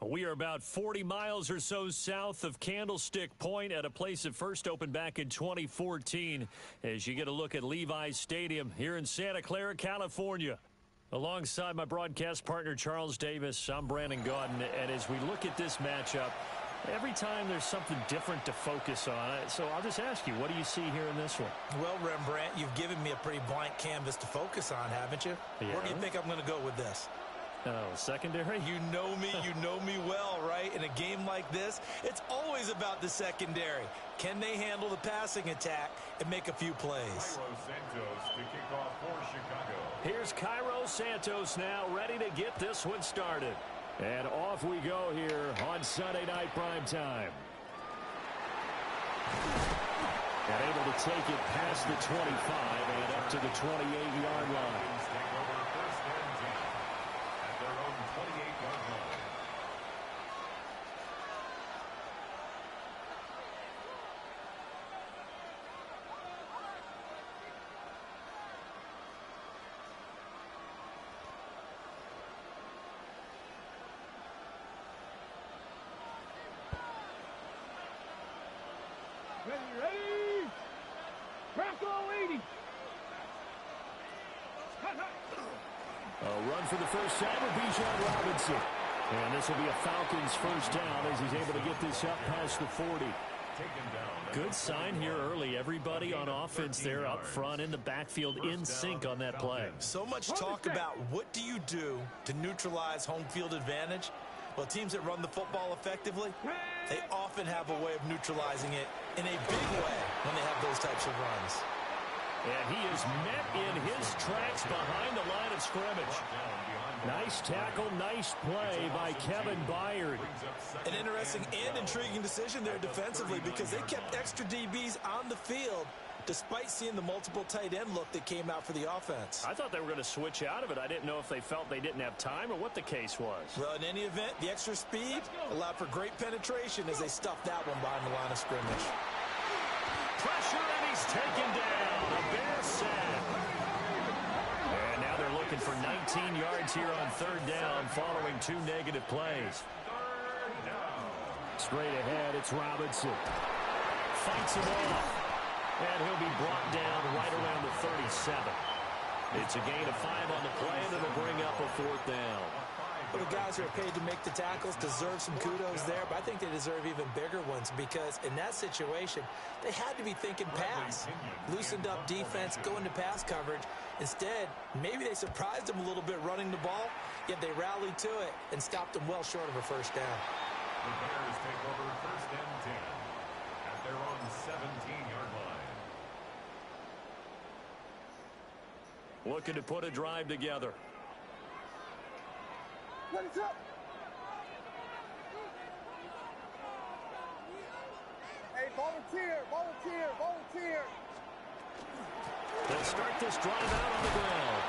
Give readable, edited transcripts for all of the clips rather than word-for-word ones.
We are about 40 miles or so south of Candlestick Point at a place that first opened back in 2014 as you get a look at Levi's Stadium here in Santa Clara, California. Alongside my broadcast partner, Charles Davis, I'm Brandon Gaudin, and as we look at this matchup, every time there's something different to focus on. So I'll just ask you, what do you see here in this one? Well, Rembrandt, you've given me a pretty blank canvas to focus on, haven't you? Yeah. Where do you think I'm going to go with this? Oh, secondary? You know me well, right? In a game like this, it's always about the secondary. Can they handle the passing attack and make a few plays? Cairo Santos to kick off for Chicago. Here's Cairo Santos now ready to get this one started. And off we go here on Sunday Night Primetime. And able to take it past the 25 and up to the 28-yard line. Take over first and 10 at their own 28-yard line. Ready? Bronco 80. A run for the first time with Bijan Robinson. And this will be a Falcons first down as he's able to get this up past the 40. Good sign here early. Everybody on offense there up front in the backfield in sync on that play. So much talk about what do you do to neutralize home field advantage. Well, teams that run the football effectively, they often have a way of neutralizing it in a big way when they have those types of runs. And he is met in his tracks behind the line of scrimmage. Nice tackle, nice play by Kevin Byard. An interesting and intriguing decision there defensively because they kept extra DBs on the field despite seeing the multiple tight end look that came out for the offense. I thought they were going to switch out of it. I didn't know if they felt they didn't have time or what the case was. Well, in any event, the extra speed allowed for great penetration as they stuffed that one behind the line of scrimmage. Pressure, and he's taken down. A Bear sack. And now they're looking for 19 yards here on third down following two negative plays. Straight ahead, it's Robinson. Fights it off. And he'll be brought down right around the 37. It's a gain of 5 on the play, and it'll bring up a fourth down. Well, the guys who are paid to make the tackles deserve some kudos there, but I think they deserve even bigger ones because in that situation, they had to be thinking pass. Loosened up defense, going to pass coverage. Instead, maybe they surprised them a little bit running the ball, yet they rallied to it and stopped them well short of a first down. The Bears take over first and 10 at their own 17-yard line. Looking to put a drive together. What's up? Hey, volunteer. They'll start this drive out on the ground.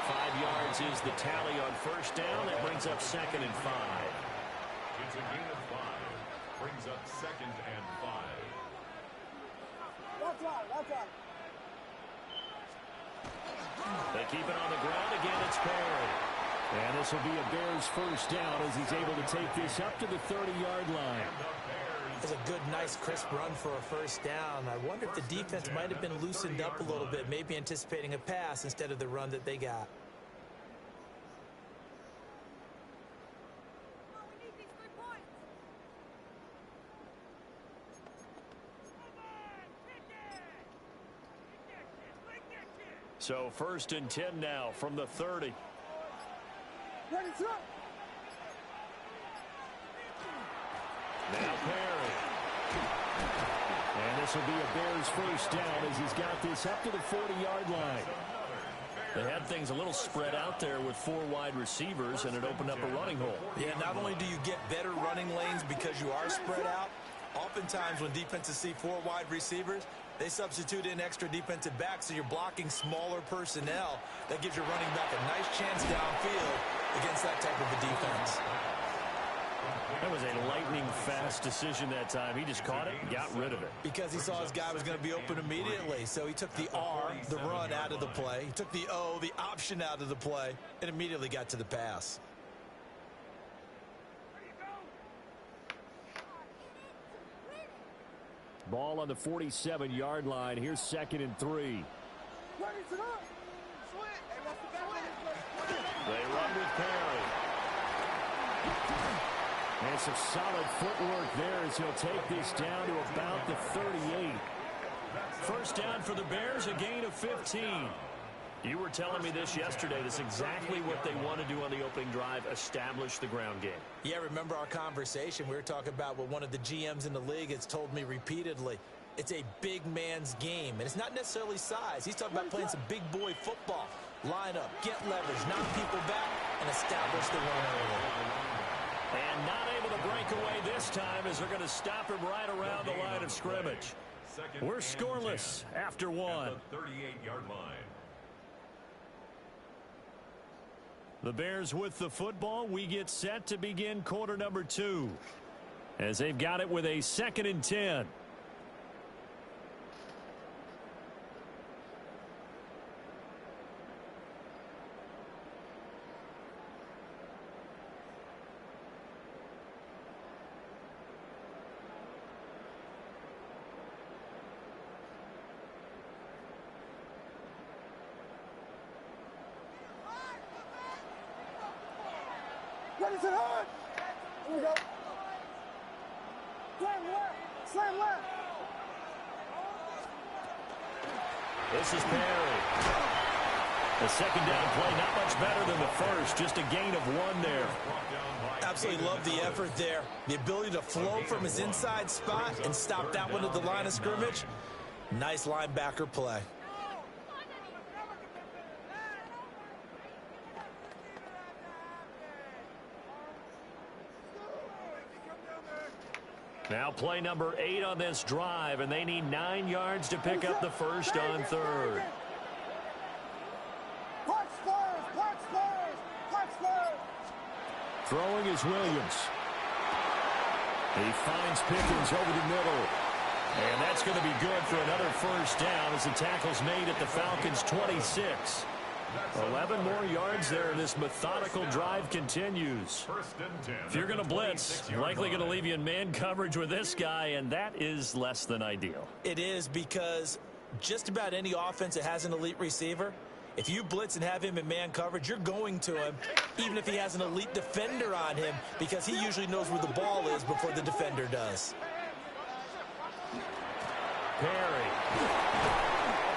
5 yards is the tally on first down. That brings up second and 5. It's a gain of 5. Brings up second and 5. Watch out. They keep it on the ground again. It's Perry. And this will be a Bears first down as he's able to take this up to the 30-yard line. It's a good, nice, crisp run for a first down. I wonder if the defense might have been loosened up a little bit, maybe anticipating a pass instead of the run that they got. So first and 10 now from the 30. Ready, sir. Now Perry. And this will be a Bears first down as he's got this up to the 40-yard line. They had things a little spread out there with 4 wide receivers, and it opened up a running hole. Yeah, not only do you get better running lanes because you are spread out, oftentimes when defenses see 4 wide receivers, they substitute in extra defensive backs, so you're blocking smaller personnel. That gives your running back a nice chance downfield against that type of a defense. That was a lightning-fast decision that time. He just caught it and got rid of it. Because he saw his guy was going to be open immediately. So he took the R, the run, out of the play. He took the O, the option, out of the play, and immediately got to the pass. Ball on the 47-yard line. Here's 2nd and 3. They run with Perry. And some solid footwork there as he'll take this down to about the 38. First down for the Bears, a gain of 15. You were telling me this yesterday. That's exactly what they want to do on the opening drive, establish the ground game. Yeah, remember our conversation? We were talking about what one of the GMs in the league has told me repeatedly. It's a big man's game, and it's not necessarily size. He's talking about playing some big boy football. Line up, get leverage, knock people back, and establish the run early. And not able to break away this time as they're going to stop him right around the line of scrimmage. We're scoreless after 1. At the 38-yard line. The Bears with the football. We get set to begin quarter number 2 as they've got it with a 2nd and 10. Ready to hard. Here we go. Slam left. Slam left. This is Perry. The second down play, not much better than the first. Just a gain of 1 there. Absolutely love the effort there. The ability to flow from his inside spot and stop that one at the line of scrimmage. Nice linebacker play. Now play number 8 on this drive, and they need 9 yards to pick up the first on 3rd. Throwing is Williams. He finds Pickens over the middle. And that's going to be good for another first down as the tackle's made at the Falcons' 26. 11 more yards there, and this methodical drive continues. If you're going to blitz, likely going to leave you in man coverage with this guy, and that is less than ideal. It is, because just about any offense that has an elite receiver, if you blitz and have him in man coverage, you're going to him, even if he has an elite defender on him, because he usually knows where the ball is before the defender does. Perry.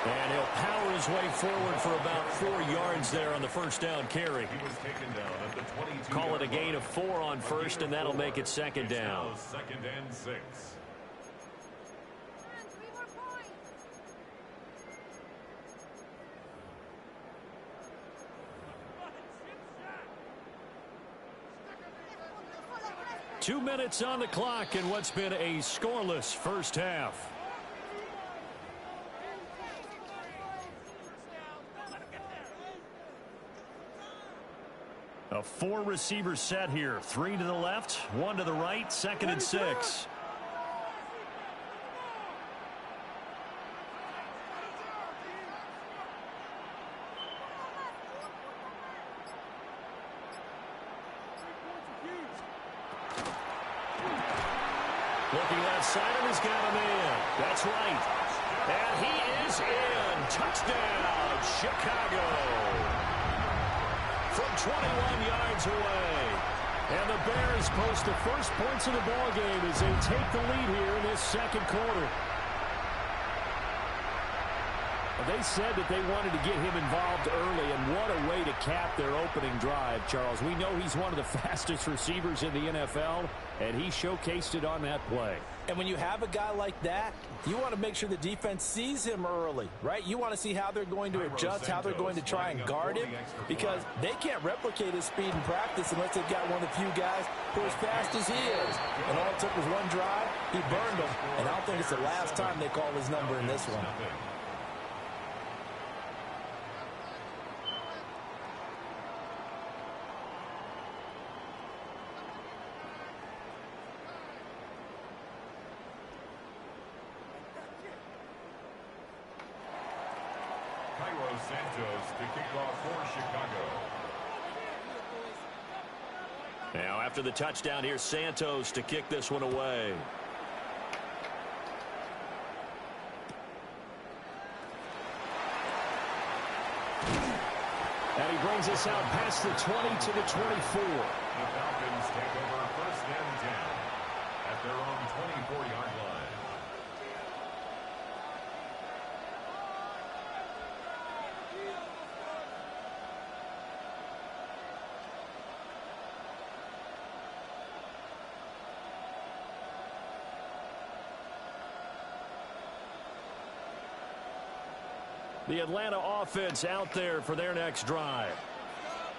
And he'll power his way forward for about 4 yards there on the first down carry. He was taken down at the 22. Call it a gain of 4 on first, and that'll make it 2nd down. 2nd and 6. Two minutes on the clock in what's been a scoreless first half. A 4-receiver set here. 3 to the left, 1 to the right, 2nd and 6. Looking left side, and he's got him in. That's right. And he is in. Touchdown, Chicago. From 21 yards away. And the Bears post the first points of the ballgame as they take the lead here in this second quarter. They said that they wanted to get him involved early, and what a way to cap their opening drive, Charles. We know he's one of the fastest receivers in the NFL, and he showcased it on that play. And when you have a guy like that, you want to make sure the defense sees him early, right? You want to see how they're going to adjust, how they're going to try and guard him, because they can't replicate his speed in practice unless they've got one of the few guys who are as fast as he is. And all it took was one drive, he burned them, and I don't think it's the last time they call his number in this one. Santos to kick off for Chicago. Now after the touchdown, here's Santos to kick this one away. And he brings us out past the 20 to the 24. The Falcons take over first and 10 at their own 24-yard line. The Atlanta offense out there for their next drive.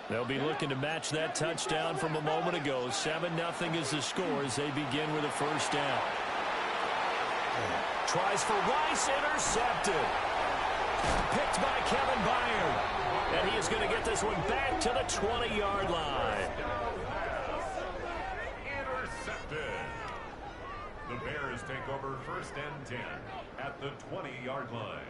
They'll be looking to match that touchdown from a moment ago. 7-0 is the score as they begin with a first down. Tries for Rice, intercepted. Picked by Kevin Byard. And he is going to get this one back to the 20-yard line. Intercepted. The Bears take over first and 10 at the 20-yard line.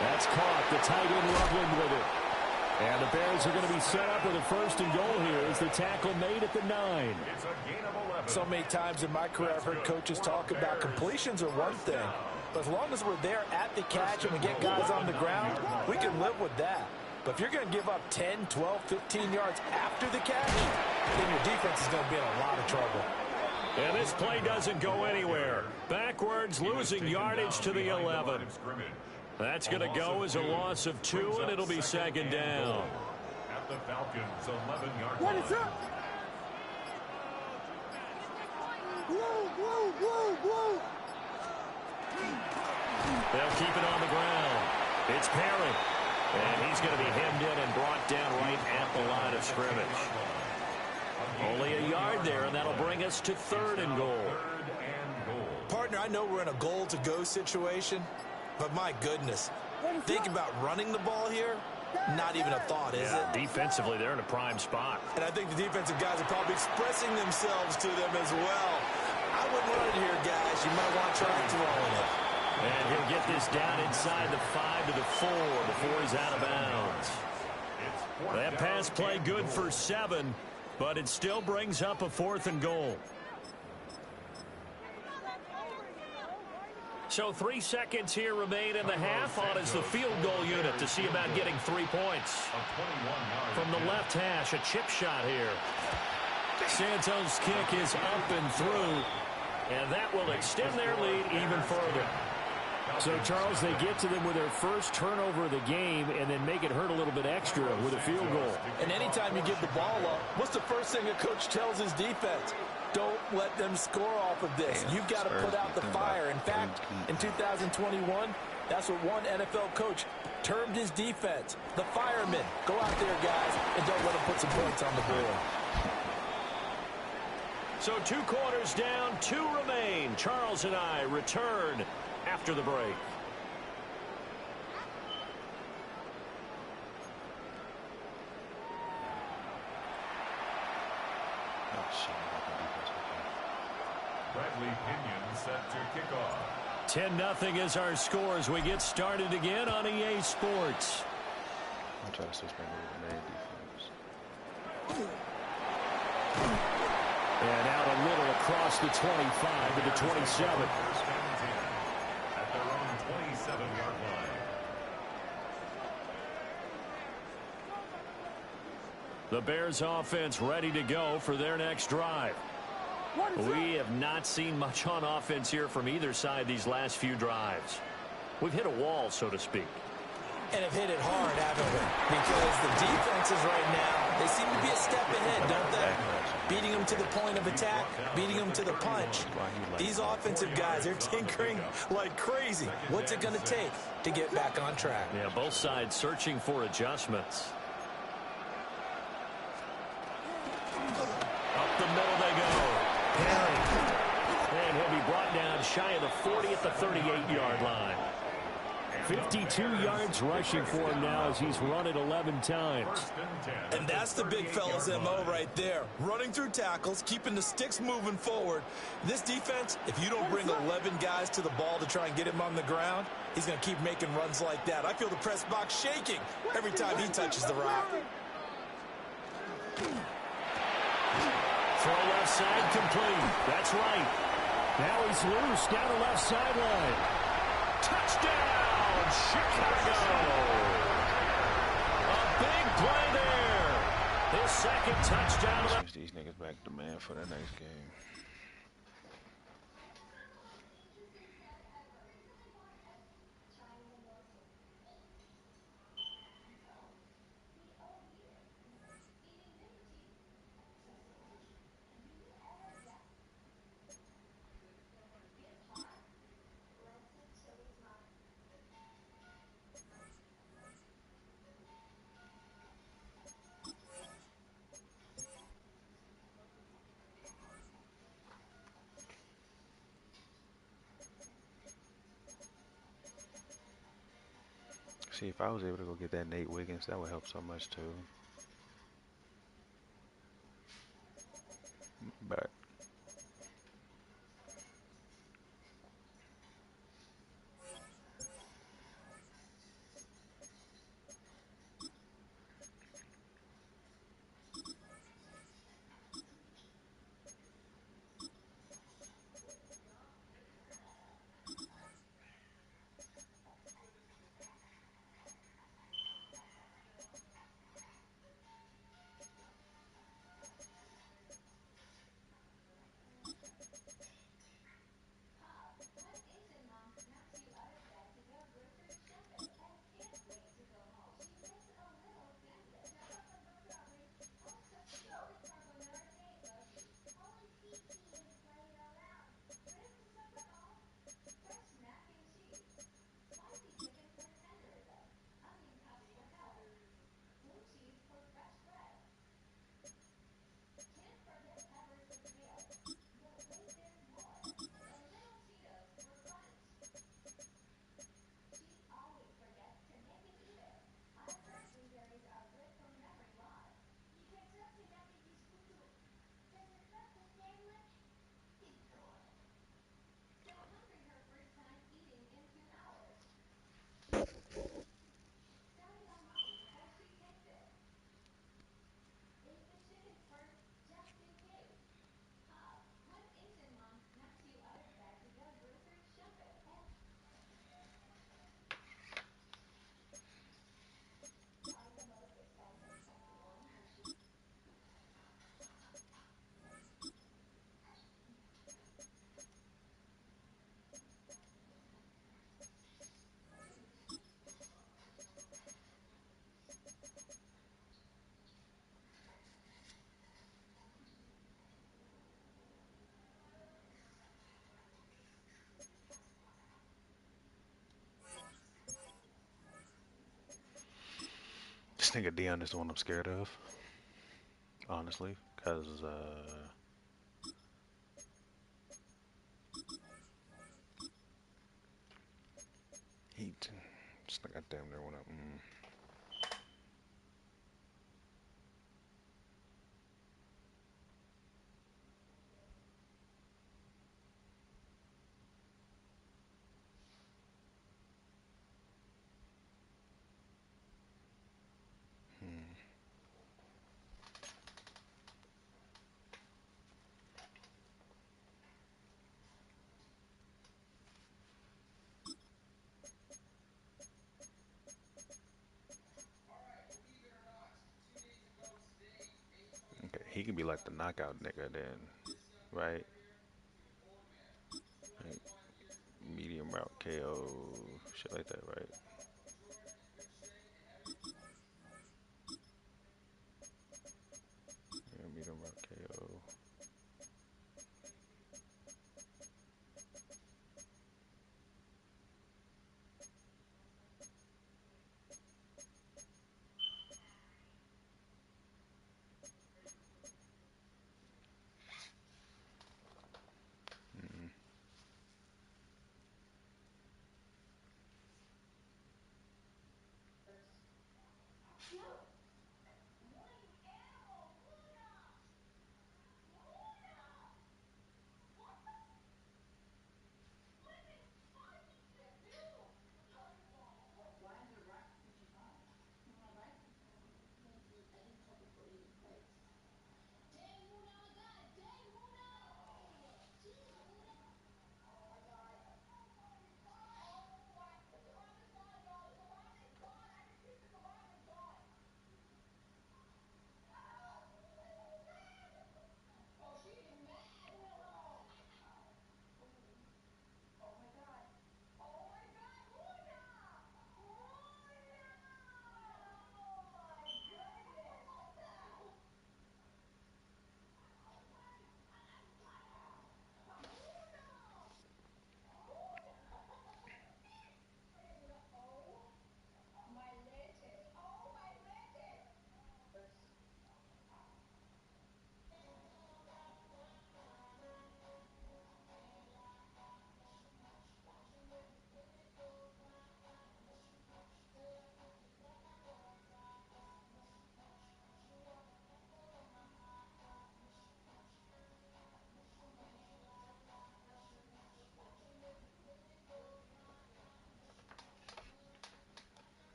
That's caught. The tight end Loveland with it. And the Bears are going to be set up with a first and goal here as the tackle made at the 9. It's a gain of 11. So many times in my career I've heard coaches talk about completions are one thing, but as long as we're there at the catch and we get guys on the ground, we can live with that. But if you're going to give up 10, 12, 15 yards after the catch, then your defense is going to be in a lot of trouble. And this play doesn't go anywhere. Backwards, losing yardage to the 11. That's going to go as a loss of 2, and it'll be second down. At the Falcons' 11-yard line. They'll keep it on the ground. It's Perry. And he's going to be hemmed in and brought down right at the line of scrimmage. Only a yard there, and that'll bring us to 3rd and goal. Partner, I know we're in a goal-to-go situation, but my goodness, think about running the ball here. Not even a thought, is it? Defensively, they're in a prime spot. And I think the defensive guys are probably expressing themselves to them as well. I wouldn't run it here, guys. You might want to try throwing it. And he'll get this down inside the 5 to the 4 before he's out of bounds. That pass play good for 7, but it still brings up a 4th and goal. So 3 seconds here remain in the half. On is the field goal unit to see about getting 3 points. From the left hash, a chip shot here. Santos' kick is up and through, and that will extend their lead even further. So, Charles, they get to them with their first turnover of the game and then make it hurt a little bit extra with a field goal. And anytime you give the ball up, what's the first thing a coach tells his defense? Don't let them score off of this. You've got to put out the fire. In fact, in 2021, that's what one NFL coach termed his defense, the firemen. Go out there, guys, and don't let them put some points on the board. So 2 quarters down, 2 remain. Charles and I return after the break. Bradley Pinion set to kick off. 10-0 is our score as we get started again on EA Sports. I'll try to suspend the man defense. And out a little across the 25 to the 27. At their own 27-yard line. The Bears offense ready to go for their next drive. We have not seen much on offense here from either side these last few drives. We've hit a wall, so to speak. And have hit it hard, haven't we? Because the defenses right now, they seem to be a step ahead, don't they? Beating them to the point of attack, beating them to the punch. These offensive guys, they're tinkering like crazy. What's it going to take to get back on track? Yeah, both sides searching for adjustments. Up the middle they go. Perry. And he'll be brought down shy of the 40 at the 38-yard line. 52 yards rushing for him now as he's run it 11 times. And that's the big fella's MO right there. Running through tackles, keeping the sticks moving forward. This defense, if you don't bring 11 guys to the ball to try and get him on the ground, he's going to keep making runs like that. I feel the press box shaking every time he touches the rock. Throw left side complete. That's right. Now he's loose down the left sideline. Touchdown, Chicago! A big play there. His second touchdown. These niggas back to man for the next game. See, if I was able to go get that Nate Wiggins, that would help so much too. But this nigga Dion is the one I'm scared of, honestly, because he just like I damn near went up. Okay, he can be like the knockout nigga then, right? Like medium route KO, shit like that, right? Yeah, medium route KO.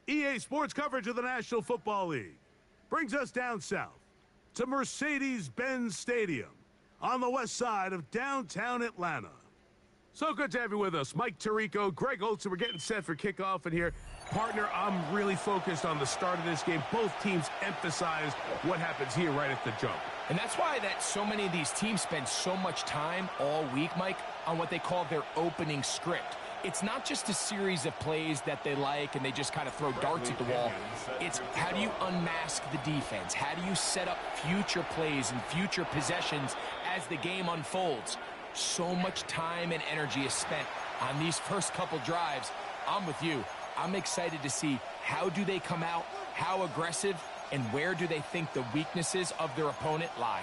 EA Sports coverage of the National Football League brings us down south to Mercedes-Benz Stadium on the west side of downtown Atlanta. So good to have you with us. Mike Tirico, Greg Olson. We're getting set for kickoff in here. Partner, I'm really focused on the start of this game. Both teams emphasize what happens here right at the jump. And that's why so many of these teams spend so much time all week, Mike, on what they call their opening script. It's not just a series of plays that they like and they just kind of throw darts at the wall. It's how do you unmask the defense? How do you set up future plays and future possessions as the game unfolds? So much time and energy is spent on these first couple drives. I'm with you. I'm excited to see how do they come out, how aggressive, and where do they think the weaknesses of their opponent lie.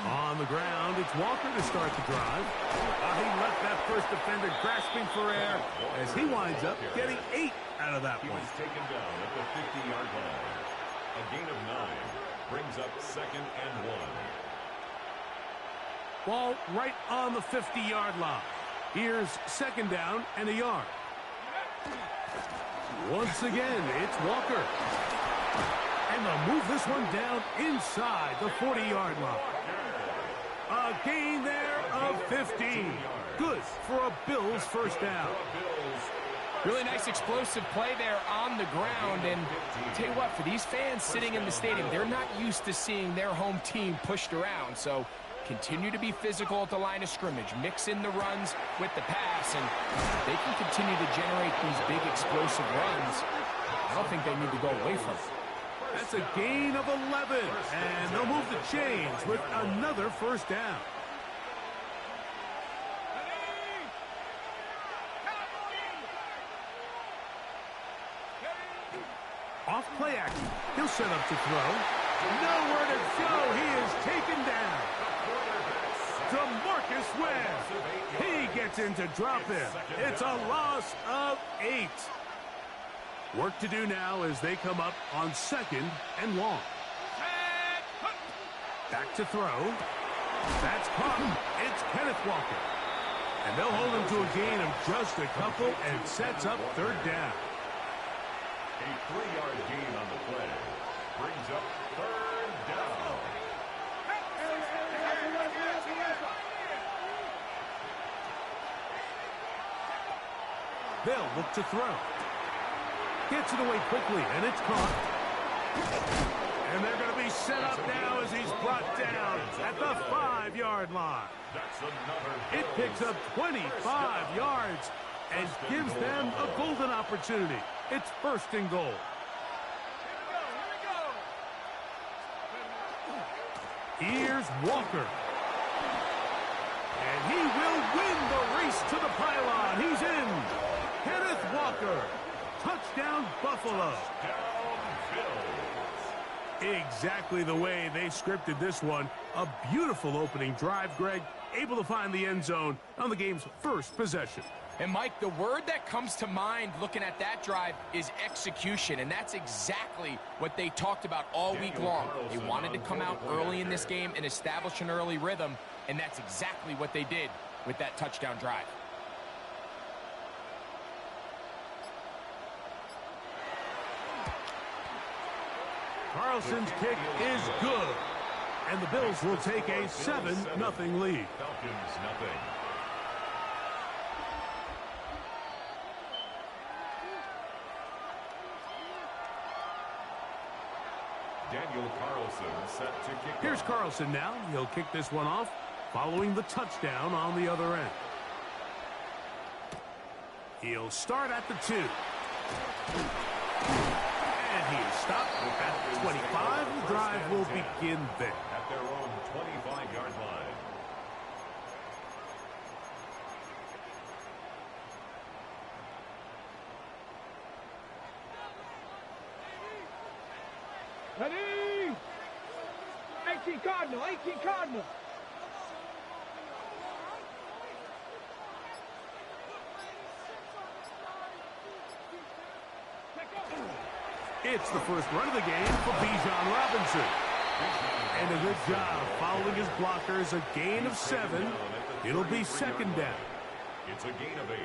On the ground, it's Walker to start the drive. He left that first defender grasping for air as he winds up getting 8 out of that He one. was taken down at the 50-yard line. A gain of 9 brings up 2nd and 1. Ball right on the 50-yard line. Here's 2nd down and a yard. Once again, it's Walker. And they'll move this one down inside the 40-yard line. A gain there of 15. Good for a Bills first down. Really nice explosive play there on the ground. And tell you what, for these fans sitting in the stadium, they're not used to seeing their home team pushed around. So continue to be physical at the line of scrimmage. Mix in the runs with the pass, and they can continue to generate these big explosive runs. I don't think they need to go away from it. That's a gain of 11, and they'll move the chains with another first down. Off play action. He'll set up to throw. Nowhere to go. He is taken down. DeMarcus Webb. He gets into drop in. It's a loss of 8. Work to do now as they come up on 2nd and long. Back to throw. That's caught. It's Kenneth Walker. And they'll hold him to a gain of just a couple and sets up 3rd down. A 3-yard gain on the play brings up 3rd down. They'll look to throw. Gets it away quickly, and it's caught. And they're going to be set up now as he's brought down at the 5-yard line. It picks up 25 yards and gives them a golden opportunity. It's 1st and goal. Here's Walker. And he will win the race to the pylon. He's in. Kenneth Walker. Touchdown, Buffalo. Exactly the way they scripted this one. A beautiful opening drive, Greg. Able to find the end zone on the game's first possession. And, Mike, the word that comes to mind looking at that drive is execution, and that's exactly what they talked about all week long. They wanted to come out early in this game and establish an early rhythm, and that's exactly what they did with that touchdown drive. Carlson's kick is good, and the Bills will take a 7-0 lead. Falcons nothing. Daniel Carlson set to kick. Here's Carlson now. He'll kick this one off following the touchdown on the other end. He'll start at the 2. And he is stopped at 25. The drive will begin there. At their own 25-yard line. Ready? 18 Cardinal, 18 Cardinal. It's the first run of the game for Bijan Robinson. And a good job following his blockers, a gain of 7. It'll be second down. It's a gain of 8.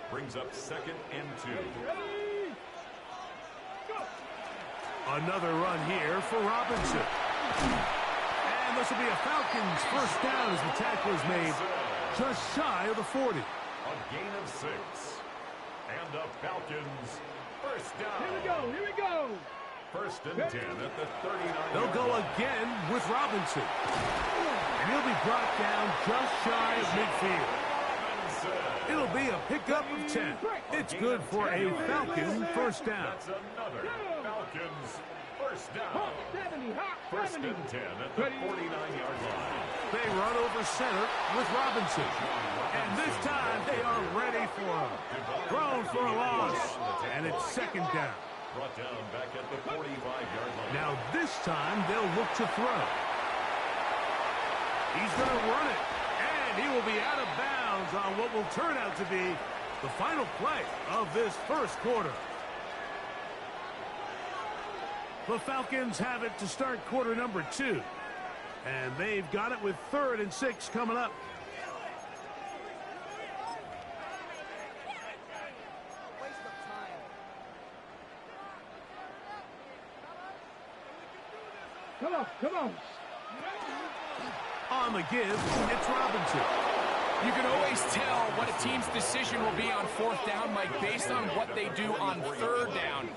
Brings up 2nd and 2. Another run here for Robinson. And this will be a Falcons first down as the tackle is made just shy of the 40. A gain of 6. And the Falcons first down. Here we go. First and 10 at the 39. They'll go again with Robinson. And he'll be brought down just shy of midfield. It'll be a pickup of 10. It's good for a Falcon first down. That's another Falcons first down. First and 10 at the 49-yard line. They run over center with Robinson. And this time they are ready for him. Thrown for a loss. And it's second down. Brought down back at the 45-yard line. Now this time they'll look to throw. He's going to run it. And he will be out of bounds on what will turn out to be the final play of this first quarter. The Falcons have it to start quarter number 2. And they've got it with 3rd and 6 coming up. Come on. On the give, it's Robinson. You can always tell what a team's decision will be on 4th down, Mike, based on what they do on 3rd down.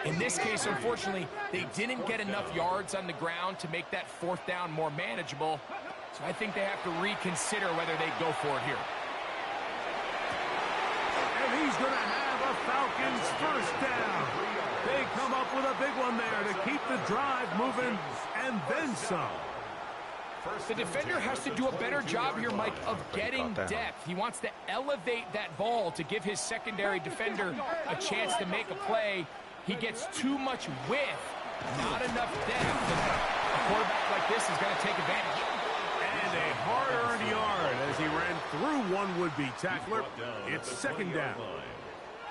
In this case, unfortunately, they didn't get enough yards on the ground to make that 4th down more manageable. So I think they have to reconsider whether they go for it here. And he's going to have a Falcons first down. They come up with a big one there to keep the drive moving, and then some. The defender has to do a better job here, Mike, of getting depth. He wants to elevate that ball to give his secondary defender a chance to make a play. He gets too much width, not enough depth. A quarterback like this is going to take advantage. And a hard-earned yard as he ran through one would-be tackler. It's second down.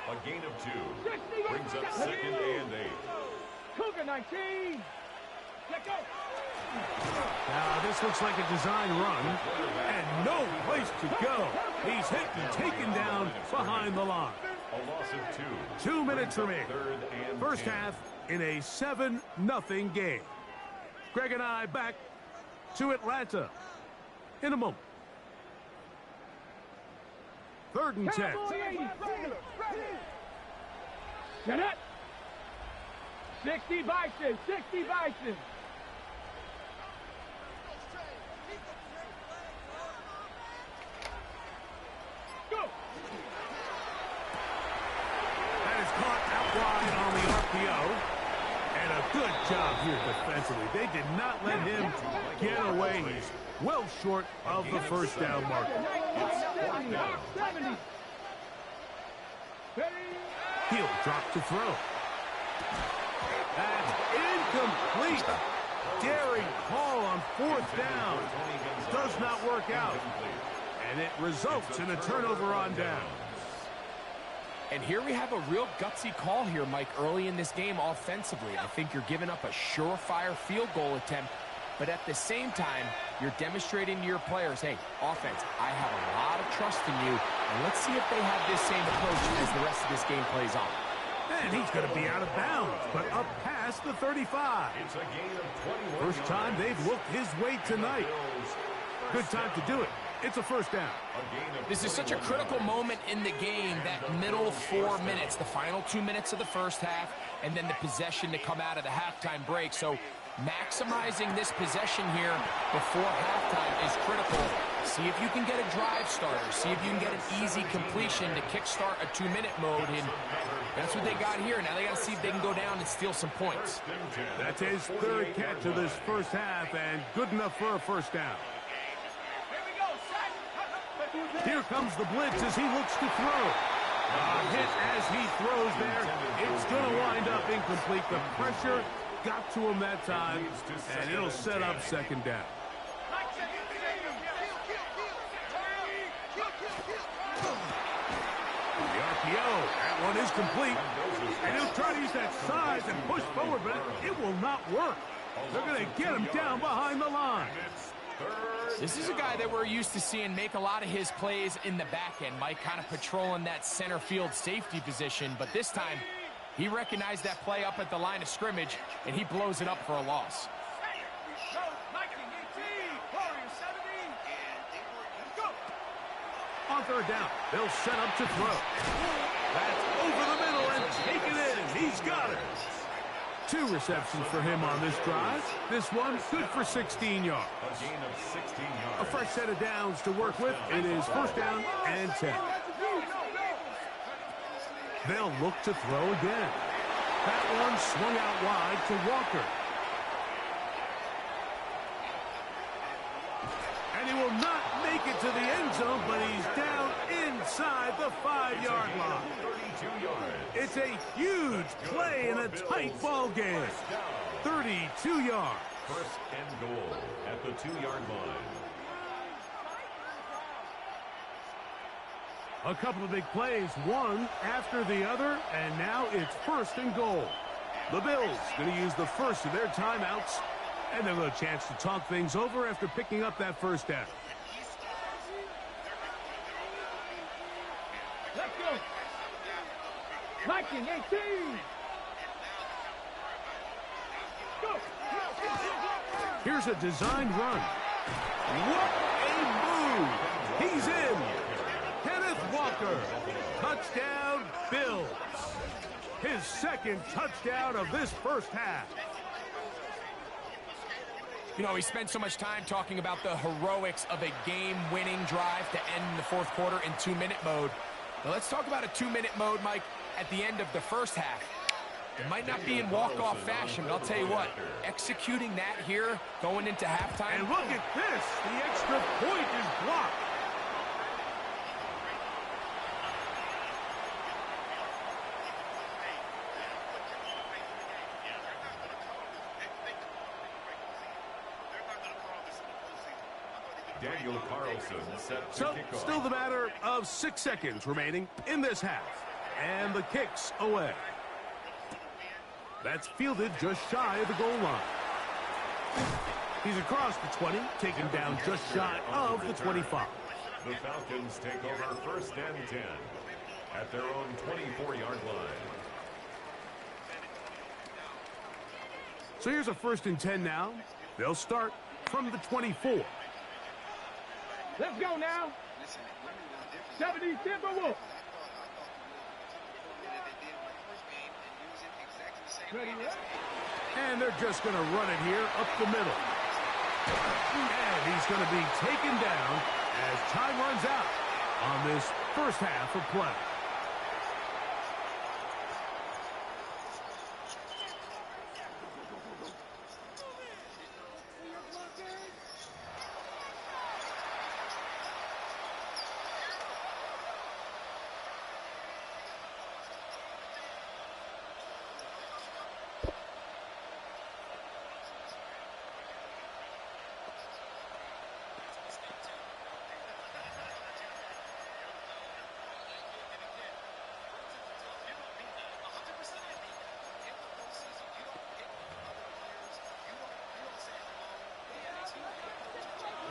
A gain of 2. Brings up 2nd and 8. Cougar 19. Let go. Now, this looks like a design run, and no place to go. He's hit and taken down behind the line. A loss of 2. 2 minutes remaining. First 10. half in a 7-0 game. Greg and I back to Atlanta in a moment. 3rd and 10. Get it. 60 Bison. Go. That is caught out wide on the RPO. And a good job here defensively. They did not let him get away. He's well short of the first down marker. He'll drop to throw. That's incomplete. Daring call on 4th down. Does not work out. And it results in a turnover on down. And here we have a real gutsy call here, Mike, early in this game offensively. I think you're giving up a surefire field goal attempt, but at the same time, you're demonstrating to your players, hey, offense, I have a lot of trust in you, and let's see if they have this same approach as the rest of this game plays on. And he's going to be out of bounds, but up past the 35. It's a gain of 21. First time they've looked his way tonight. Good time to do it. It's a first down. This is such a critical moment in the game, that middle 4 minutes, the final 2 minutes of the first half, and then the possession to come out of the halftime break. So maximizing this possession here before halftime is critical. See if you can get a drive starter. See if you can get an easy completion to kickstart a 2-minute mode. And that's what they got here. Now they got to see if they can go down and steal some points. That's his 3rd catch of this first half, and good enough for a first down. Here comes the blitz as he looks to throw. A hit as he throws there. It's going to wind up incomplete. The pressure got to him that time, and it'll set up second down. The RPO, that one is complete. And he'll try to use that size and push forward, but it will not work. They're going to get him down behind the line. This is a guy that we're used to seeing make a lot of his plays in the back end, Mike, kind of patrolling that center field safety position. But this time, he recognized that play up at the line of scrimmage, and he blows it up for a loss. On third down, they'll set up to throw. That's over the middle and taken in. He's got it. 2 receptions for him on this drive. This one good for 16 yards. A gain of 16 yards. A fresh set of downs to work with. It is first down and 10. They'll look to throw again. That one swung out wide to Walker. And he will not make it to the end zone, but he's down inside the 5-yard line. 32 yards. It's a huge play in a tight ball game. 32 yards. First and goal at the 2-yard line. A couple of big plays, one after the other, and now it's first and goal. The Bills going to use the first of their timeouts, and they'll have a chance to talk things over after picking up that first down. Let's go. Viking 18. Go. Here's a designed run. What a move! He's in. Kenneth Walker. Touchdown, Bills. His second touchdown of this first half. You know, we spent so much time talking about the heroics of a game-winning drive to end the fourth quarter in 2-minute mode. Now let's talk about a 2-minute mode, Mike, at the end of the first half. It might not be in walk-off fashion, but I'll tell you what, executing that here, going into halftime. And look at this. The extra point is blocked. Daniel Carlson set to So, kick off. still the matter of 6 seconds remaining in this half. And the kick's away. That's fielded just shy of the goal line. He's across the 20, taken down just shy of the 25. The Falcons take over first and 10 at their own 24-yard line. So here's a first and 10 now. They'll start from the 24. Let's go now. 70 Timberwolves. Ready, right? And they're just going to run it here up the middle. And he's going to be taken down as time runs out on this first half of play.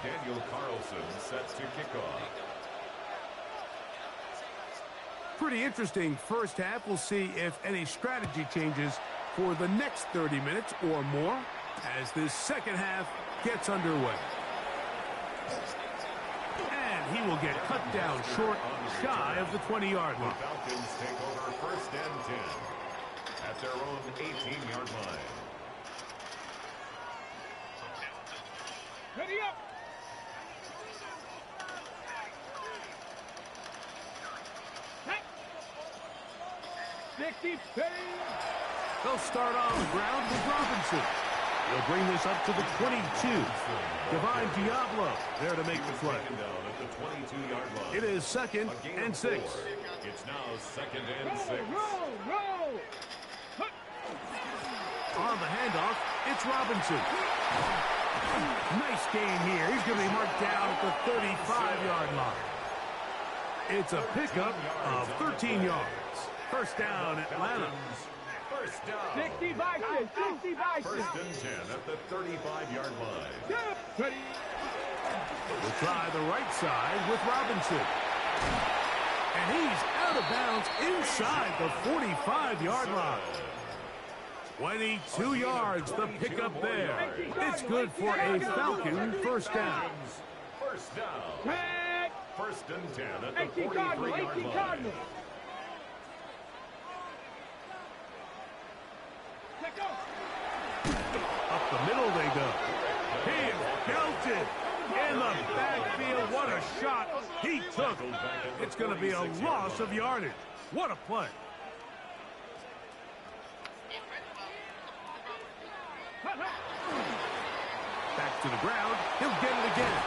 Daniel Carlson set to kick off. Pretty interesting first half. We'll see if any strategy changes for the next 30 minutes or more as this second half gets underway. And he will get cut down short, shy of the 20-yard line. The Falcons take over first and 10 at their own 18-yard line. Ready up. Hey. 60 pace. They'll start on the ground with Robinson. He'll bring this up to the 22. Divine Diablo there to make the play. Taken down at the 22-yard line. It is second A gain and of 6. 4. It's now second and 6. Roll. On the handoff, it's Robinson. Nice game here. He's going to be marked down at the 35-yard line. It's a pickup of 13 yards. First down, Atlanta. First down. 60 Bison, 60 Bison. First and 10 at the 35-yard line. Ready. We'll try the right side with Robinson. And he's out of bounds inside the 45-yard line. 22 yards, the pickup there. It's good for a Falcon first down. First down. Tag. First and 10 at the 18 Cardinal, 43-yard 18 line. Cardinal. Let go. Up the middle they go. He is belted in the backfield. What a shot he took. It's going to be a loss of yardage. What a play. Back to the ground. He'll get it again.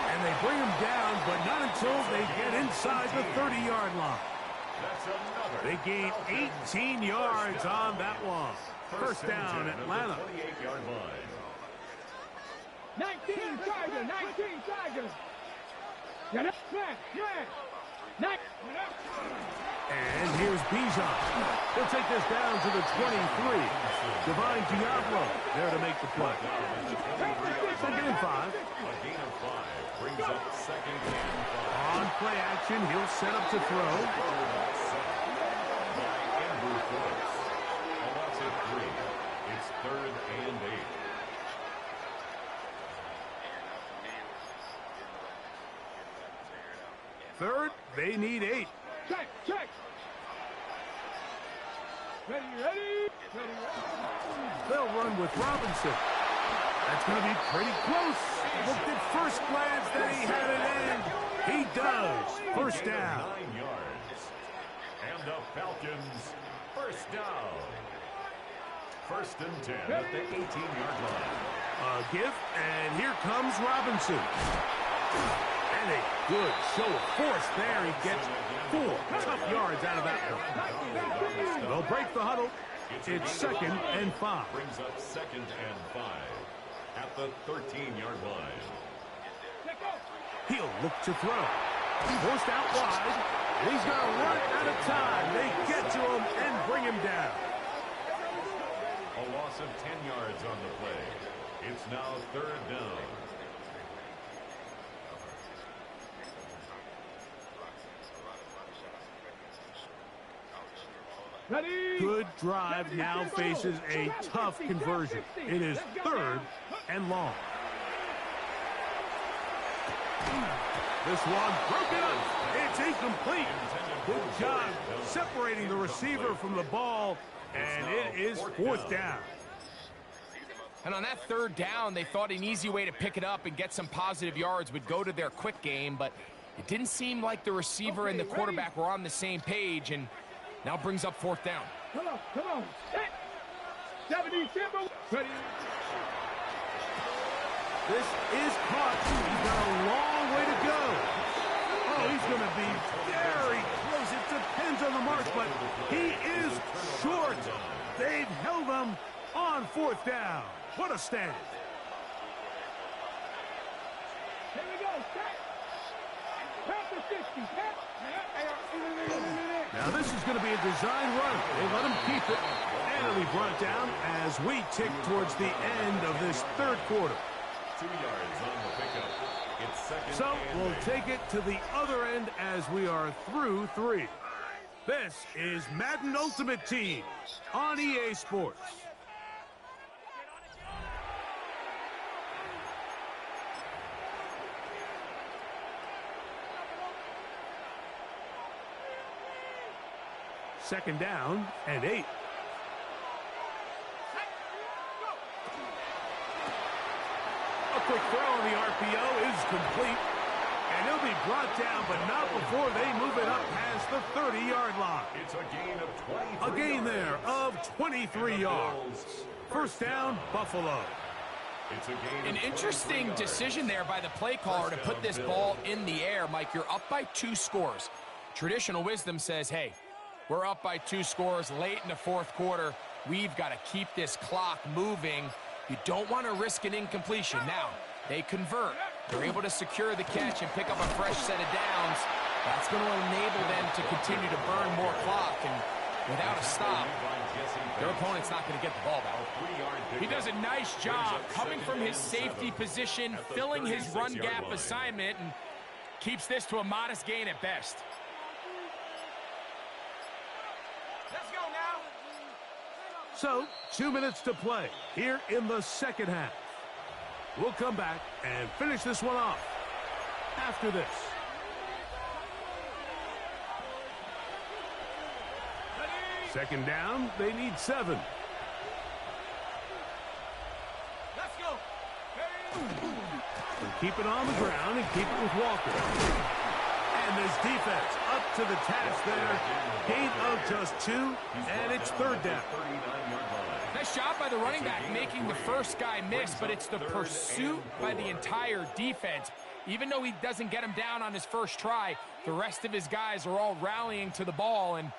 And they bring him down, but not until they get inside the 30-yard line. They gain 18 yards on that one. First down, Atlanta. 28-yard line. 19 Tiger, 19 Tiger. Yeah, yeah. And here's Bijan. He'll take this down to the 23. Divine Diablo there to make the play. Second and 5. A gain of 5 brings up second and 5. On play action, he'll set up to throw. By Andrew Phillips. A loss of 3. It's third and 8. Third, they need 8. Check, check. Ready, ready. Ready, ready. They'll run with Robinson. That's going to be pretty close. Looked at first glance that he had it in. He does. First down. 9 yards. And the Falcons first down. First and 10 at the 18-yard line. A gift, and here comes Robinson. And a good show of force there. He gets 4 tough yards out of that one. They'll break the huddle. It's second and 5. Brings up second and 5 at the 13-yard line. He'll look to throw. Forced out wide. He's going to run out of time. They get to him and bring him down. A loss of 10 yards on the play. It's now third down. Ready. Good drive now faces a tough conversion. It is third and long. This one broken up. It's incomplete. Good job separating the receiver from the ball, and it is fourth down. And on that third down, they thought an easy way to pick it up and get some positive yards would go to their quick game, but it didn't seem like the receiver and the quarterback were on the same page, and now brings up fourth down. Come on, come on. Set. 70 Timber. Ready. This is caught. He's got a long way to go. Oh, he's going to be very close. It depends on the mark, but he is short. They've held him on fourth down. What a stand. Here we go. Set. Pass the 60. Set. Now this is going to be a design run. They let him keep it, and it'll be brought down as we tick towards the end of this third quarter. 2 yards on the pickup. It's second So and we'll 8. take it to the other end as we are through 3. This is Madden Ultimate Team on EA Sports. Second down and 8. A quick throw on the RPO is complete. And he'll be brought down, but not before they move it up past the 30-yard line. It's a gain of 23 A gain there yards. of 23 yards. First down, Buffalo. It's a gain An of interesting 23 yards. decision there by the play caller to put this ball in the air. Mike, you're up by 2 scores. Traditional wisdom says, hey, we're up by 2 scores late in the fourth quarter. We've got to keep this clock moving. You don't want to risk an incompletion. Now, they convert. They're able to secure the catch and pick up a fresh set of downs. That's going to enable them to continue to burn more clock, and without a stop, their opponent's not going to get the ball back. He does a nice job coming from his safety position, filling his run gap assignment, and keeps this to a modest gain at best. Let's go now. So, 2 minutes to play here in the second half. We'll come back and finish this one off after this. Second down, they need 7. Let's go. And keep it on the ground and keep it with Walker. And this defense up to the task there. Gain of just 2, and it's third down. Nice job by the running back making the first guy miss, but it's the pursuit by the entire defense. Even though he doesn't get him down on his first try, the rest of his guys are all rallying to the ball, and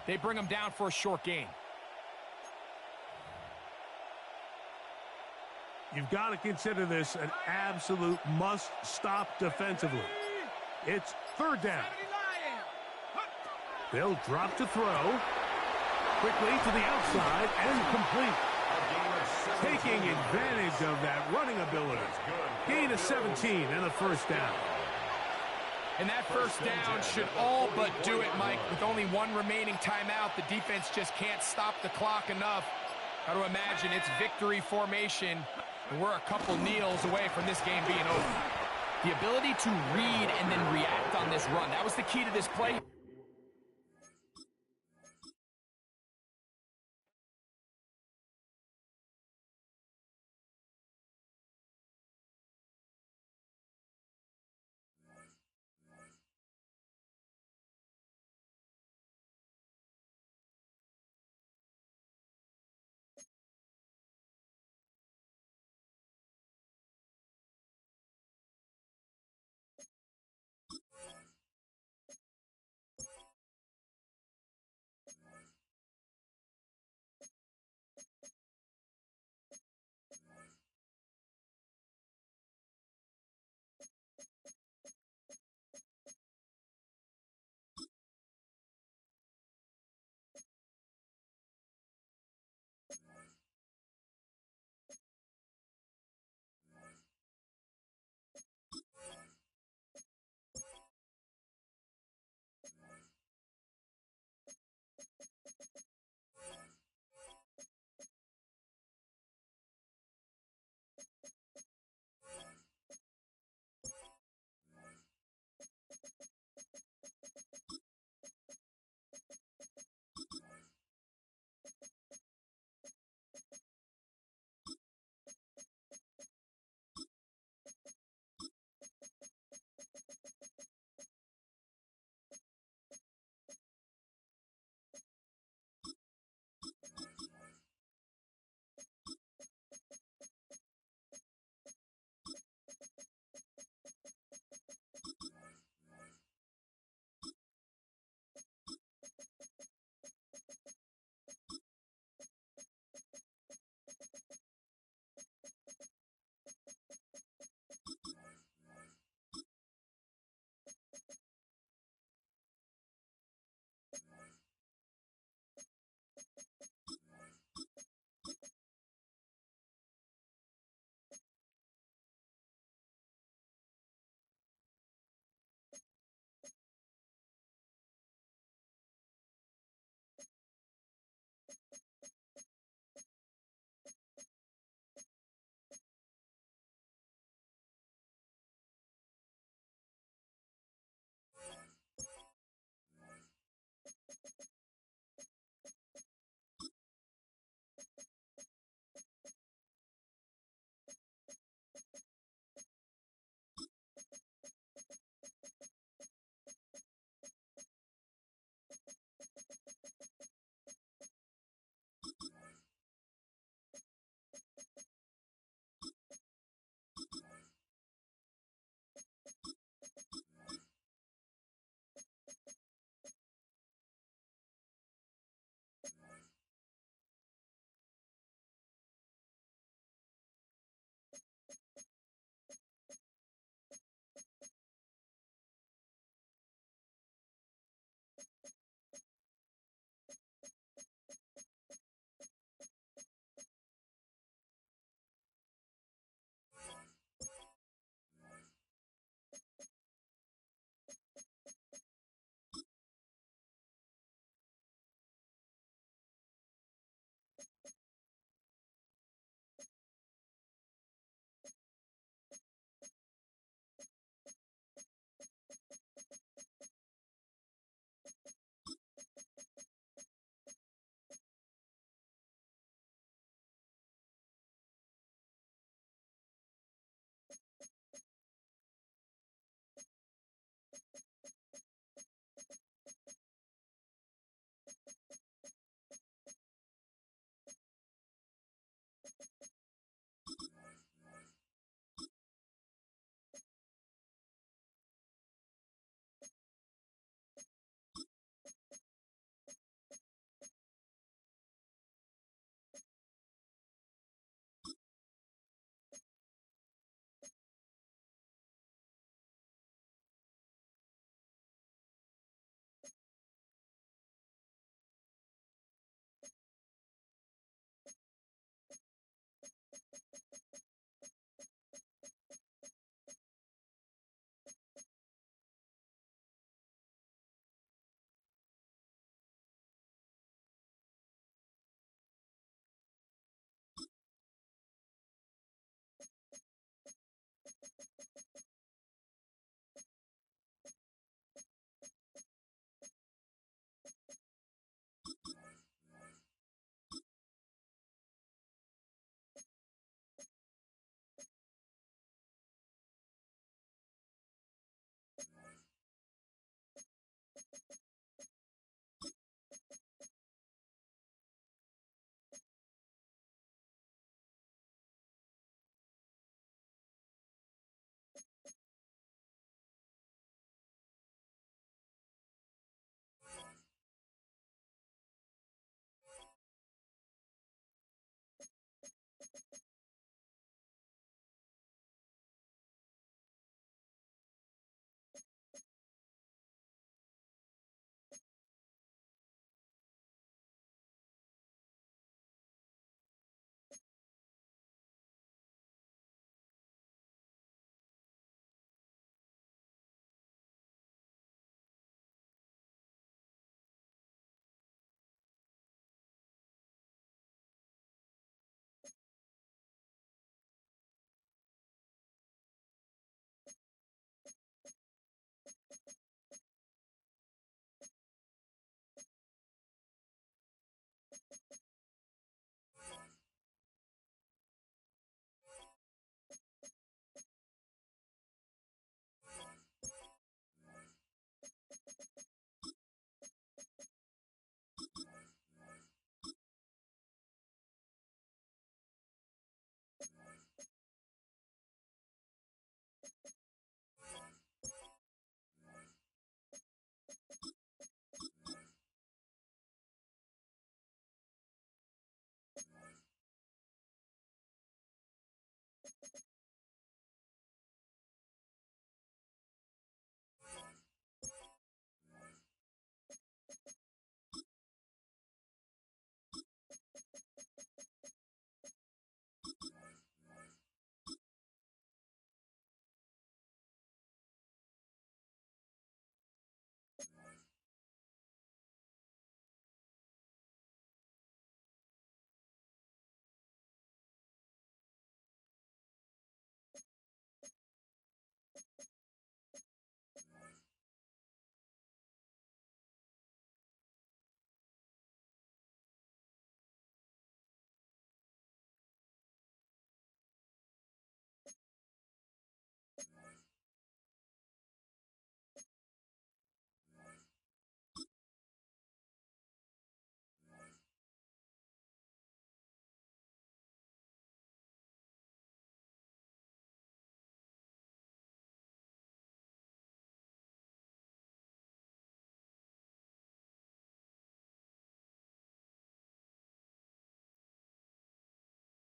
they bring him down for a short gain. You've got to consider this an absolute must-stop defensively. It's third down. They'll drop to throw. Quickly to the outside and complete. Taking advantage of that running ability. Gain of 17 and a first down. And that first down should all but do it, Mike. With only one remaining timeout, the defense just can't stop the clock enough. Got to imagine it's victory formation, and we're a couple kneels away from this game being over. The ability to read and then react on this run, that was the key to this play.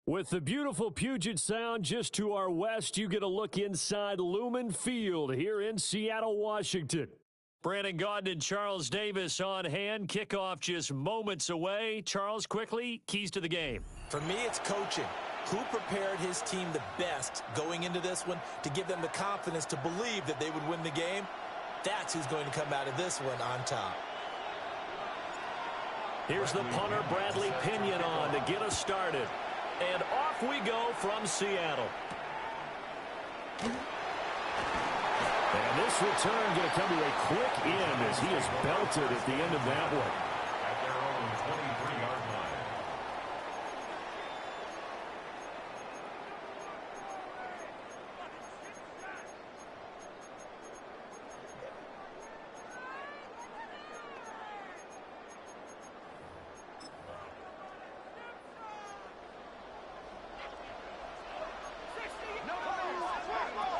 With the beautiful Puget Sound just to our west, you get a look inside Lumen Field here in Seattle, Washington. Brandon Gaudin and Charles Davis on hand. Kickoff just moments away. Charles, quickly, keys to the game. For me, it's coaching. Who prepared his team the best going into this one to give them the confidence to believe that they would win the game? That's who's going to come out of this one on top. Here's the punter, Bradley Pinion, on to get us started. And off we go from Seattle. And this return going to come to a quick end as he is belted at the end of that one. At their own 23-yard line.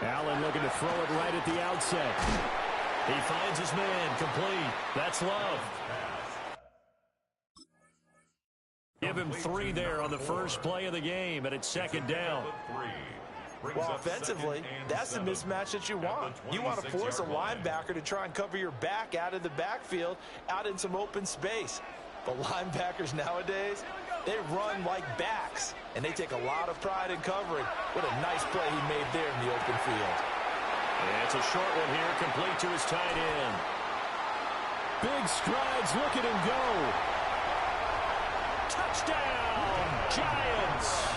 Allen looking to throw it right at the outset. He finds his man, complete. That's Love. Give him 3 there on the first play of the game, and it's second down. Well, offensively, that's the mismatch that you want. You want to force a linebacker to try and cover your back out of the backfield, out in some open space. But linebackers nowadays, they run like backs, and they take a lot of pride in covering. What a nice play he made there in the open field. And it's a short one here, complete to his tight end. Big strides, look at him go. Touchdown, Giants.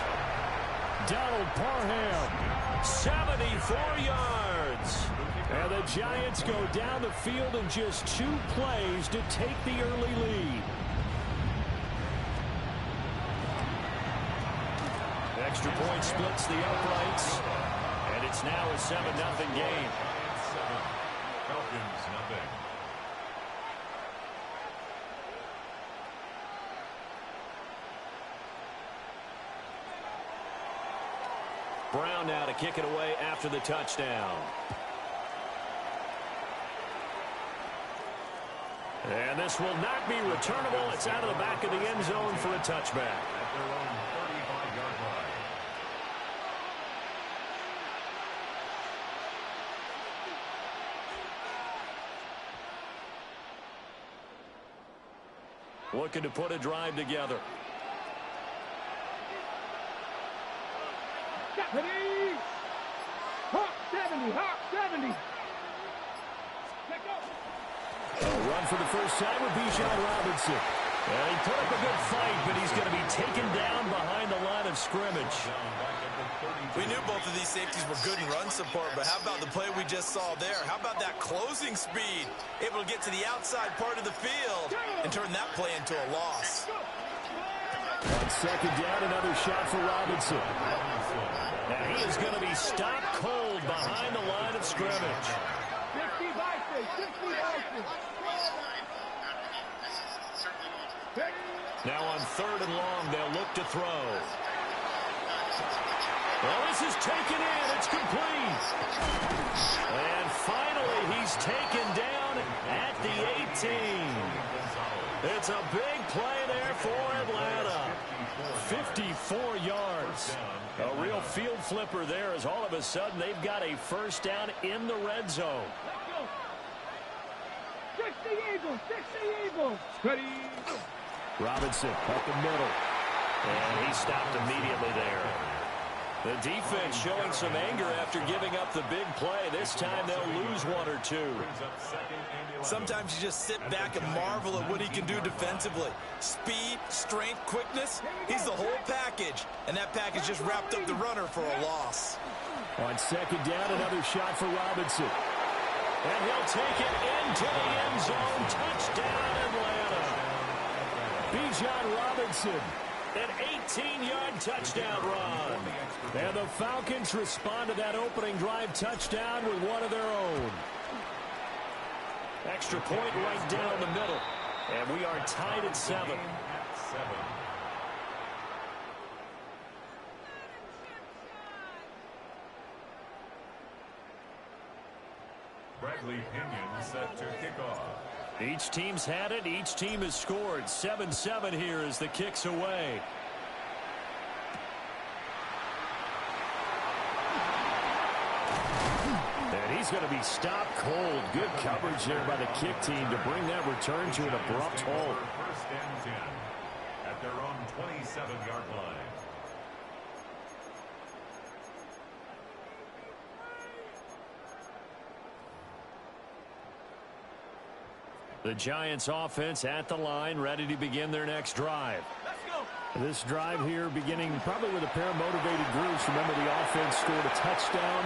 Donald Parham, 74 yards. And the Giants go down the field in just 2 plays to take the early lead. Extra point splits the uprights, and it's now a 7-0 game. Falcons, nothing. Brown now to kick it away after the touchdown. And this will not be returnable. It's out of the back of the end zone for a touchback. At their own 35-yard line. Looking to put a drive together. Ready? Hawk 70, Hawk 70. Let go. A run for the first time with Bijan Robinson. And he put up a good fight, but he's going to be taken down behind the line of scrimmage. We knew both of these safeties were good in run support, but how about the play we just saw there? How about that closing speed? Able to get to the outside part of the field and turn that play into a loss. On second down, another shot for Robinson. And he is going to be stopped cold behind the line of scrimmage. 60 Vikings, 60 Vikings. Now on 3rd and long, they'll look to throw. Well, this is taken in. It's complete. And finally, he's taken down at the 18. It's a big play there for Atlanta. 54 yards. A real field flipper there as all of a sudden they've got a first down in the red zone. 60 Eagles, 60 Eagles. Ready? Robinson up the middle. And he stopped immediately there. The defense showing some anger after giving up the big play. This time they'll lose 1 or 2. Sometimes you just sit back and marvel at what he can do defensively. Speed, strength, quickness, he's the whole package. And that package just wrapped up the runner for a loss. On second down, another shot for Robinson. And he'll take it into the end zone. Touchdown, Atlanta. Bijan Robinson. An 18-yard touchdown run. And the Falcons respond to that opening drive touchdown with one of their own. Extra point right down the middle. And we are tied at 7. Bradley Pinion set to kick off. Each team's had it. Each team has scored. 7-7 here as the kick's away. He's going to be stopped cold. Good coverage there by the kick team to bring that return to an abrupt halt. First and 10 at their own 27-yard line. The Giants offense at the line, ready to begin their next drive. This drive here beginning probably with a pair of motivated groups. Remember, the offense scored a touchdown.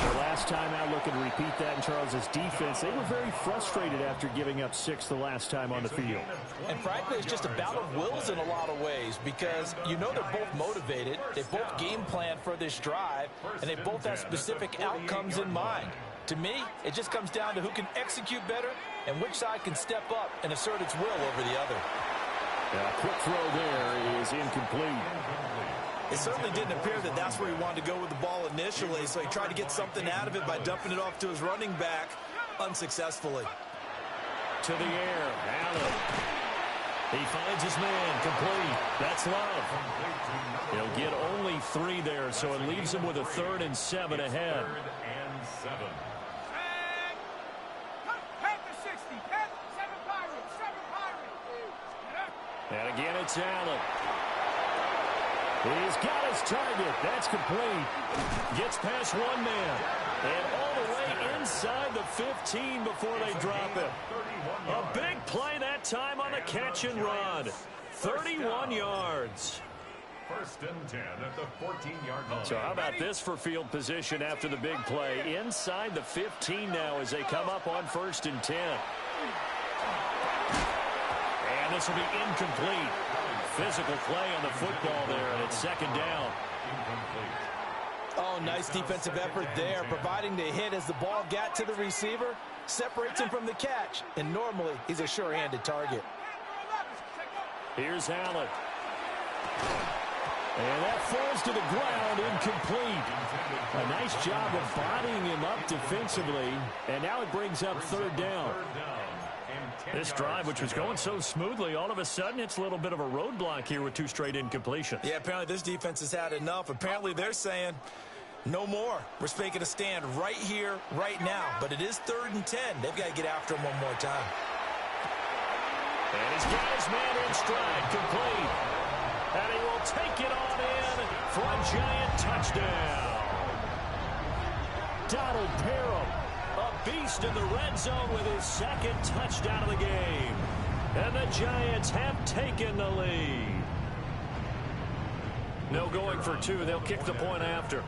Their last time out, looking to repeat that in Charles's defense. They were very frustrated after giving up 6 the last time on the field. And frankly, it's just a battle of wills in a lot of ways because you know they're both motivated. They both game plan for this drive, and they both have specific outcomes in mind. To me, it just comes down to who can execute better and which side can step up and assert its will over the other. A quick throw there is incomplete. It certainly didn't appear that that's where he wanted to go with the ball initially, so he tried to get something out of it by dumping it off to his running back unsuccessfully. To the air, Allen. He finds his man, complete. That's Love. He'll get only 3 there, so it leaves him with a 3rd and 7 ahead. And again, it's Allen. He's got his target. That's complete. Gets past one man. And all the way inside the 15 before they drop it. A big play that time on the catch and run. 31 yards. First and 10 at the 14-yard line. So how about this for field position after the big play? Inside the 15 now as they come up on 1st and 10. And this will be incomplete. Physical play on the football there, and it's 2nd down. Oh, nice defensive effort there, providing the hit as the ball got to the receiver, separates him from the catch, and normally he's a sure-handed target. Here's Allen. And that falls to the ground, incomplete. A nice job of bodying him up defensively, and now it brings up 3rd down. This drive, which was going so smoothly, all of a sudden it's a little bit of a roadblock here with 2 straight incompletions. Yeah, apparently this defense has had enough. Apparently they're saying, no more. We're making a stand right here, right now. But it is 3rd and 10. They've got to get after him one more time. And he's got his man in stride, complete. And he will take it on in for a Giant touchdown. Donald Parham, a beast in the red zone with his 2nd touchdown of the game. And the Giants have taken the lead. No going for 2. They'll kick the point after.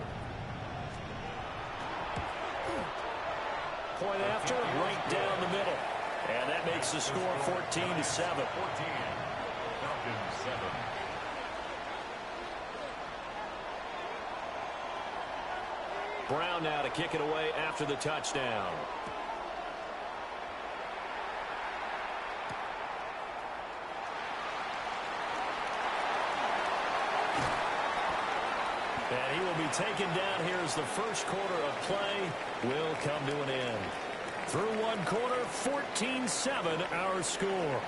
Point after, right down the middle. And that makes the score 14-7. 14. Falcons 7. Brown now to kick it away after the touchdown. And he will be taken down here as the first quarter of play will come to an end. Through one quarter, 14-7 our score.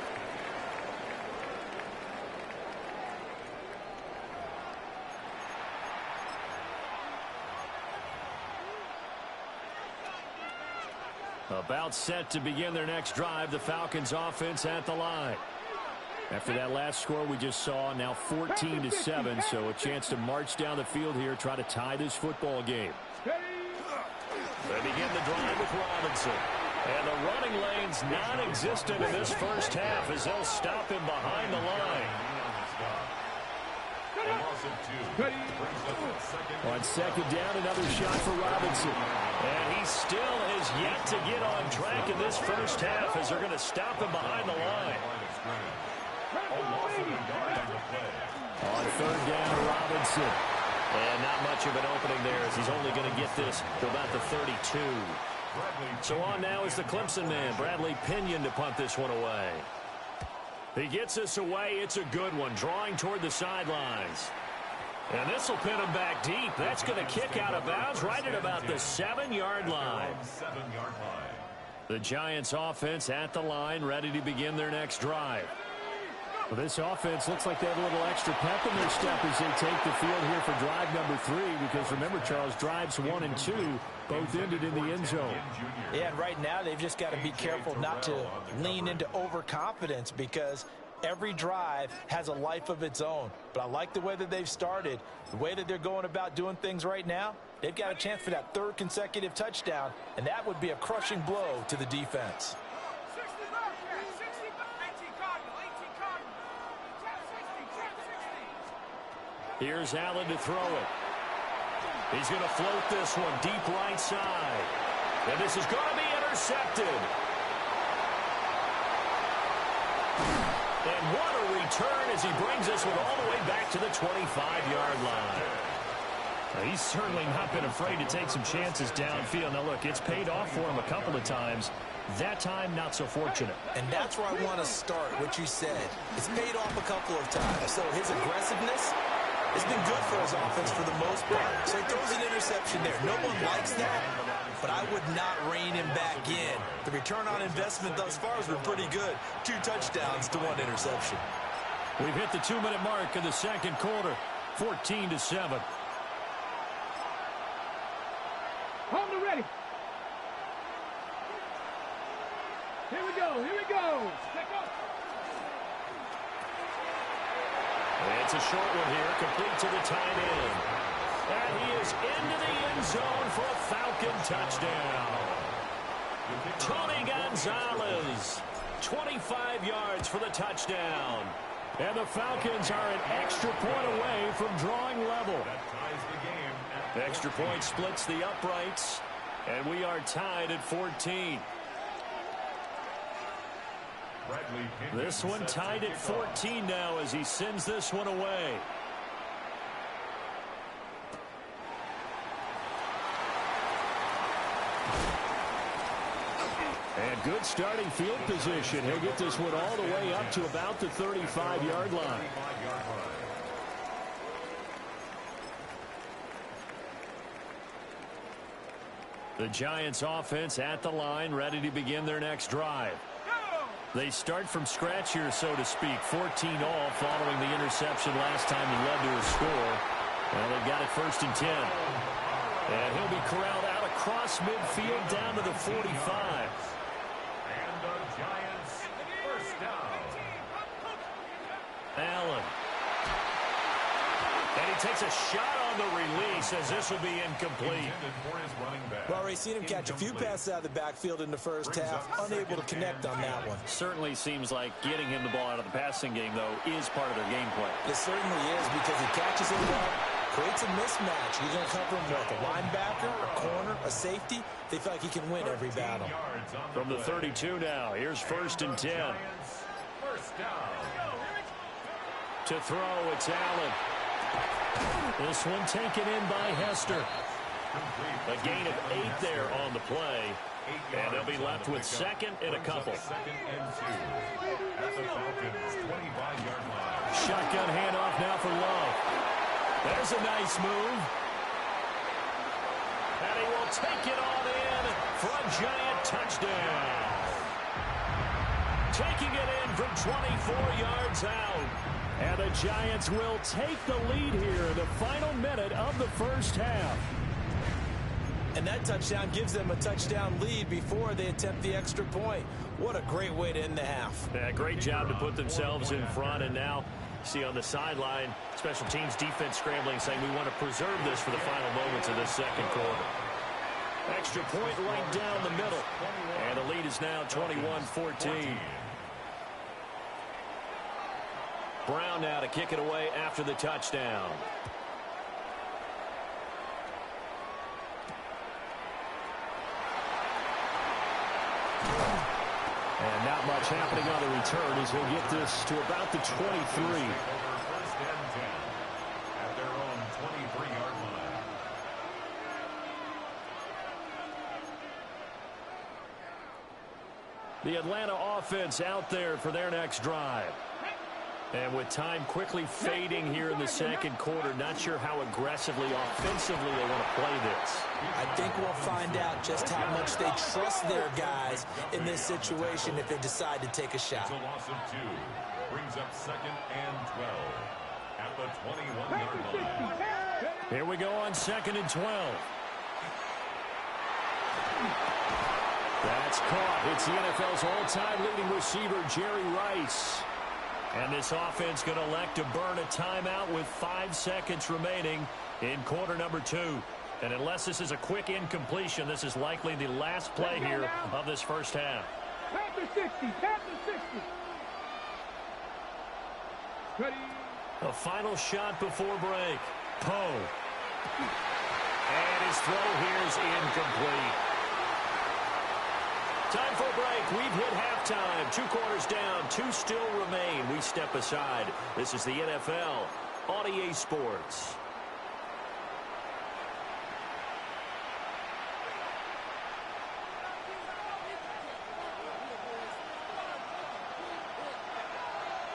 About set to begin their next drive, the Falcons offense at the line. After that last score we just saw, now 14-7, so a chance to march down the field here, try to tie this football game. They begin the drive with Robinson. And the running lane's non-existent in this first half as they'll stop him behind the line. On 2nd down, another shot for Robinson. And he still has yet to get on track in this first half as they're going to stop him behind the line. On 3rd down, Robinson. And not much of an opening there as he's only going to get this to about the 32. So on now is the Clemson man, Bradley Pinion, to punt this one away. He gets this away. It's a good one, drawing toward the sidelines. And this will pin him back deep. That's going to kick out of bounds right at about the 7-yard line. The Giants offense at the line, ready to begin their next drive. Well, this offense looks like they have a little extra pep in their step as they take the field here for drive number 3, because remember, Charles, drives 1 and 2 both ended in the end zone. Yeah, and right now they've just got to be careful not to lean into overconfidence, because every drive has a life of its own. But I like the way that they've started, the way that they're going about doing things right now. They've got a chance for that 3rd consecutive touchdown, and that would be a crushing blow to the defense. Here's Allen to throw it. He's going to float this one deep right side. And this is going to be intercepted. And what a return as he brings this one all the way back to the 25-yard line. Now, he's certainly not been afraid to take some chances downfield. Now, look, it's paid off for him a couple of times. That time, not so fortunate. And that's where I want to start, what you said. It's paid off a couple of times. So his aggressiveness, it's been good for his offense for the most part. So he throws an interception there. No one likes that, but I would not rein him back in. The return on investment thus far has been pretty good. 2 touchdowns to 1 interception. We've hit the 2-minute mark in the second quarter. 14-7. Hold it ready. Here we go. Here we go. Check up. It's a short one here, complete to the tight end. And he is into the end zone for a Falcon touchdown. Tony Gonzalez, 25 yards for the touchdown. And the Falcons are an extra point away from drawing level. The extra point splits the uprights, and we are tied at 14. This one tied at 14 now as he sends this one away. And good starting field position. He'll get this one all the way up to about the 35-yard line. The Giants offense at the line, ready to begin their next drive. They start from scratch here, so to speak. 14-all following the interception last time he led to a score. Well, they've got it 1st and 10. And he'll be corralled out across midfield down to the 45. And the Giants first down. Allen. And he takes a shot on the release as this will be incomplete. Well, already seen him catch a few passes out of the backfield in the first half. Unable to connect on that one. Certainly seems like getting him the ball out of the passing game, though, is part of their game plan. It certainly is, because he catches it well, creates a mismatch. He's going to cover him with a linebacker, a corner, a safety. They feel like he can win every battle. From the 32 now, here's 1st and 10. First down. To throw, it's Allen. This one taken in by Hester. A gain of 8 there on the play. And they'll be left with 2nd and a couple. 2nd and 2 at the Falcons' 25-yard line. Shotgun handoff now for Love. There's a nice move. And he will take it on in for a Giant touchdown. Taking it in from 24 yards out. And the Giants will take the lead here in the final minute of the first half. And that touchdown gives them a touchdown lead before they attempt the extra point. What a great way to end the half. Yeah, great job to put themselves in front. And now, see on the sideline, special teams defense scrambling, saying we want to preserve this for the final moments of this second quarter. Extra point right down the middle. And the lead is now 21-14. Brown now to kick it away after the touchdown. And not much happening on the return as he'll get this to about the 23. 1st and 10 at their own 23-yard line. The Atlanta offense out there for their next drive. And with time quickly fading here in the second quarter, not sure how aggressively, offensively they want to play this. I think we'll find out just how much they trust their guys in this situation if they decide to take a shot. It's a loss of 2. brings up 2nd and 12 at the 21-yard line. Here we go on 2nd and 12. That's caught. It's the NFL's all-time leading receiver, Jerry Rice. And this offense going to elect to burn a timeout with 5 seconds remaining in quarter number 2. And unless this is a quick incompletion, this is likely the last play here of this first half. Panther 60, Panther 60. Ready. A final shot before break. Poe. And his throw here is incomplete. Time for a break. We've hit halftime. 2 quarters down. 2 still remain. We step aside. This is the NFL on EA Sports.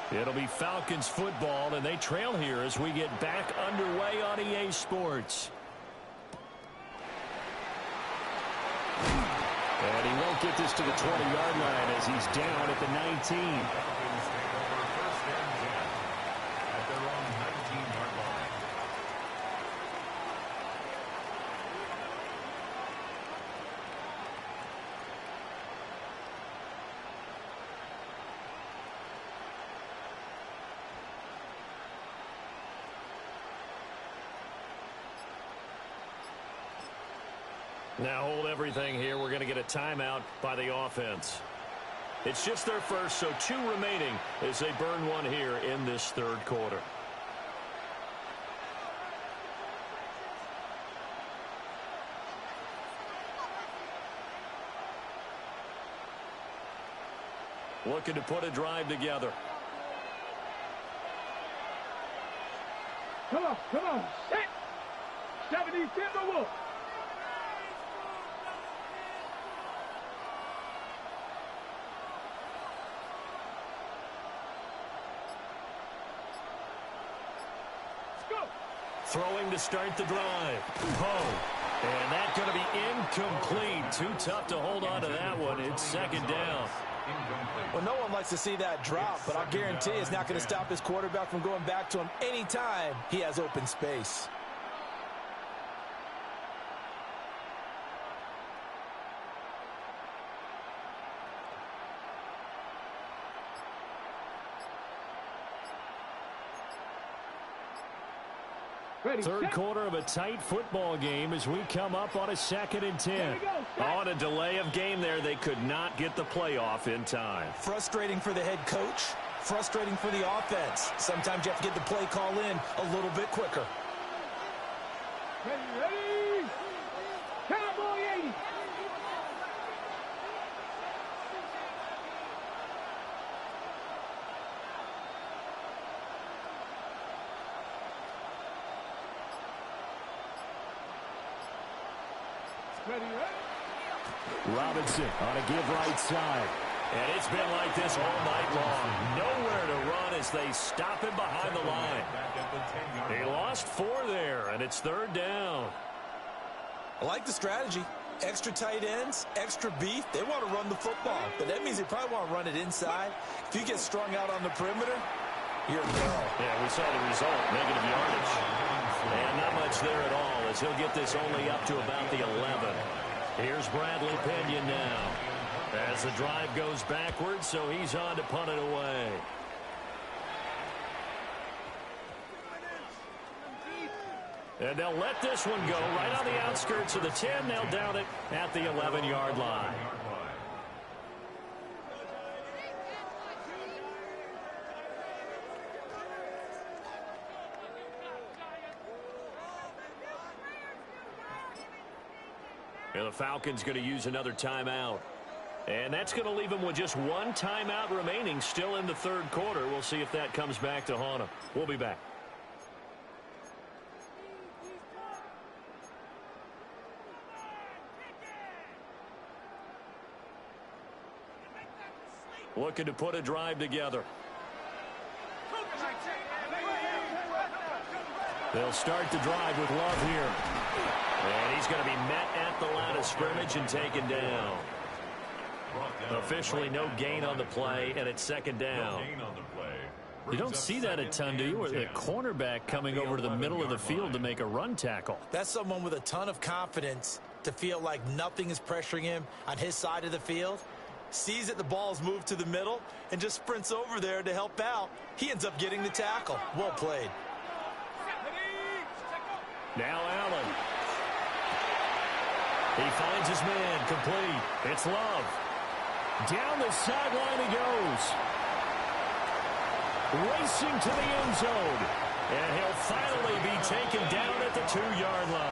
It'll be Falcons football, and they trail here as we get back underway on EA Sports. And he won't get this to the 20-yard line as he's down at the 19. Falcons take over 1st and 10 at their own 19-yard line. Now hold everything here. We're going to get a timeout by the offense. It's just their first, so 2 remaining as they burn one here in this 3rd quarter. Looking to put a drive together. Come on, set. 70 Timberwolves. Throwing to start the drive. Poe. And that's going to be incomplete. Too tough to hold on to that one. It's 2nd down. Well, no one likes to see that drop, but I'll guarantee it's not going to stop his quarterback from going back to him anytime he has open space. Ready, 3rd set. quarter of a tight football game as we come up on a 2nd and 10. On a delay of game there, they could not get the playoff in time. Frustrating for the head coach, frustrating for the offense. Sometimes you have to get the play call in a little bit quicker. Ready. Cowboy 80. Ready. Robinson on a give right side. And it's been like this all night long. Nowhere to run as they stop him behind the line. He lost 4 there, and it's 3rd down. I like the strategy. Extra tight ends, extra beef. They want to run the football, but that means they probably want to run it inside. If you get strung out on the perimeter, you're in trouble. Yeah, we saw the result, negative yardage. And not much there at all as he'll get this only up to about the 11. Here's Bradley Pinion now as the drive goes backwards, so he's on to punt it away. And they'll let this one go right on the outskirts of the 10. They'll down it at the 11-yard line. And the Falcons going to use another timeout. And that's going to leave them with just 1 timeout remaining still in the 3rd quarter. We'll see if that comes back to haunt them. We'll be back. Looking to put a drive together. They'll start the drive with Love here. And he's going to be met at the line of scrimmage and taken down. Officially no gain on the play, and it's 2nd down. No gain on the play. You don't see that a ton, do you? Where the cornerback coming over to the middle of the field to make a run tackle. That's someone with a ton of confidence to feel like nothing is pressuring him on his side of the field. Sees that the ball's moved to the middle and just sprints over there to help out. He ends up getting the tackle. Well played. Now Allen. He finds his man, complete. It's Love. Down the sideline he goes. Racing to the end zone. And he'll finally be taken down at the 2-yard line.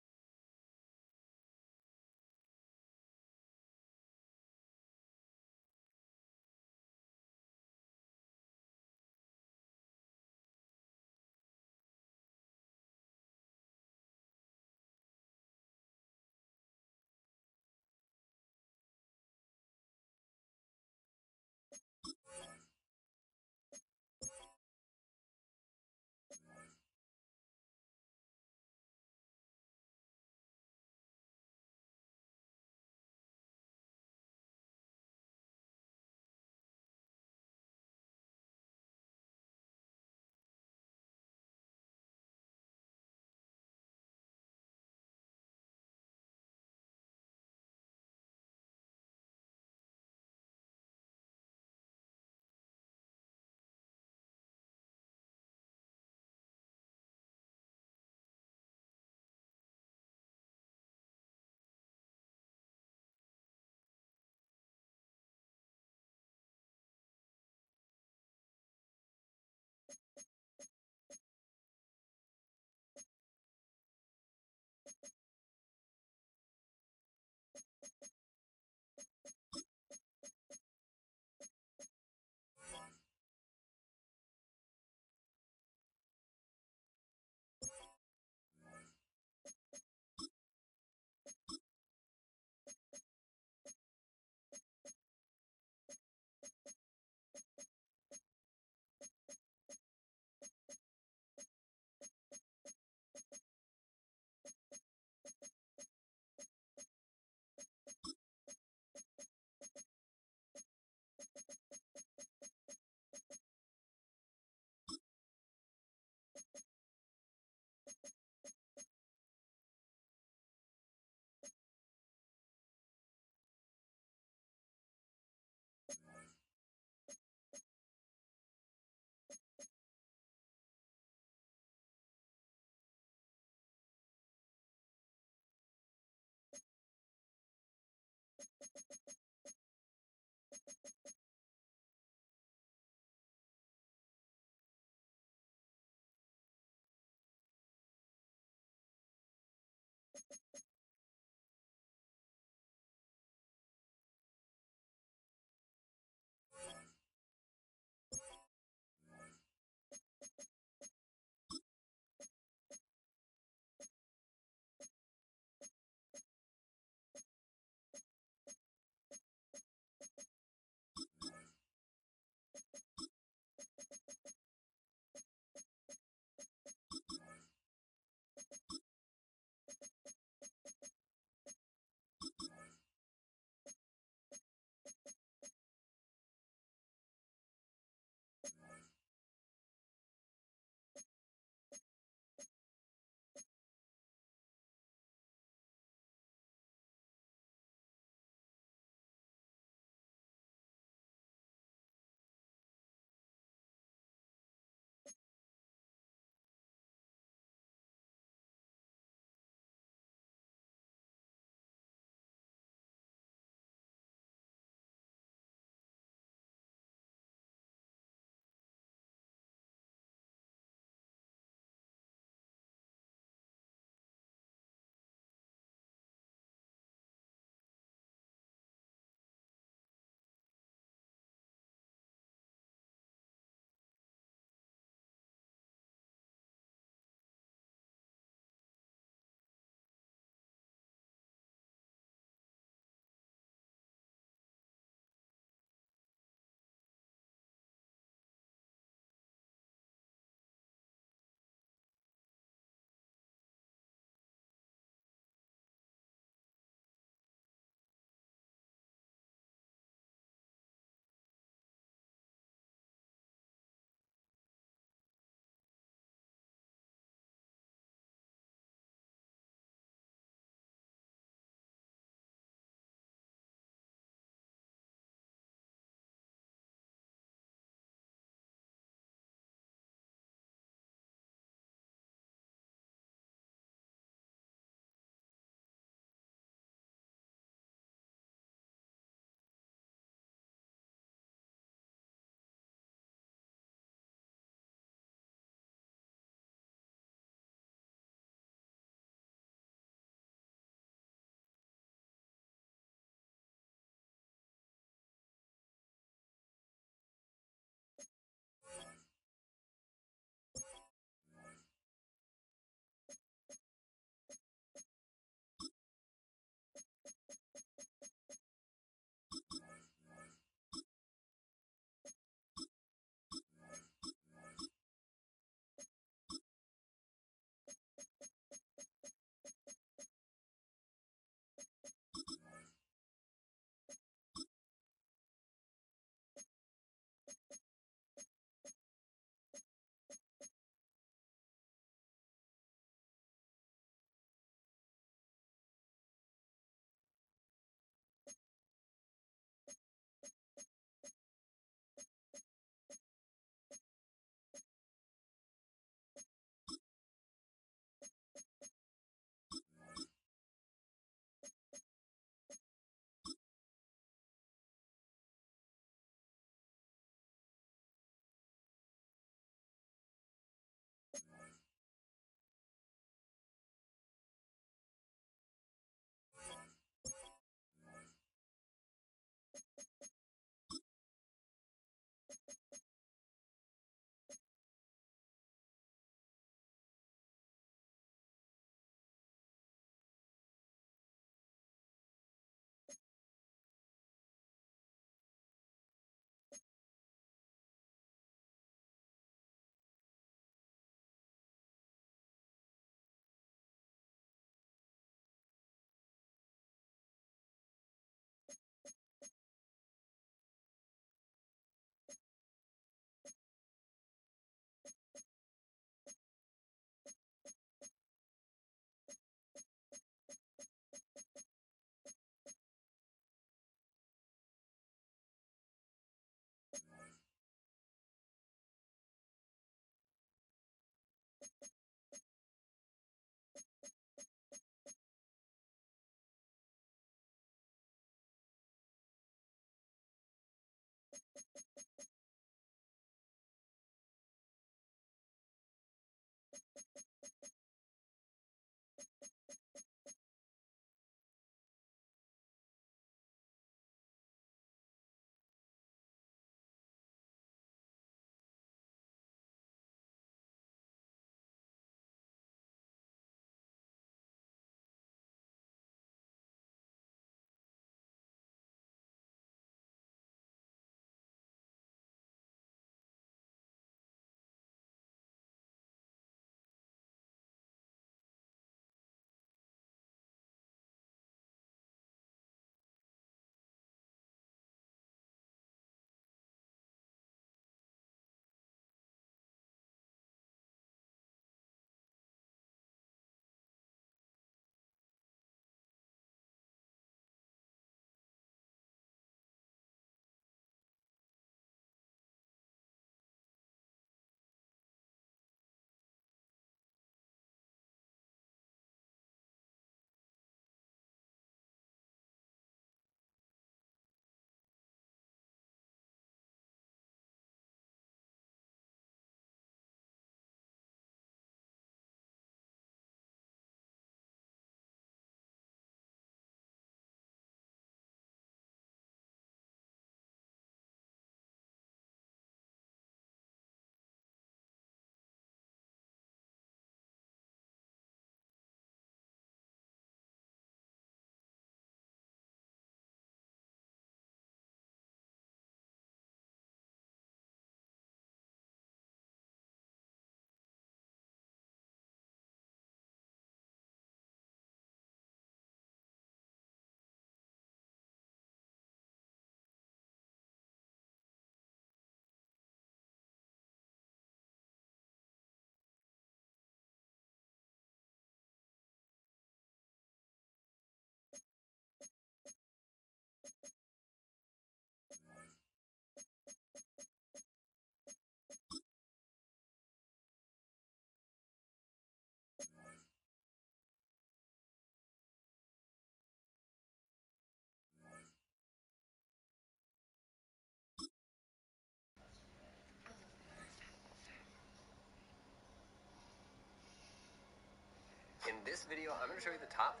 In this video, I'm going to show you the top.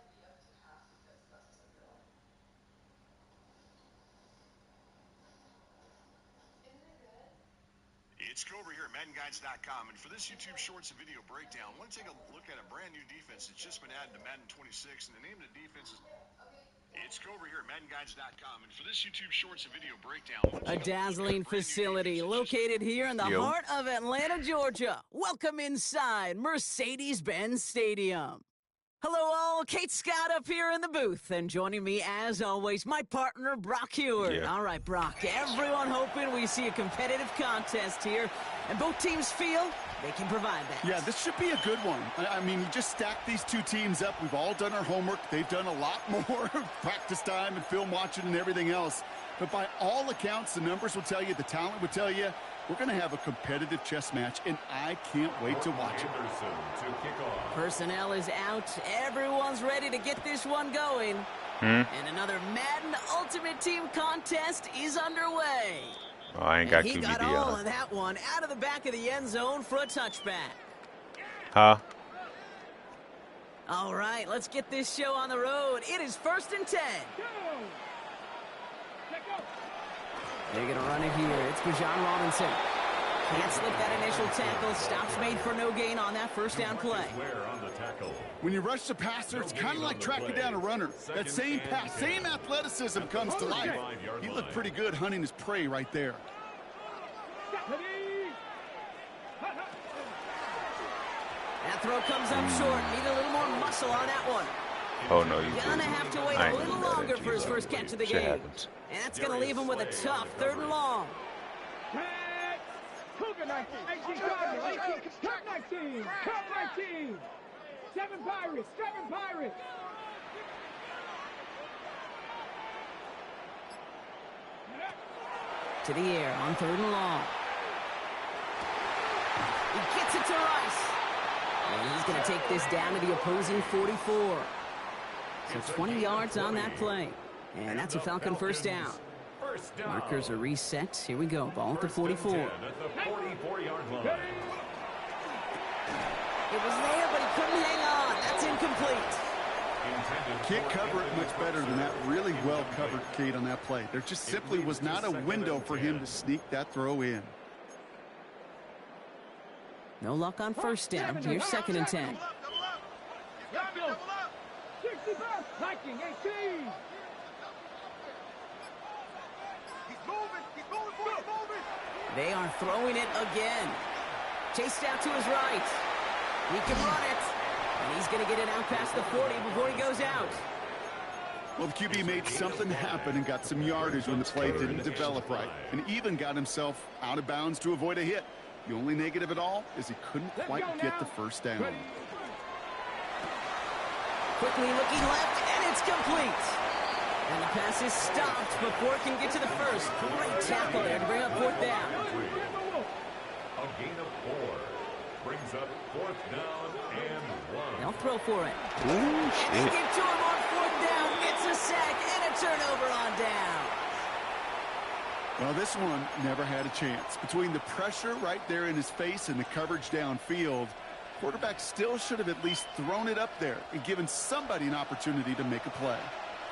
It's Cobra here at MaddenGuides.com, and for this YouTube Shorts and video breakdown, I want to take a look at a brand new defense that's just been added to Madden 26, and the name of the defense is... It's Cobra here at MaddenGuides.com, and for this YouTube Shorts and video breakdown... A dazzling facility located here in the heart of Atlanta, Georgia. Welcome inside Mercedes-Benz Stadium. Hello all, Kate Scott up here in the booth, and joining me as always, my partner Brock Heward. All right, Brock, everyone hoping we see a competitive contest here, and both teams feel they can provide that. Yeah, this should be a good one. I mean, you just stack these two teams up. We've all done our homework. They've done a lot more practice time and film watching and everything else. But by all accounts, the numbers will tell you, the talent will tell you, we're going to have a competitive chess match, and I can't wait to watch it. Personnel is out. Everyone's ready to get this one going. And another Madden Ultimate Team contest is underway. Oh, I ain't got QBD. He got all of that one out of the back of the end zone for a touchback. Huh? All right, let's get this show on the road. It is 1st and 10. They're going to run it here. It's Bijan Robinson. Can't slip that initial tackle. Stops made for no gain on that first down play. When you rush the passer, it's kind of like tracking down a runner. That same pass, same athleticism comes to life. He looked pretty good hunting his prey right there. That throw comes up short. Need a little more muscle on that one. Oh, no, you gonna have to wait a little longer for his first catch of the game. Happens. And that's gonna leave him with a tough 3rd and long. Cougar 19, 19, 7 Pirates, 7 Pirates. To the air on 3rd and long. He gets it to Rice. And he's going to take this down to the opposing 44. So 20 yards on that play. And that's a Falcon first down. Markers are reset. Here we go. Ball at the 44. It was there, but he couldn't hang on. That's incomplete. Can't cover it much better than that. Really well covered, Kate, on that play. There just simply was not a window for him to sneak that throw in. No luck on first down. Here's 2nd and 10. 61st, Viking 18. They are throwing it again. Chased out to his right. He can run it. And he's going to get it out past the 40 before he goes out. Well, the QB made something happen and got some yardage when the play didn't develop right. And even got himself out of bounds to avoid a hit. The only negative at all is he couldn't quite get the first down. Quickly looking left, and it's complete. And the pass is stopped before it can get to the first. Great tackle there to bring up 4th down. A gain of 4 brings up 4th down and 1. They'll throw for it. Ooh, shit. And they get to him on 4th down. It's a sack and a turnover on down. Well, this one never had a chance. Between the pressure right there in his face and the coverage downfield, quarterback still should have at least thrown it up there and given somebody an opportunity to make a play.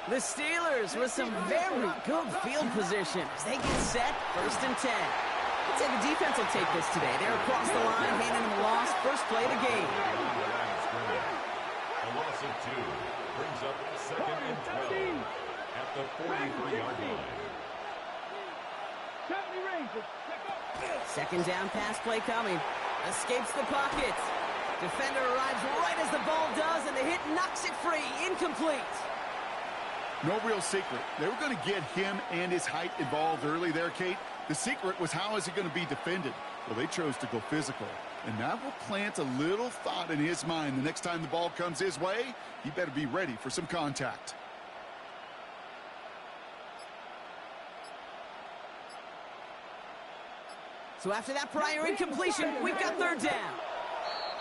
The Steelers with some very good field position as they get set, 1st and 10. I'd say the defense will take this today. They're across the line, handing them a loss, first play of the game. A loss of 2 brings up 2nd and 12 at the 43-yard line. 2nd down pass play coming. Escapes the pocket. Defender arrives right as the ball does, and the hit knocks it free. Incomplete. No real secret. They were going to get him and his height involved early there, Kate. The secret was how is he going to be defended? Well, they chose to go physical. And that will plant a little thought in his mind. The next time the ball comes his way, he better be ready for some contact. So after that prior incompletion, we've got 3rd down.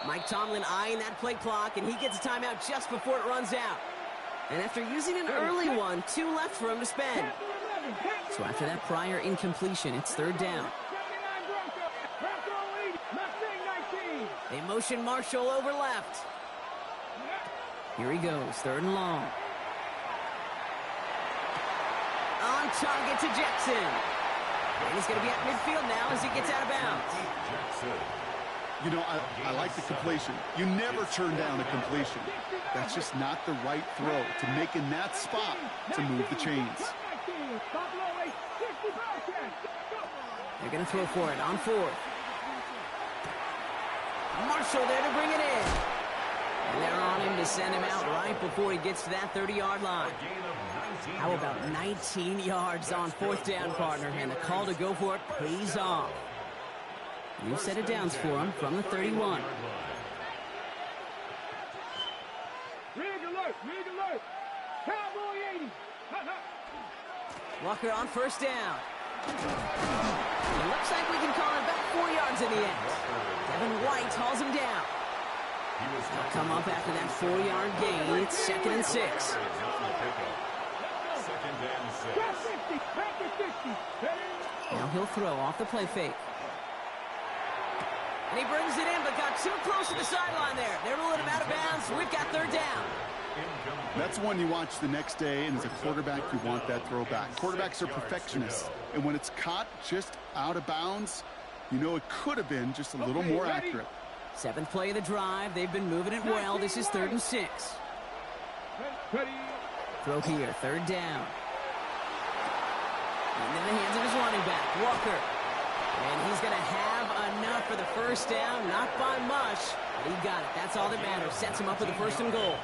Mike Tomlin eyeing that play clock, and he gets a timeout just before it runs out. And after using an early one, 2 left for him to spend. So after that prior incompletion, it's 3rd down. They motion Marshall over left. Here he goes, 3rd and long. On target to Jackson. And he's going to be at midfield now as he gets out of bounds. You know, I like the completion. You never turn down a completion. That's just not the right throw to make in that spot to move the chains. They're going to throw for it on 4th. Marshall there to bring it in. And they're on him to send him out right before he gets to that 30-yard line. How about 19 yards on 4th down, partner? And the call to go for it pays off. New set of downs for him from the 31. Rig alert, Cowboy 80. Walker on 1st down. It looks like we can call it about 4 yards in the end. Devin White hauls him down. They'll come up after that 4-yard gain. It's 2nd and 6. Now he'll throw off the play fake. And he brings it in, but got too close to the sideline there. They're ruling him out of bounds, so we've got 3rd down. That's one you watch the next day, and as a quarterback, you want that throw back. Quarterbacks are perfectionists, and when it's caught just out of bounds, you know it could have been just a little more accurate. 7th play of the drive. They've been moving it well. This is 3rd and 6. Throw here, 3rd down. Into the hands of his running back, Walker. And he's going to have enough for the 1st down. Not by much, but he got it. That's all that matters. Sets him up with the 1st and goal.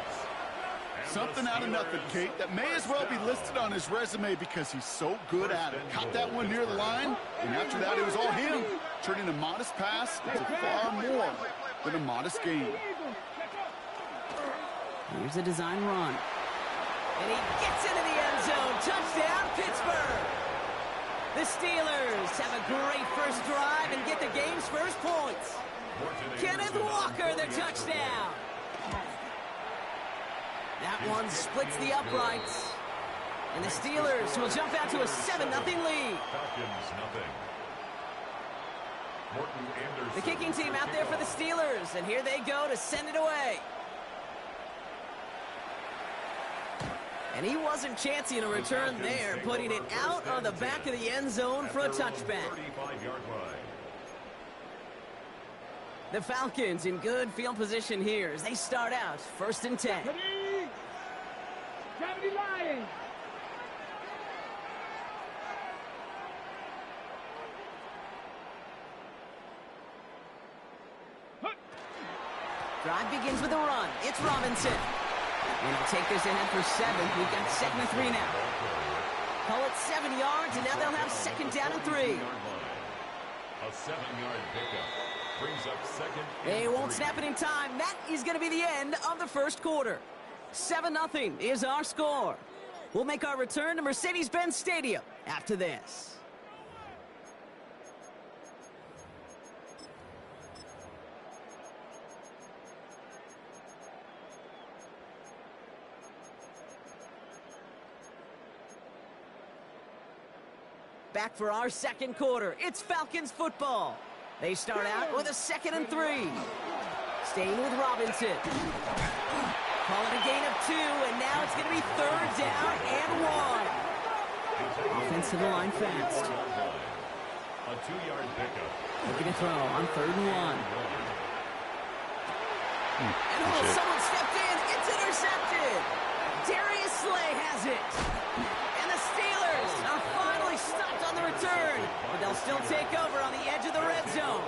Something out of nothing, Kate, that may as well be listed on his resume because he's so good at it. Caught that one near the line, and after that it was all him, turning a modest pass into far more than a modest gain. Here's a design run. And he gets into the end zone. Touchdown, Pittsburgh! The Steelers have a great first drive and get the game's first points. Kenneth Walker, the touchdown. That one splits the uprights. And the Steelers will jump out to a 7-0 lead. The kicking team out there for the Steelers, and here they go to send it away. And he wasn't chancing a return there, putting it out on the back of the end zone for a touchback. The Falcons in good field position here as they start out 1st and 10. 70 Lions. Drive begins with a run. It's Robinson. And he'll take this ahead for 7. We've got 2nd and 3 now. Call it 7 yards, and now they'll have 2nd down and 3. A 7-yard pickup brings up 2nd. They won't snap it in time. That is going to be the end of the 1st quarter. 7-0 is our score. We'll make our return to Mercedes-Benz Stadium after this. Back for our 2nd quarter. It's Falcons football. They start out with a 2nd and 3. Staying with Robinson. Call it a gain of 2, and now it's going to be 3rd down and 1. Offensive line fast. A 2-yard pickup. Looking to throw on 3rd and 1. And someone stepped in. It's intercepted. Darius Slay has it. And the Steelers are finally stopped on the return, but they'll still take over on the edge of the red zone.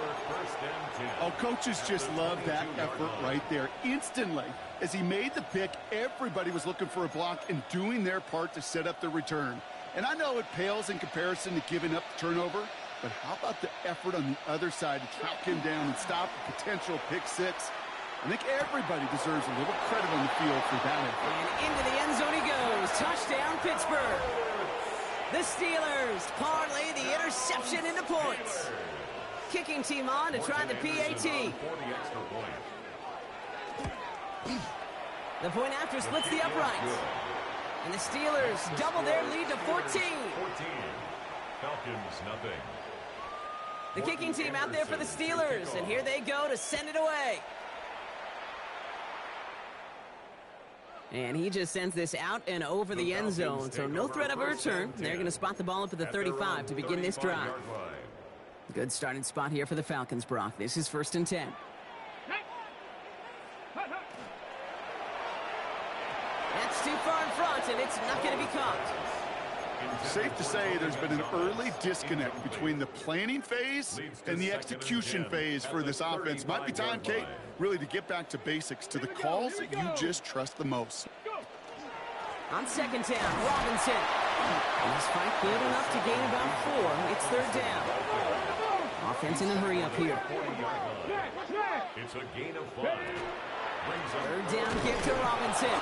Oh, coaches just love that effort right there. Instantly, as he made the pick, everybody was looking for a block and doing their part to set up the return. And I know it pales in comparison to giving up the turnover, but how about the effort on the other side to track him down and stop a potential pick 6? I think everybody deserves a little credit on the field for that effort. And into the end zone he goes. Touchdown, Pittsburgh. The Steelers parlay the interception into points. Kicking team on to try the PAT. The point after splits the uprights. And the Steelers double their lead to 14. Falcons, nothing. The kicking team out there for the Steelers, and here they go to send it away. And he just sends this out and over the end zone, so no threat of a return. They're going to spot the ball up at the 35 to begin this drive. Good starting spot here for the Falcons, Brock. This is 1st and 10. That's too far in front, and it's not going to be caught. Safe to say there's been an early disconnect between the planning phase and the execution phase for this offense. Might be time, Kate, really to get back to basics, to the calls that you just trust the most. On 2nd down, Robinson. He's fight good enough to gain about 4. It's 3rd down. Offense in a hurry up here. It's a gain of 5. 3rd down, give to Robinson.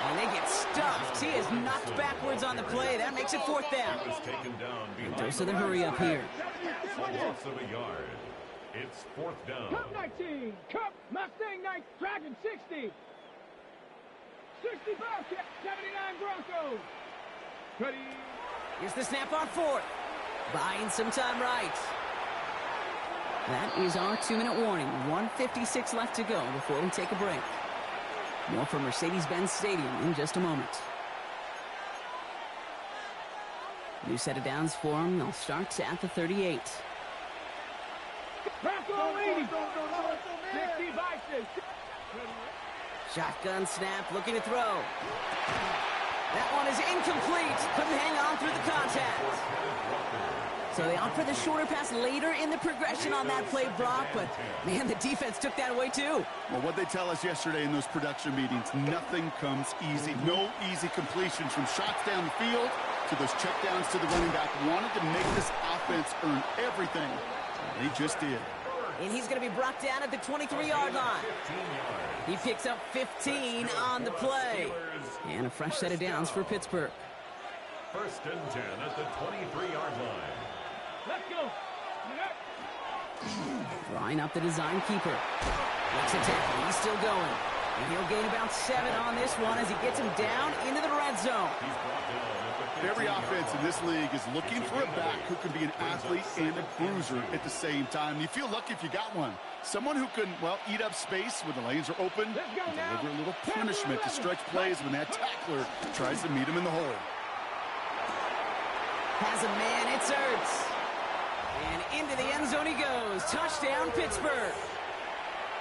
And they get stuffed. He is knocked backwards on the play. That makes it 4th down. And dose of the hurry up here. Loss of a yard. It's 4th down. Cup 19. Cup Mustang 9. Dragon 60. 60 Bobcat. 79 Broncos. Ready. Here's the snap on 4th. Buying some time right. That is our 2-minute warning. 1:56 left to go before we take a break. More from Mercedes-Benz Stadium in just a moment. New set of downs for them. They'll start at the 38. Shotgun snap, looking to throw. That one is incomplete. Couldn't hang on through the contact. So they opt for the shorter pass later in the progression on that play, Brock, but man, the defense took that away too. Well, what they tell us yesterday in those production meetings, nothing comes easy. No easy completions from shots down the field to those checkdowns to the running back. Wanted to make this offense earn everything. And they just did. And he's going to be brought down at the 23-yard line. He picks up 15 on the play. And a fresh set of downs for Pittsburgh. 1st and 10 at the 23-yard line. Let's go. Drawing up the design keeper. Makes a tackle. He's still going. And he'll gain about 7 on this one as he gets him down into the red zone. Every offense in this league is looking for a back who can be an athlete and a bruiser at the same time. You feel lucky if you got one. Someone who can, well, eat up space when the lanes are open and deliver a little punishment to stretch plays when that tackler tries to meet him in the hole. Has a man, it's Ertz. And into the end zone he goes. Touchdown, Pittsburgh.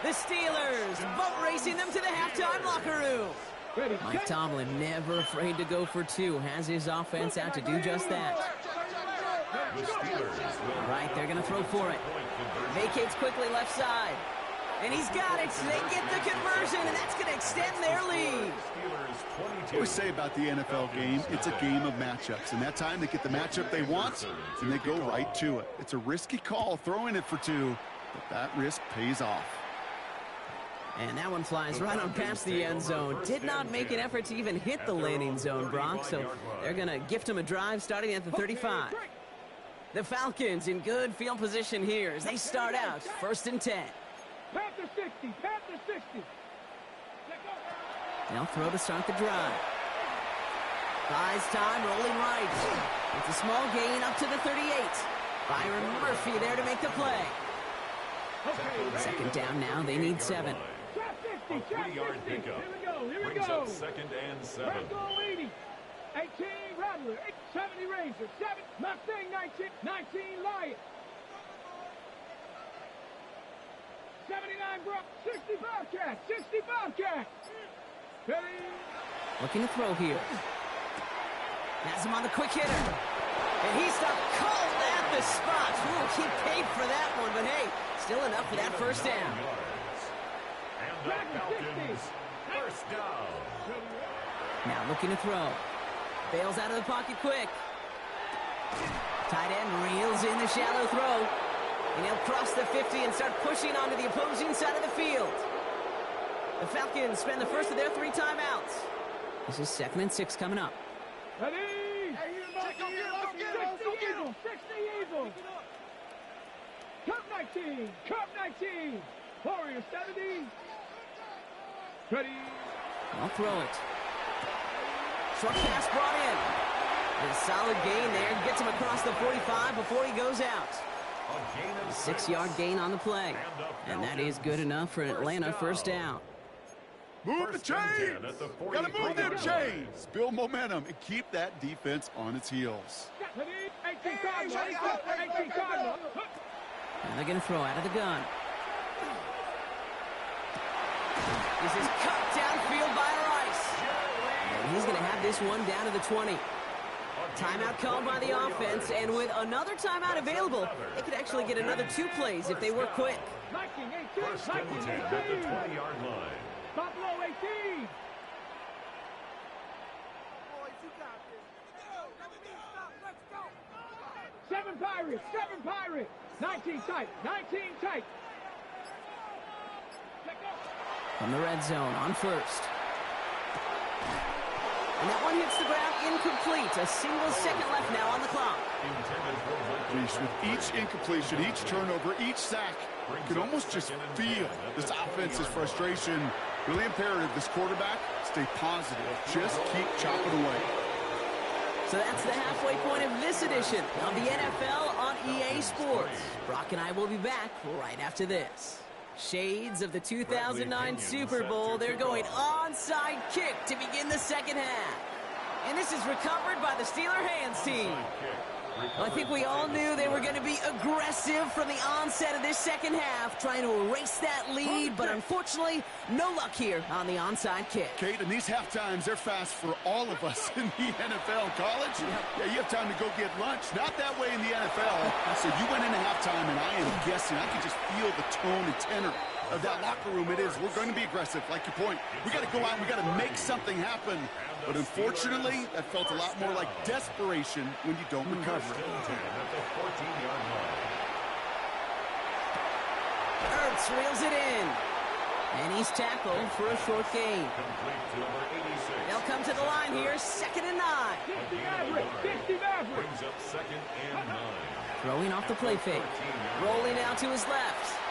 The Steelers boat racing them to the halftime locker room. Mike Tomlin never afraid to go for 2. Has his offense out to do just that. All right, they're going to throw for it. Vacates quickly left side. And he's got it. They get the conversion, and that's going to extend their lead. What we say about the NFL game, it's a game of matchups. And that time they get the matchup they want, and they go right to it. It's a risky call throwing it for 2, but that risk pays off. And that one flies right on past the end zone. Did not make an effort to even hit the landing zone, Brock. So they're going to gift him a drive starting at the 35. The Falcons in good field position here as they start out 1st and 10. Panther 60, Panther 60. They'll throw to start the drive. Buys time, rolling right. It's a small gain up to the 38. Byron Murphy there to make the play. 2nd down now, they need 7. A 3-yard pickup. Brings up 2nd and 7. 18 Rattler, 70 Razor, 7 Mustang 19 Lion. 79 Brock, 60 Bobcat, 60 Bobcat. Ready? Looking to throw here. Has him on the quick hitter. And he stopped cold at the spot. Ooh, he paid for that one, but hey, still enough for that 1st down. And the Falcons, 1st down. Now looking to throw. Bails out of the pocket quick. Tight end reels in the shallow throw. And he'll cross the 50 and start pushing onto the opposing side of the field. The Falcons spend the first of their 3 timeouts. This is 2nd and 6 coming up. Ready? 60 Eagles. Cup 19, Cup 19. Warrior 70. Ready? I'll throw it. Short pass brought in. And a solid gain there. Gets him across the 45 before he goes out. A 6-yard gain on the play. And that is good enough for Atlanta 1st down. Move the First and 10 chains. at the Gotta move them 43-yard chains. Build momentum and keep that defense on its heels. And they're going to throw out of the gun. This is cut downfield by Rice. And he's going to have this one down to the 20. Timeout called by the offense, and with another timeout available, they could actually get another 2 plays if they work quick. First and 10 at the 20-yard line. Buffalo 18. 7 Pirates, 7 Pirates. 19 tight, 19 tight. From the red zone on first. And that one hits the ground incomplete. A single second left now on the clock. With each incompletion, each turnover, each sack, you can almost just feel this offense's frustration. Really imperative, this quarterback, stay positive. Just keep chopping away. So that's the halfway point of this edition of the NFL on EA Sports. Brock and I will be back right after this. Shades of the 2009 Super Bowl. They're going onside kick to begin the second half. And this is recovered by the Steeler hands team. Well, I think we all knew they were going to be aggressive from the onset of this second half, trying to erase that lead, but unfortunately, no luck here on the onside kick. Kate, and these half times, they're fast for all of us in the NFL. College, yeah, you have time to go get lunch. Not that way in the NFL. So you went into halftime, and I am guessing, I can just feel the tone and tenor of that locker room. It is, we're going to be aggressive, like your point. We got to go out and we got to make something happen. But unfortunately, that felt a lot more like desperation when you don't recover. Ertz reels it in. And he's tackled for a short gain. They'll come to the line here, 2nd and 9. 60 Maverick, 60 Maverick. Brings up 2nd and 9. Throwing off the play fake. Rolling out to his left.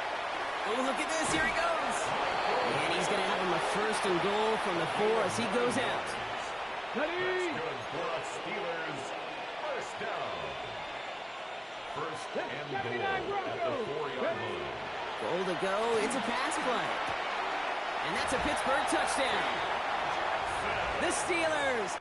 Oh, look at this, here he goes. And he's going to have him a 1st and goal from the 4 as he goes out. That's good for us Steelers. First down. 1st and goal at the 4-yard line. Goal to go. It's a pass play. And that's a Pittsburgh touchdown. The Steelers.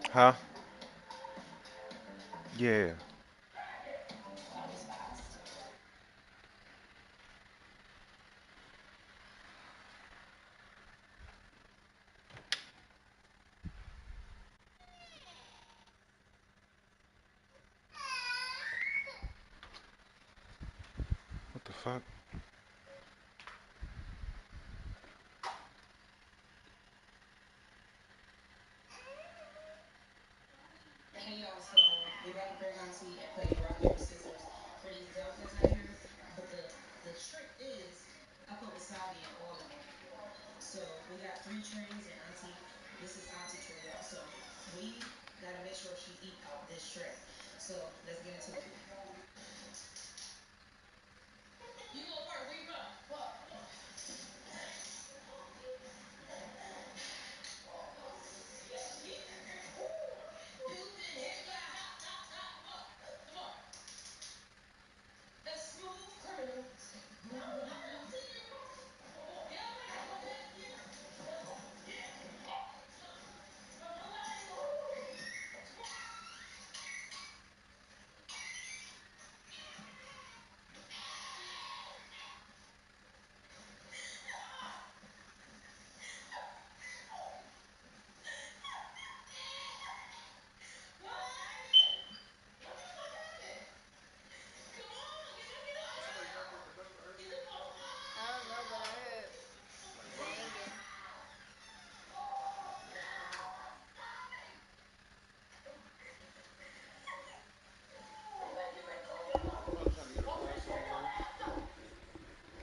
Huh? Yeah. What the fuck? Hey y'all, so we about to break down tea and play rock, paper, scissors for these dumplings right here. But the trick is I put wasabi in all of them. So we got 3 trays and Auntie, this is Auntie tray, y'all. So we gotta make sure she eat out this tray. So let's get into it. You go first, where you going? What? Come on. You been hit by a hot, hot, hot. Come on. Come on. A smooth criminal.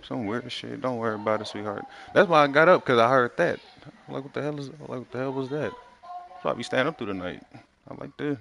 Some weird shit. Don't worry about it, sweetheart. That's why I got up, because I heard that. I'm like, what the hell is? Like, what the hell was that? So I be staying up through the night. I like that.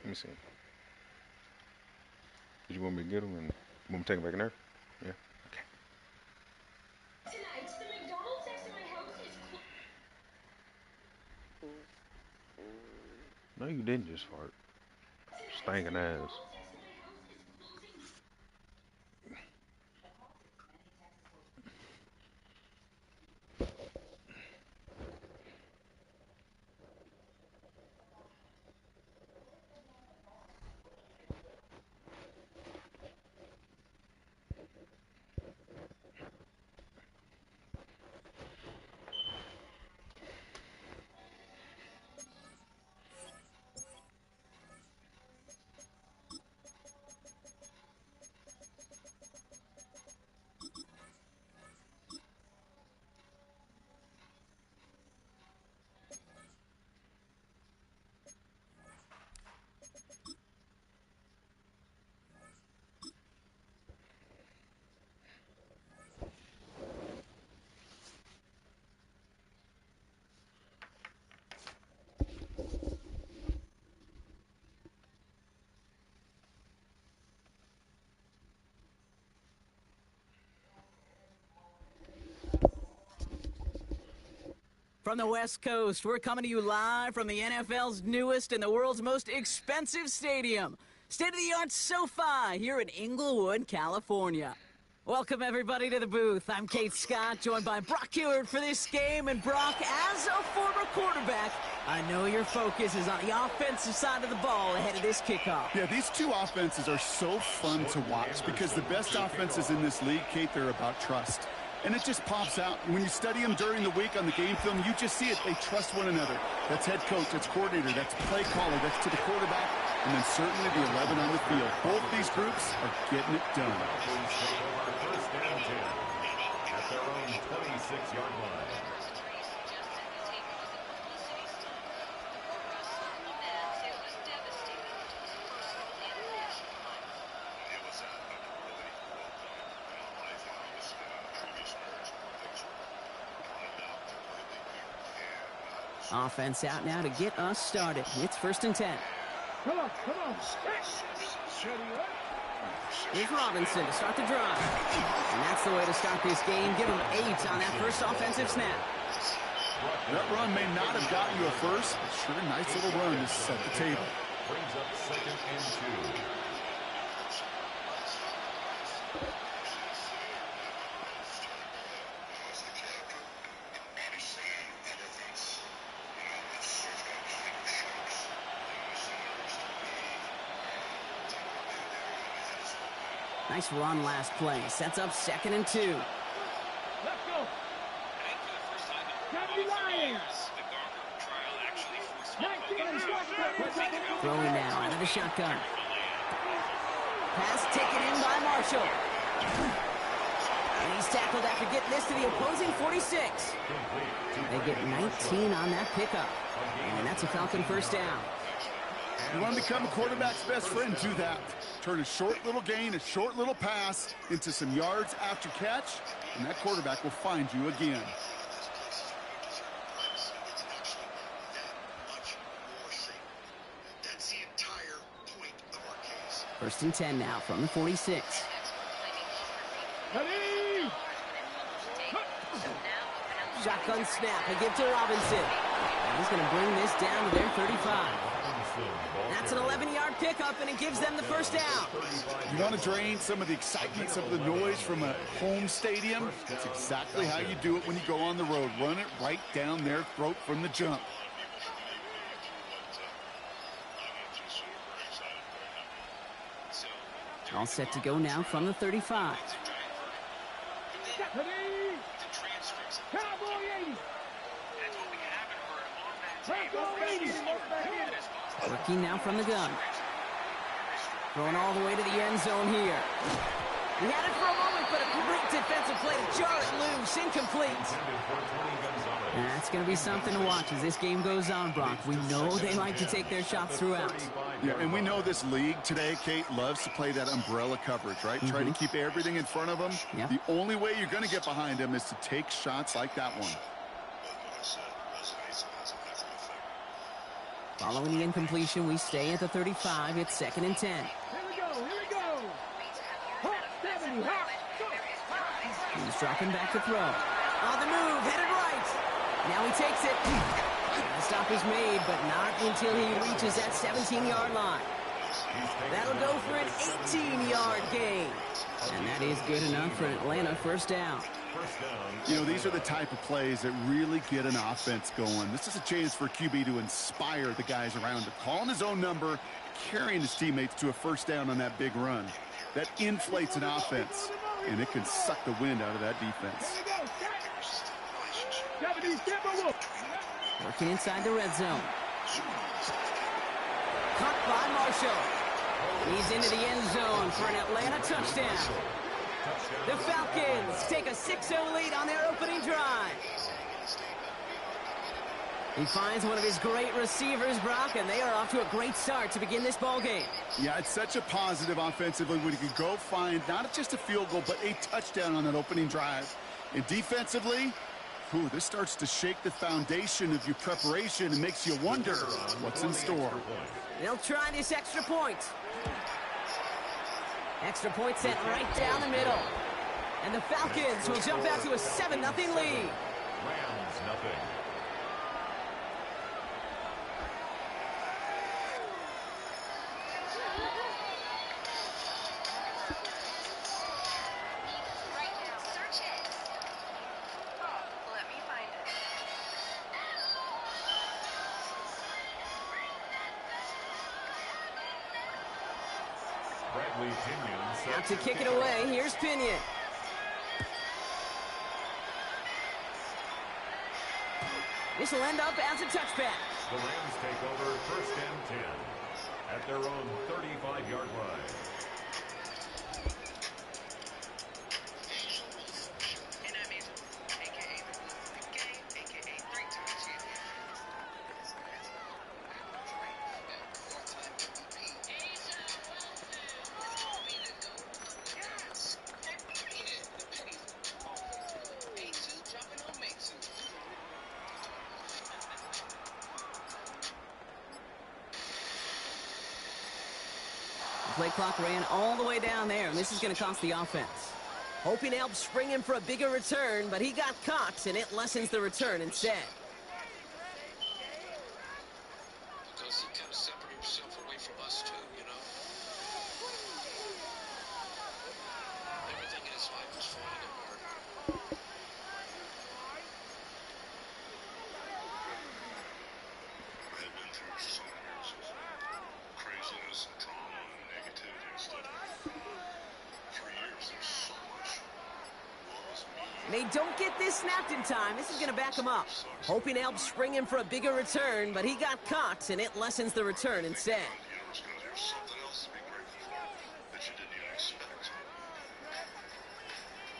Let me see. Did you want me to get them and want me to take them back in there? Yeah. Okay. Tonight, the McDonald's next to my house is No, you didn't just fart. Stinking ass. From the West Coast, we're coming to you live from the NFL's newest and the world's most expensive stadium, state-of-the-art SoFi here in Inglewood, California. Welcome, everybody, to the booth. I'm Kate Scott, joined by Brock Hewitt for this game. And Brock, as a former quarterback, I know your focus is on the offensive side of the ball ahead of this kickoff. Yeah, these two offenses are so fun to watch because the best offenses in this league, Kate, they're about trust. And it just pops out. When you study them during the week on the game film, you just see it. They trust one another. That's head coach, that's coordinator, that's play caller, that's to the quarterback, and then certainly the 11 on the field. Both these groups are getting it done. First and 10 at their own 26-yard line. Offense out now to get us started. It's first and 10. Come on. Here's Robinson to start the drive. And that's the way to start this game. Give him 8 on that first offensive snap. That run may not have gotten you a first, but sure, nice little run to set the table. Brings up second and 2. Nice run last play. Sets up second and 2. Let's go. Throwing now out of the shotgun. Pass taken in by Marshall. And he's tackled after getting this to the opposing 46. They get 19 on that pickup. And that's a Falcon first down. You want to become a quarterback's best friend, do that. Turn a short little gain, a short little pass into some yards after catch, and that quarterback will find you again. That's the entire point of our case. First and 10 now from the 46. Ready? Shotgun snap. They give to Robinson. And he's going to bring this down to their 35. That's an 11-yard pickup, and it gives them the first down. You want to drain some of the excitement, some of the noise from a home stadium? That's exactly how you do it when you go on the road. Run it right down their throat from the jump. All set to go now from the 35. Ready? Cowboy 80. Cowboy 80. Working now from the gun. Throwing all the way to the end zone here. He had it for a moment, but a great defensive play to jar it loose. Incomplete. And that's going to be something to watch as this game goes on, Brock. We know they like to take their shots throughout. Yeah, and we know this league today, Kate, loves to play that umbrella coverage, right? Try to keep everything in front of them. Yep. The only way you're going to get behind them is to take shots like that one. Following the incompletion, we stay at the 35. It's second and 10. Here we go. Hot 70, hot. He's dropping back to throw. On the move, headed right. Now he takes it. The stop is made, but not until he reaches that 17-yard line. That'll go for an 18-yard gain. And that is good enough for an Atlanta first down. You know, these are the type of plays that really get an offense going. This is a chance for QB to inspire the guys around him. Calling his own number, carrying his teammates to a first down on that big run. That inflates an offense, and it can suck the wind out of that defense. Working inside the red zone. Caught by Marshall. He's into the end zone for an Atlanta touchdown. The Falcons take a 6-0 lead on their opening drive. He finds one of his great receivers, Brock, and they are off to a great start to begin this ball game. Yeah, it's such a positive offensively when you can go find not just a field goal, but a touchdown on that opening drive. And defensively, this starts to shake the foundation of your preparation and makes you wonder what's in store. They'll try this extra point. Extra point sent right down the middle. And the Falcons will jump out to a 7-0 lead. Rams nothing. Out to kick it away. Here's Pinion. This will end up as a touchback. The Rams take over 1st and 10 at their own 35-yard line. Play clock ran all the way down there, and this is going to cost the offense. Hoping to help spring him for a bigger return, but he got caught, and it lessens the return instead. Because he kind of separated himself away from us, too, you know? Everything in his life was falling apart. I had been through so many years of craziness and drama and negativity and stuff. For years, there's so much. What was me? And they don't get this snapped in time. This is going to back him up. Hoping to help spring him for a bigger return, but he got caught, and it lessens the return instead. There's something else to be grateful for that you didn't even expect.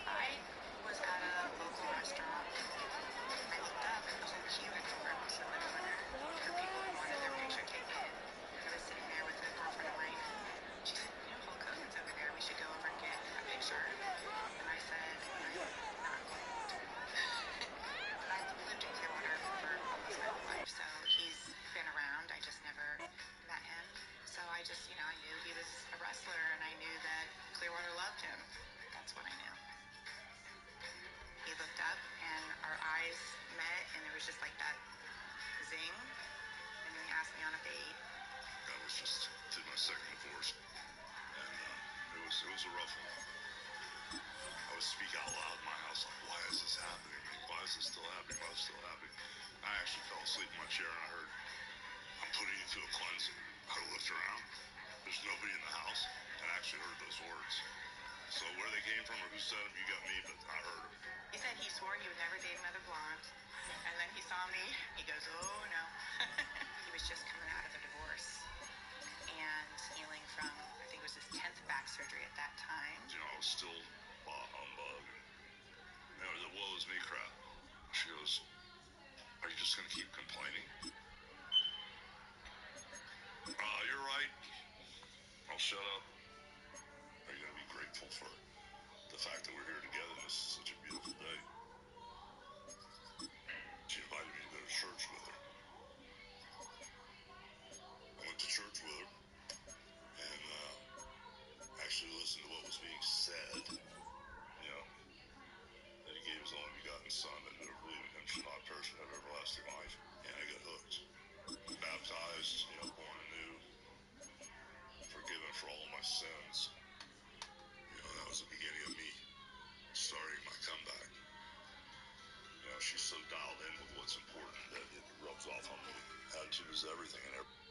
I was at a local restaurant. I looked up and the whole queue had formed. So there were people who wanted their picture taken. And I was sitting there with a girlfriend of mine. She said, you know, Hulk Hogan's over there. We should go over and get a picture. And I said, I'm not going to. I've lived in Clearwater for almost my whole life, so he's been around. I just never met him. So I just, I knew he was a wrestler, and I knew that Clearwater loved him. That's what I knew. He looked up, and our eyes met, and it was just like that zing. And then he asked me on a date. I was just did my second divorce, and it was a rough one. I would speak out loud in my house like, why is this happening to me? Why is this still happening? Why is this still happening? I actually fell asleep in my chair, and I heard, I'm putting you through a cleansing. I looked around. There's nobody in the house, and I actually heard those words. So where they came from or who said them, you got me, but I heard them. He said he swore he would never date another blonde. And then he saw me. He goes, oh, no. He was just coming out of a divorce and healing from, I think it was his 10th back surgery at that time. I was still humbug. And it was a woe is me crap. She goes, are you just going to keep complaining? You're right. I'll shut up. Are you going to be grateful for the fact that we're here together? This is such a beautiful day. She invited me to go to church with her. I went to church with her and actually listened to what was being said. That he gave his only begotten son, that whoever believe in him should not perish but have everlasting life. And I got hooked. Baptized, born anew, forgiven for all of my sins. That was the beginning of me starting my comeback. She's so dialed in with what's important that it rubs off on me. Attitude is everything and everything.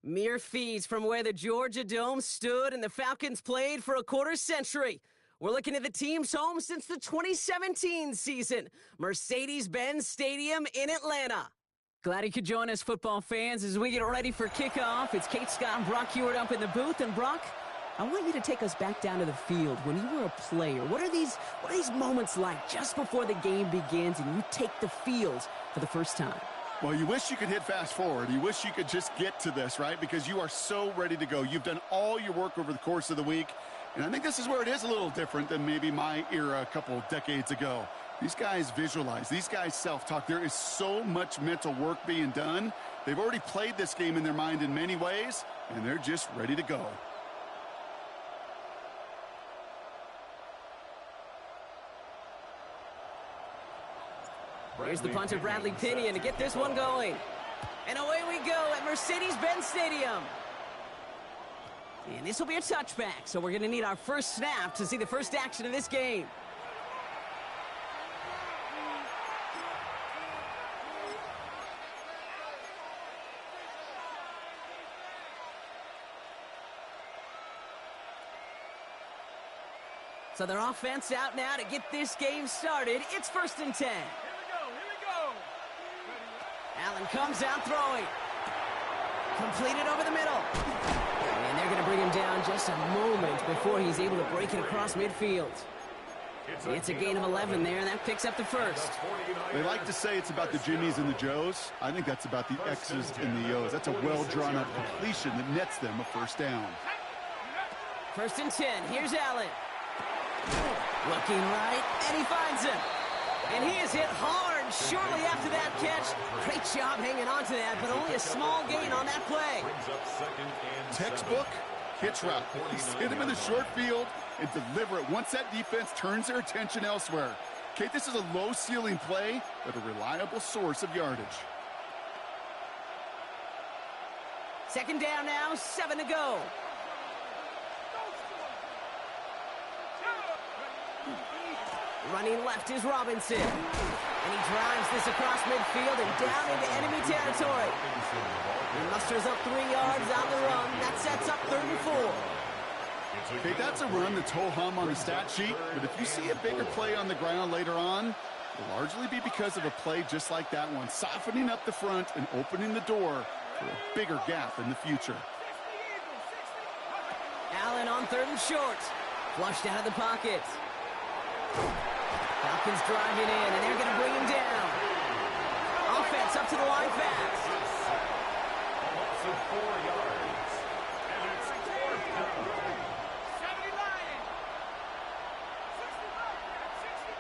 Mere feet from where the Georgia Dome stood and the Falcons played for a quarter century. We're looking at the team's home since the 2017 season, Mercedes-Benz Stadium in Atlanta. Glad you could join us, football fans, as we get ready for kickoff. It's Kate Scott and Brock Hewitt up in the booth. And Brock, I want you to take us back down to the field when you were a player. What are these moments like just before the game begins and you take the field for the first time? Well, you wish you could hit fast forward. You wish you could just get to this, right? Because you are so ready to go. You've done all your work over the course of the week. And I think this is where it is a little different than maybe my era a couple decades ago. These guys visualize. These guys self-talk. There is so much mental work being done. They've already played this game in their mind in many ways, and they're just ready to go. Here's the punter, Bradley Pinion, to get this one going. And away we go at Mercedes-Benz Stadium. And this will be a touchback, so we're going to need our first snap to see the first action of this game. So their offense out now to get this game started. It's 1st and 10. Allen comes out throwing. Completed over the middle. And they're going to bring him down just a moment before he's able to break it across midfield. It's a gain of 11 there, and that picks up the first. They like to say it's about the Jimmies and the Joes. I think that's about the X's and the O's. That's a well-drawn-up completion that nets them a first down. 1st and 10. Here's Allen. Looking right, and he finds him. And he is hit hard shortly after that catch. Great job hanging on to that, but only a small gain on that play. Textbook hitch route. He's hit him in the short field and deliver it once that defense turns their attention elsewhere. Okay, this is a low-ceiling play, but a reliable source of yardage. 2nd down now, 7 to go. Running left is Robinson. And he drives this across midfield and down into enemy territory. He musters up 3 yards on the run. That sets up 3rd and 4. Okay, that's a run that's ho-hum on the stat sheet, but if you see a bigger play on the ground later on, it'll largely be because of a play just like that one, softening up the front and opening the door for a bigger gap in the future. Allen on 3rd and short. Flushed out of the pocket. Falcons driving in, and they're going to bring him down. Offense up to the line fast. A loss of 4 yards. And it's 4th down. 79. 60.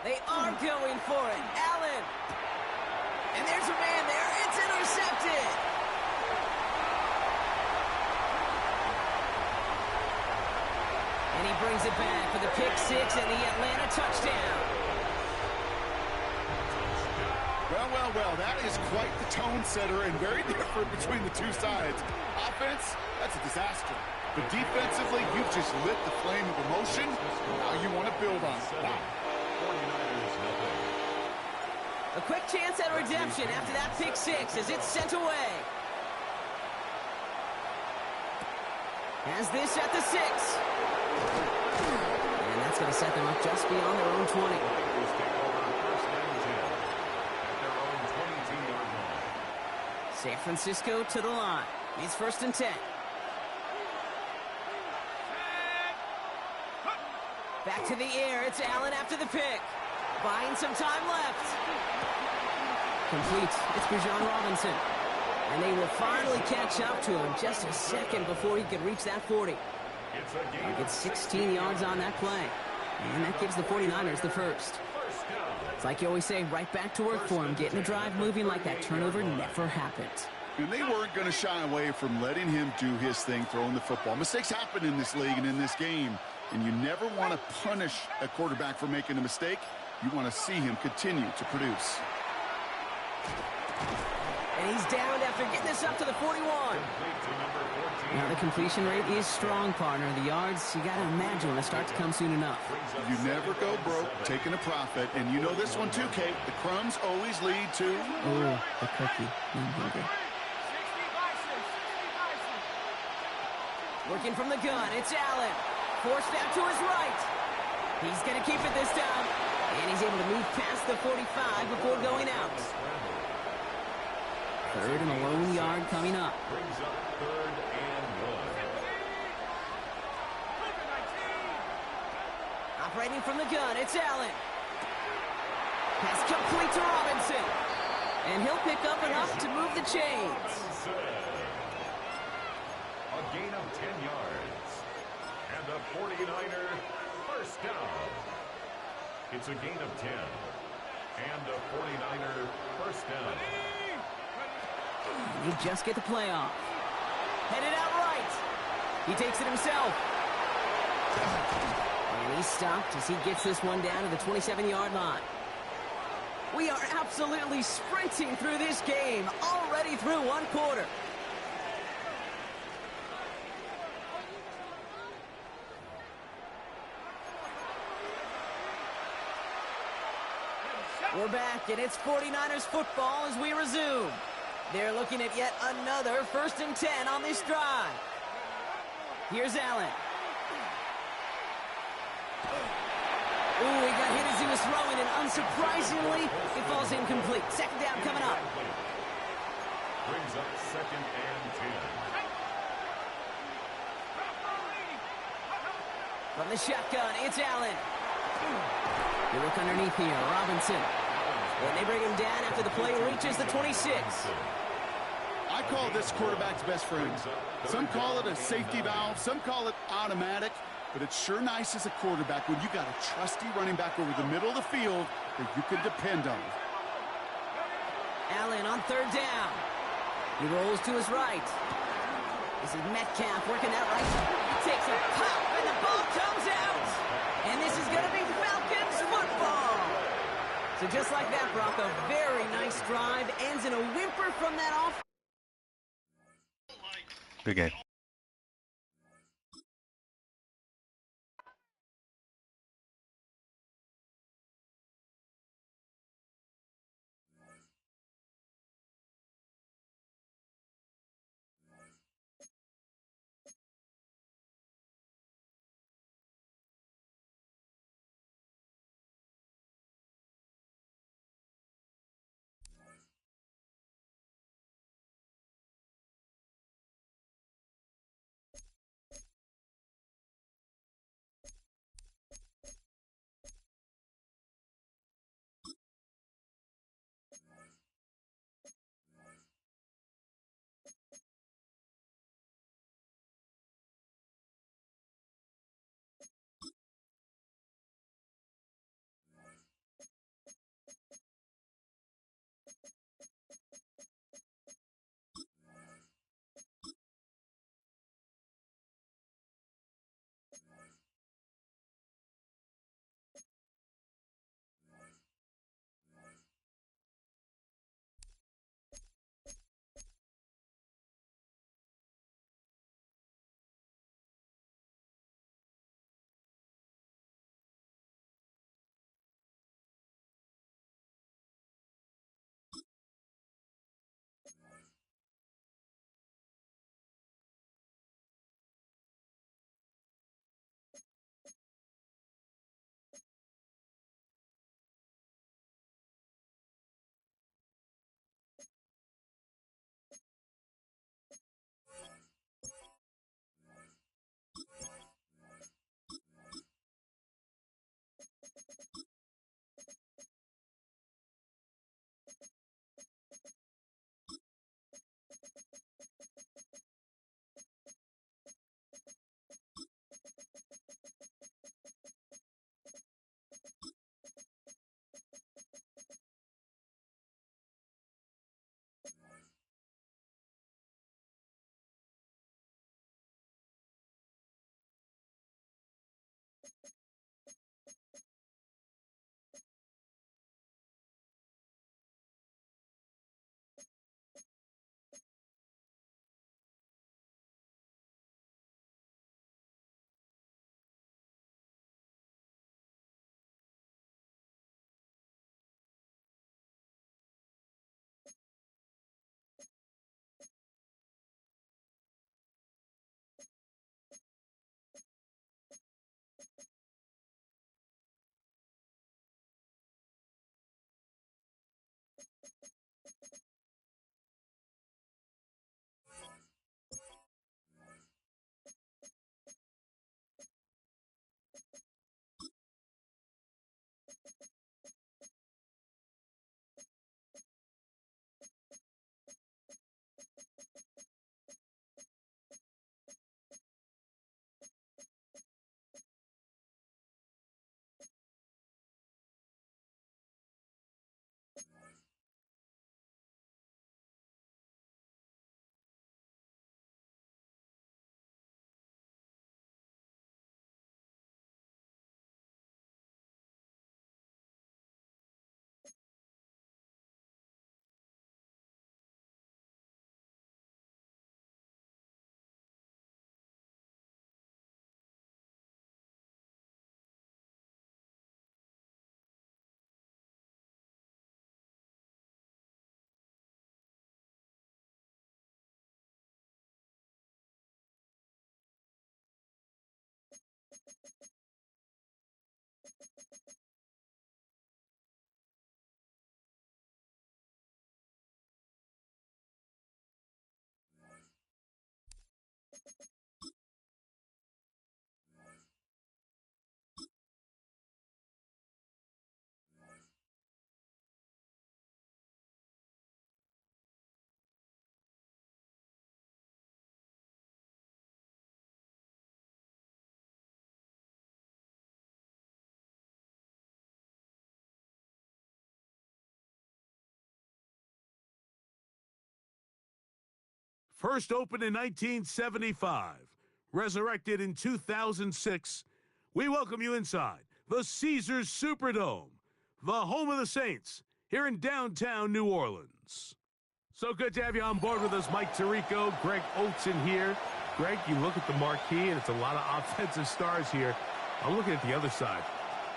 They are going for it. Allen. And there's a man there. It's intercepted. And he brings it back for the pick 6 and the Atlanta touchdown. Well, that is quite the tone setter and very different between the two sides. Offense, that's a disaster. But defensively, you've just lit the flame of emotion. Now you want to build on it. Wow. A quick chance at redemption after that pick 6 as it's sent away. Has this at the 6. And that's going to set them up just beyond their own 20. San Francisco to the line. It's 1st and 10. Back to the air. It's Allen after the pick. Buying some time left. Complete. It's Bijan Robinson. And they will finally catch up to him just a second before he could reach that 40. He gets 16 yards on that play. And that gives the 49ers the first. It's like you always say, right back to work for him. Getting the drive moving like that turnover never happened. And they weren't going to shy away from letting him do his thing, throwing the football. Mistakes happen in this league and in this game. And you never want to punish a quarterback for making a mistake. You want to see him continue to produce. And he's downed after getting this up to the 41. Now, the completion rate is strong, partner. The yards, you got to imagine, will start to come soon enough. You never go broke taking a profit. And you know this one too, Kate. The crumbs always lead to... Oh, the cookie. I'm hungry. Working from the gun, it's Allen. Forced out to his right. He's going to keep it this time. And he's able to move past the 45 before going out. Third and a lone yard coming up. Brings up 3rd and 1. Operating from the gun, it's Allen. Pass complete to Robinson. And he'll pick up enough to move the chains. A gain of 10 yards. And a 49er first down. It's a gain of 10. And a 49er first down. You just get the play off. Headed out right. He takes it himself. And he's stopped as he gets this one down to the 27-yard line. We are absolutely sprinting through this game, already through one quarter. We're back, and it's 49ers football as we resume. They're looking at yet another 1st and 10 on this drive. Here's Allen. Ooh, he got hit as he was throwing, and unsurprisingly, it falls incomplete. 2nd down coming up. Brings up 2nd and 10. From the shotgun, it's Allen. You look underneath here, Robinson. And they bring him down after the play reaches the 26. I call this quarterback's best friend. Some call it a safety valve, some call it automatic, but it's sure nice as a quarterback when you got a trusty running back over the middle of the field that you can depend on. Allen on 3rd down. He rolls to his right. This is Metcalf working that right. He takes a pop, and the ball comes out. And this is going to be Falcons football. So just like that, Brock, a very nice drive. Ends in a whimper from that off. Good game. First opened in 1975, resurrected in 2006, we welcome you inside the Caesars Superdome, the home of the Saints, here in downtown New Orleans. So good to have you on board with us, Mike Tirico, Greg Olson here. Greg, you look at the marquee, and it's a lot of offensive stars here. I'm looking at the other side.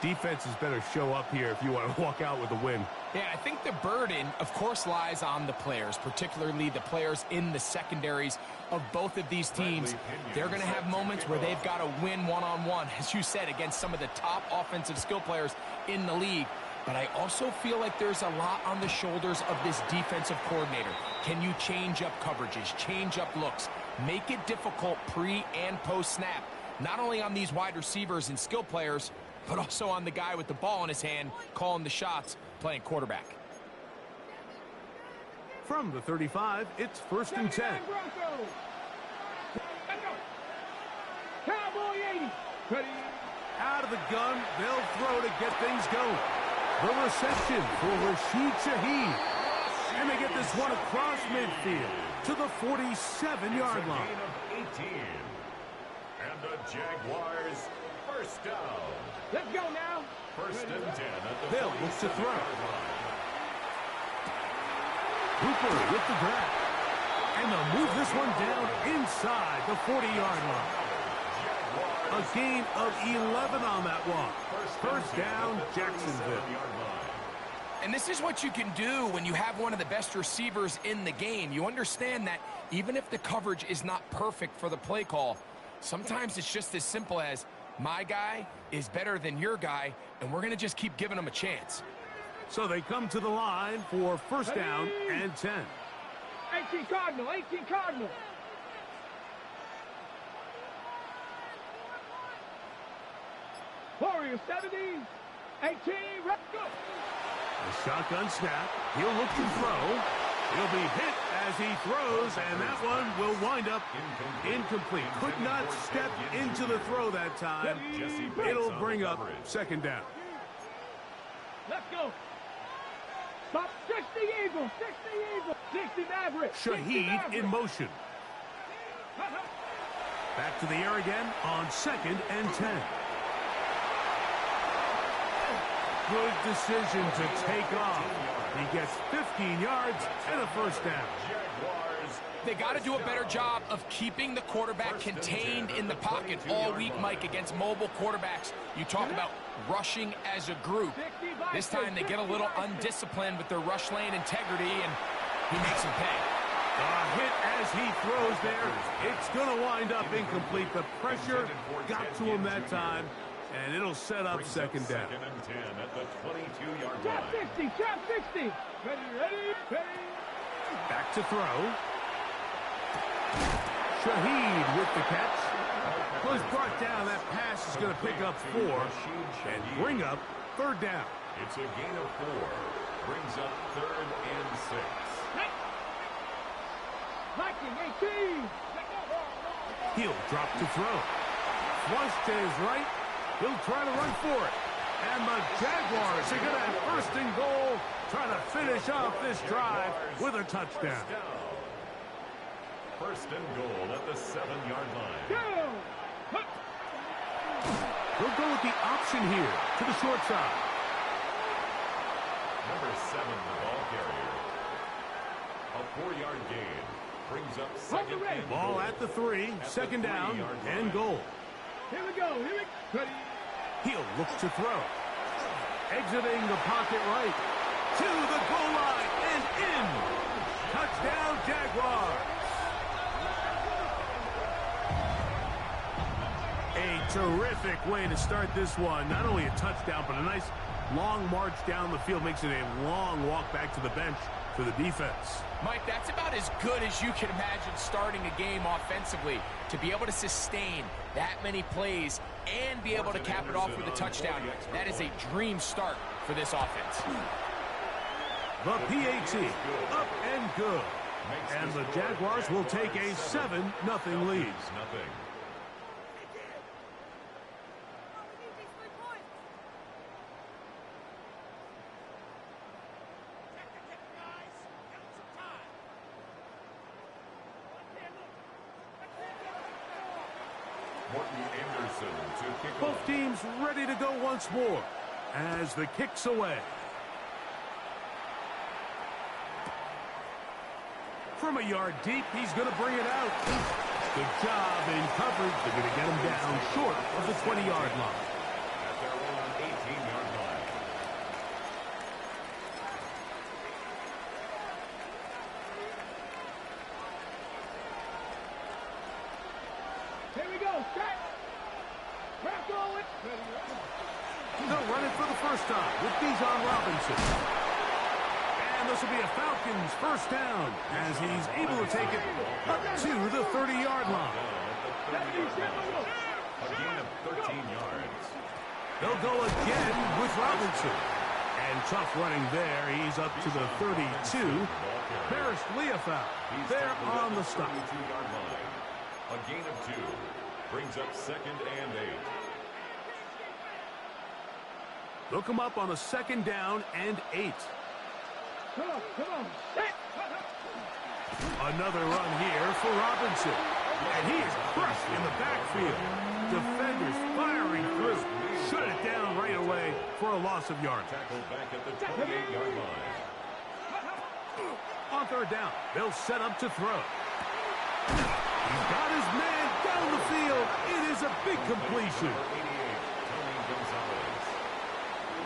Defenses better show up here if you want to walk out with a win. Yeah, I think the burden, of course, lies on the players, particularly the players in the secondaries of both of these teams. They're going to have moments where they've got to win one-on-one, as you said, against some of the top offensive skill players in the league. But I also feel like there's a lot on the shoulders of this defensive coordinator. Can you change up coverages, change up looks, make it difficult pre- and post-snap, not only on these wide receivers and skill players, but also on the guy with the ball in his hand, calling the shots, playing quarterback. From the 35, it's 1st and 10. Cowboy 80. Ready. Out of the gun, they'll throw to get things going. The reception for Rashid Shaheed. And they get this one across midfield to the 47-yard line. Gain of 18. And the Jaguars first down. Let's go now. 1st and 10 at the Bill looks to throw. line. Hooper with the grab. And they'll move this one down inside the 40-yard line. A gain of 11 on that one. First down, Jacksonville. And this is what you can do when you have one of the best receivers in the game. You understand that even if the coverage is not perfect for the play call, sometimes it's just as simple as, my guy is better than your guy, and we're going to just keep giving him a chance. So they come to the line for 1st down and 10. 18 Cardinal, 18 Cardinal. Warrior 70, 18, let's go. The shotgun snap. He'll look to throw. He'll be hit as he throws, and that one will wind up incomplete. Could not step into the throw that time. It'll bring up 2nd down. Let's go. Stop. 60 Eagles, 60 Eagles, 60 Maverick. Shaheed in motion. Back to the air again on 2nd and 10. Good decision to take off. He gets 15 yards and a 1st down. They got to do a better job of keeping the quarterback contained in the pocket all week, Mike, against mobile quarterbacks. You talk about rushing as a group. This time they get a little undisciplined with their rush lane integrity, and he makes them pay. A hit as he throws there. It's going to wind up incomplete. The pressure got to him that time, and it'll set up 2nd down. 2nd and 10 at the 22-yard Trap line. 60, trap 60. Ready, ready, ready. Back to throw. Shaheed with the catch. Was brought down. That pass is going to pick up 4 and bring up 3rd down. It's a gain of 4. Brings up 3rd and 6. Viking 18. He'll drop to throw. Flush to his right. He'll try to run for it. And the Jaguars are going to have 1st and goal, trying to finish off this drive with a touchdown. 1st and goal at the 7-yard line. We'll go with the option here to the short side. Number 7, the ball carrier. A 4-yard gain. Brings up 2nd and Ball goal. at the 3, 2nd down and goal. Here we go, here we go. Ready. He'll look to throw. Exiting the pocket right. To the goal line and in. Touchdown, Jaguars. A terrific way to start this one. Not only a touchdown, but a nice long march down the field. Makes it a long walk back to the bench for the defense. Mike, that's about as good as you can imagine starting a game offensively. To be able to sustain that many plays and be able to cap it off with a touchdown, that is a dream start for this offense. The PAT, up and good. And the Jaguars will take a 7-0 lead. Both teams ready to go once more as the kick's away. From a yard deep, he's going to bring it out. Good job in coverage. They're going to get him down short of the 20-yard line. At their own 18-yard line. Here we go. Set. Crack going. They'll run it for the first time with Bijan Robinson. And this will be a Falcons first down as he's able to take it up to the 30-yard line. A gain of 13 yards. They'll go again with Robinson. And tough running there. He's up to the 32. Paris Leofau there on the stop. A gain of 2 brings up 2nd and 8. They'll come up on a 2nd down and 8. Come on, come on. Another run here for Robinson. And he is crushed in the backfield. Defenders firing through. Shut it down right away for a loss of yards. Tackled back at the 28-yard line. On 3rd down, they'll set up to throw. He's got his man down the field. It is a big completion.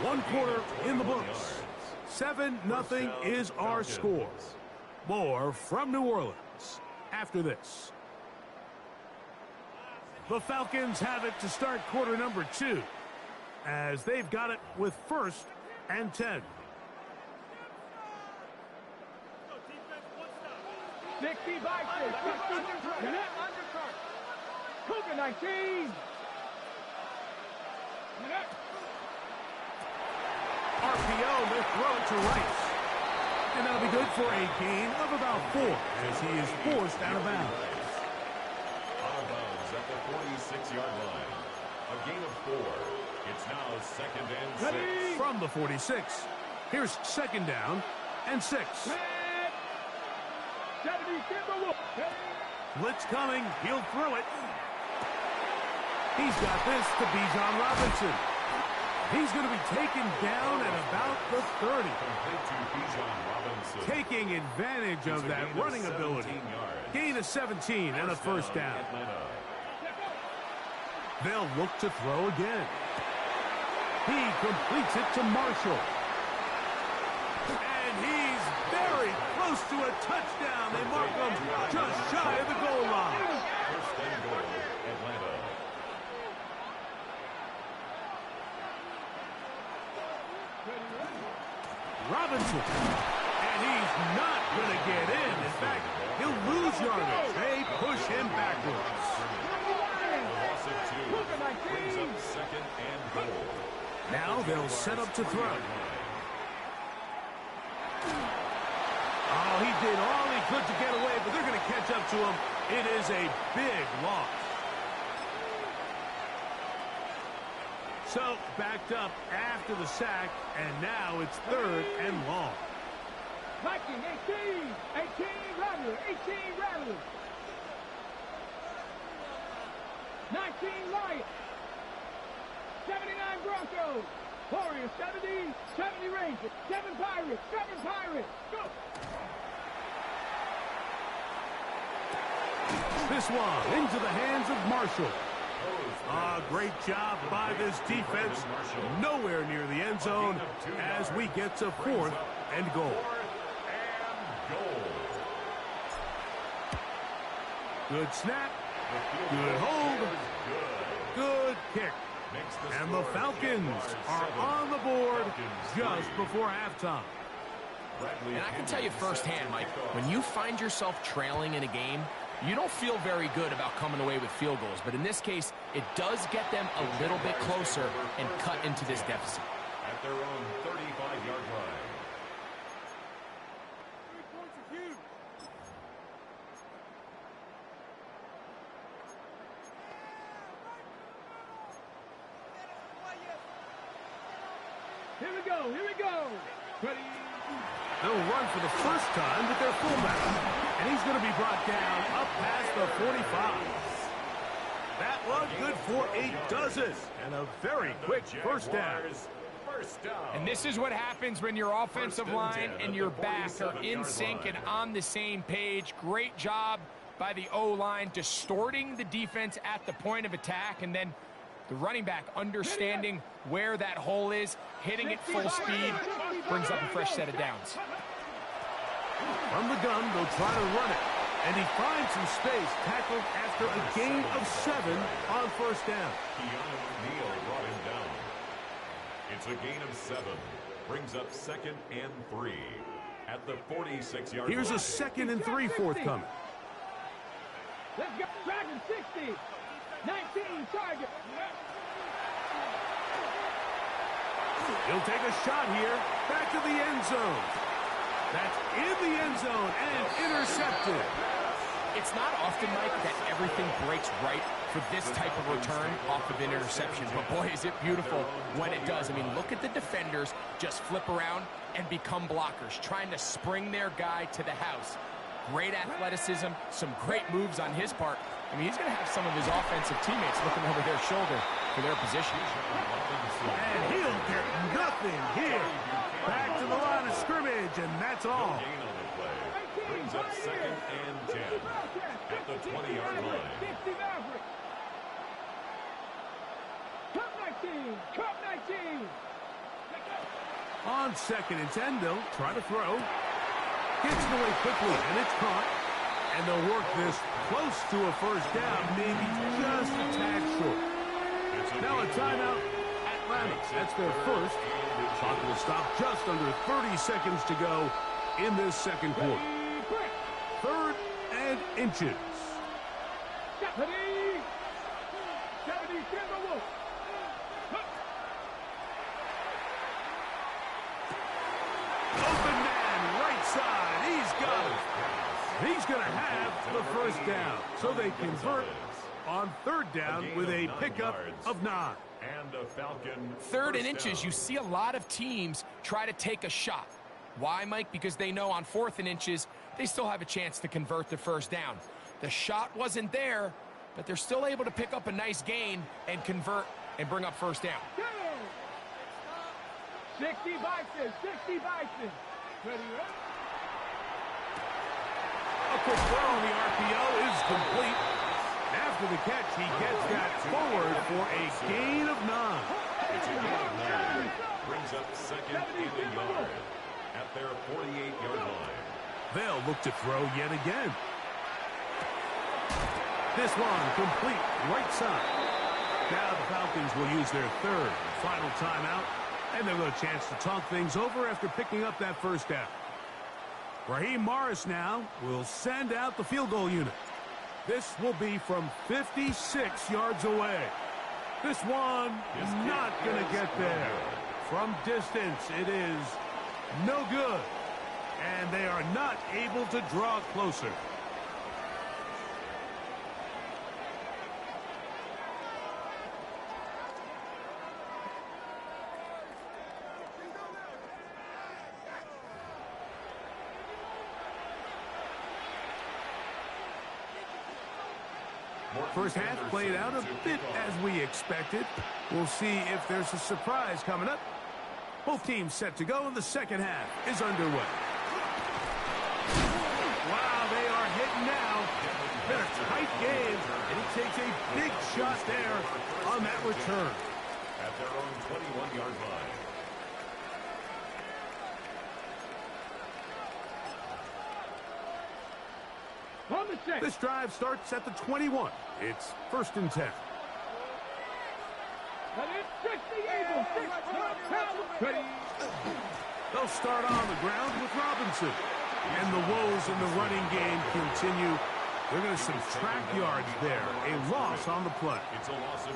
1 quarter in the books. 7-0 is our score. More from New Orleans after this. The Falcons have it to start quarter number 2 as they've got it with 1st and 10. 60 by 6. Cougar 19. RPO, they'll throw it to Rice. And that'll be good for a gain of about 4 as he is forced out of bounds. Out of bounds at the 46-yard line. A gain of 4. It's now 2nd and 6. From the 46. Here's 2nd down and 6. Blitz coming. He'll throw it. He's got this to Bijan Robinson. He's going to be taken down at about the 30. Taking advantage of that running ability. Gain of 17 and a 1st down. They'll look to throw again. He completes it to Marshall. And he's very close to a touchdown. They mark him just shy of the goal line. 1st and goal, Atlanta. Robinson. And he's not going to get in. In fact, he'll lose yardage. They push him backwards. Loss of 2 brings up 2nd and goal. Now they'll set up to throw. Oh, he did all he could to get away, but they're going to catch up to him. It is a big loss. So, backed up after the sack, and now it's 3rd and long. Viking 18. 18 Rattler. 18 Rattler. 19 Lions. 79 Broncos. Warriors 70. 70 Rangers. 7 Pirates. 7 Pirates. Go. This one into the hands of Marshall. Great job by this defense. Nowhere near the end zone as we get to 4th and goal. Good snap. Good hold. Good kick. And the Falcons are on the board just before halftime. And I can tell you firsthand, Mike, when you find yourself trailing in a game, you don't feel very good about coming away with field goals. But in this case, it does get them a little bit closer and cut into this deficit. At their own 35-yard line. Here we go. Here we go. Ready. They'll run for the first time with their fullback. And he's going to be brought down up past the 45. That one good for a dozen. And a very quick first down. And this is what happens when your offensive line and your back are in sync and on the same page. Great job by the O-line distorting the defense at the point of attack, and then the running back understanding where that hole is, hitting it full speed, brings up a fresh set of downs. From the gun, they'll try to run it. And he finds some space, tackled after a gain of 7 on first down. Neal brought him down. It's a gain of 7. Brings up 2nd and 3 at the 46-yard line. Here's a 2nd and 3 forthcoming. Let's go. Dragon 60. 19 target. He'll take a shot here. Back to the end zone. That's in the end zone and intercepted. It's not often, Mike, that everything breaks right for this type of return off of an interception. But boy, is it beautiful when it does. I mean, look at the defenders just flip around and become blockers, trying to spring their guy to the house. Great athleticism, some great moves on his part. I mean, he's going to have some of his offensive teammates looking over their shoulder for their position. And he'll get nothing here. Back to the line of scrimmage, and that's all. Brings up 2nd and 10 at the 20-yard line. Cup 19. Cup 19. On 2nd and 10, they'll try to throw. Gets it away quickly, and it's caught. And they'll work this close to a first down, maybe just a tad short. Now a timeout. Atlanta, that's their first. Clock will stop just under 30 seconds to go in this second quarter. 3rd and inches. Open man, right side. He's got it. He's going to have the first down. So they convert on 3rd down with a pickup of 9. And a Falcon 3rd and inches, you see a lot of teams try to take a shot. Why, Mike? Because they know on 4th and inches, they still have a chance to convert the first down. The shot wasn't there, but they're still able to pick up a nice gain and convert and bring up first down. 60 Bison, 60 Bison. Ready, right? A quick throw on the RPO is complete. After the catch, he gets that forward for a gain of 9. It's a gain of 9. Brings up 2nd and a yard at their 48-yard line. They'll look to throw yet again. This one complete right side. Now the Falcons will use their 3rd and final timeout, and they'll get a chance to talk things over after picking up that first down. Raheem Morris now will send out the field goal unit. This will be from 56 yards away. This one is not going to get there. From distance, it is no good. And they are not able to draw closer. First half played out a bit as we expected. We'll see if there's a surprise coming up. Both teams set to go, and the second half is underway. Wow, they are hitting now. Been a tight game, and he takes a big shot there on that return. At their own 21-yard line. This drive starts at the 21. It's 1st and 10. They'll start on the ground with Robinson. And the woes in the running game continue. They're going to subtract yards there. A loss on the play. It's a loss of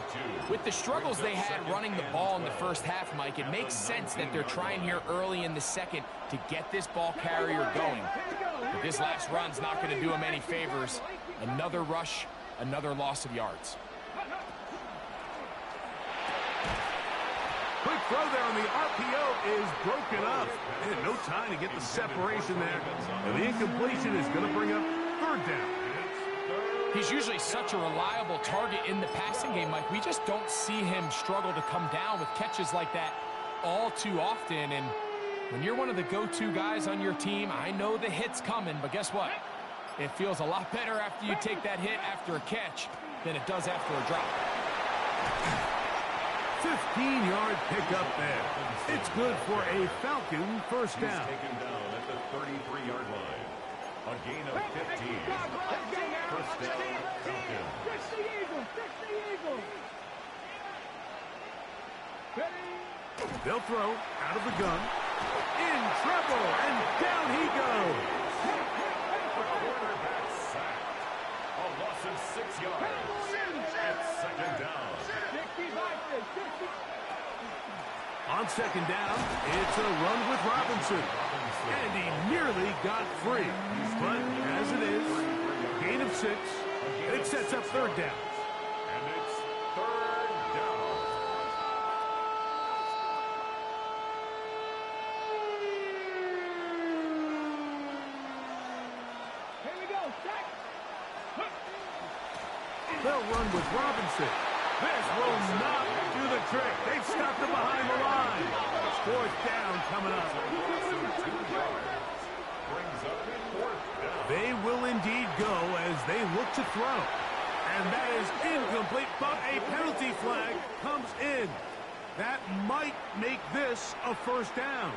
2. With the struggles they had running the ball in the first half, Mike, it makes sense that they're trying here early in the second to get this ball carrier going. But this last run's not going to do him any favors. Another rush, another loss of yards. Quick throw there on the RPO is broken up. And no time to get the separation there. And the incompletion is going to bring up 3rd down. He's usually such a reliable target in the passing game, Mike. We just don't see him struggle to come down with catches like that all too often. And when you're one of the go-to guys on your team, I know the hit's coming, but guess what? It feels a lot better after you take that hit after a catch than it does after a drop. 15-yard pickup there. It's good for a Falcon first down. Taken down at the 33-yard line. A gain of 15. First down, Falcon. Fix the Eagles. Fix the Eagles. They'll throw out of the gun. In trouble, and down he goes. Quarterback sacked. A loss of 6 yards. At second down. 60. On second down, it's a run with Robinson. And he nearly got free. But as it is, gain of 6. It sets up third down. And it's third down. Here we go. Sack. They'll run with Robinson. This will not do the trick. They've stopped him behind the line. Fourth down coming up. They will indeed go as they look to throw. And that is incomplete, but a penalty flag comes in. That might make this a first down.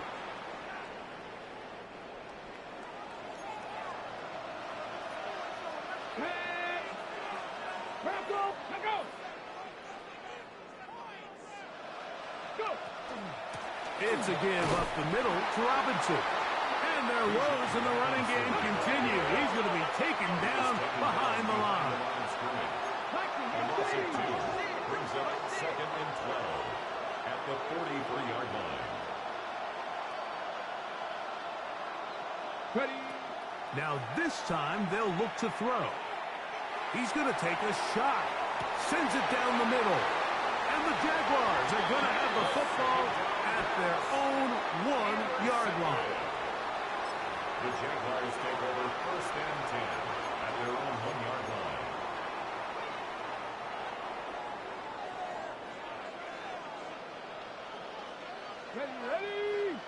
It's a give up the middle to Robinson. And their woes in the running game continue. He's going to be taken down behind the line. Brings up second and 12 at the 43-yard line. Ready. Now this time they'll look to throw. He's going to take a shot. Sends it down the middle. And the Jaguars are going to have the football at their own 1-yard line. The Jaguars take over first and 10 at their own 1-yard line. Ready.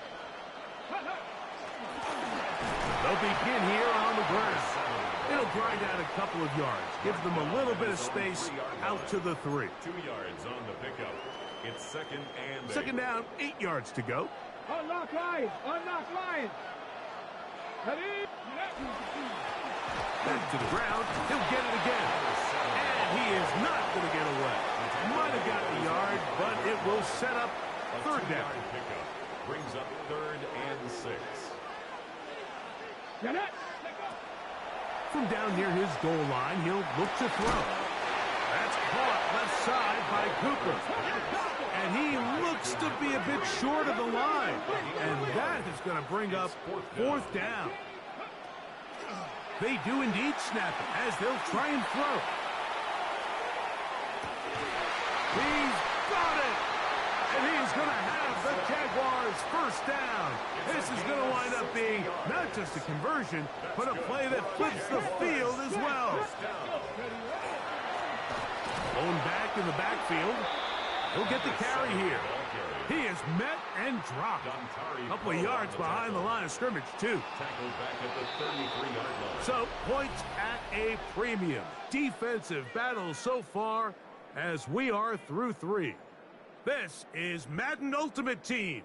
They'll begin here on the ground. It'll grind out a couple of yards. Gives them a little bit of space out to the 3. 2 yards on the pickup. It's second and 8. Second down, 8 yards to go. Unlock line. Unlock line. Ready. Back to the ground. He'll get it again. And he is not going to get away. Might have got the yard, but it will set up third down. Pickup brings up third and 6. From down near his goal line, he'll look to throw. That's caught left side by Cooper. And he looks to be a bit short of the line. And that is going to bring up fourth down. They do indeed snap it as they'll try and throw. He's got it! And he's going to have the Jaguars first down. This is going to wind up being not just a conversion, but a play that flips the field as well. Going back in the backfield. He'll get the carry here. He is met and dropped. A couple of yards behind the line of scrimmage, too. Tackled back at the 33-yard line. So, points at a premium. Defensive battle so far as we are through 3. This is Madden Ultimate Team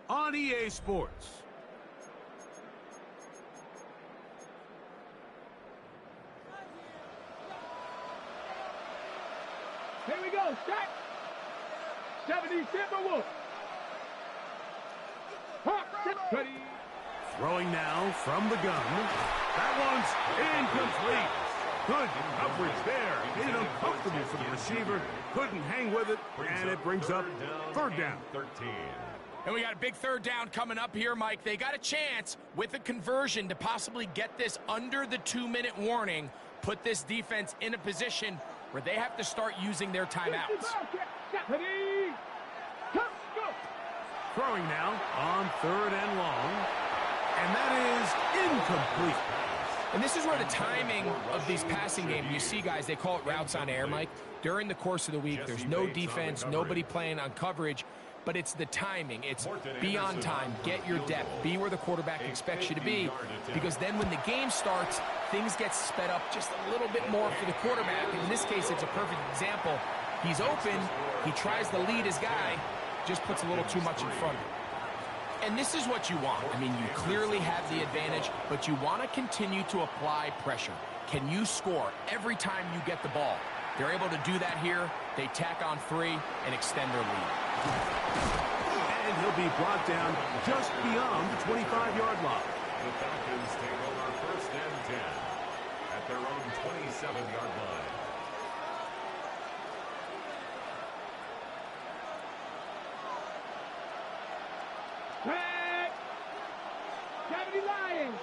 on EA Sports. Here we go. Start. 70 Timberwolves. Ready. Throwing now from the gun. That one's incomplete. Good coverage there. Made it uncomfortable for the receiver. Couldn't hang with it, and it brings up third down. 13. And we got a big third down coming up here, Mike. They got a chance with a conversion to possibly get this under the 2-minute warning, put this defense in a position where they have to start using their timeouts. Throwing now on third and long. And that is incomplete. And this is where the timing of these passing games, you see, guys, they call it routes on air, Mike. During the course of the week, there's no defense, nobody playing on coverage, but it's the timing. It's be on time, get your depth, be where the quarterback expects you to be, because then when the game starts, things get sped up just a little bit more for the quarterback. And in this case, it's a perfect example. He's open, he tries to lead his guy, just puts a little too much in front of him. And this is what you want. I mean, you clearly have the advantage, but you want to continue to apply pressure. Can you score every time you get the ball? They're able to do that here. They tack on 3 and extend their lead. And he'll be brought down just beyond the 25-yard line. The Falcons take over 1st and 10 at their own 27-yard line. Red! 70 Lions!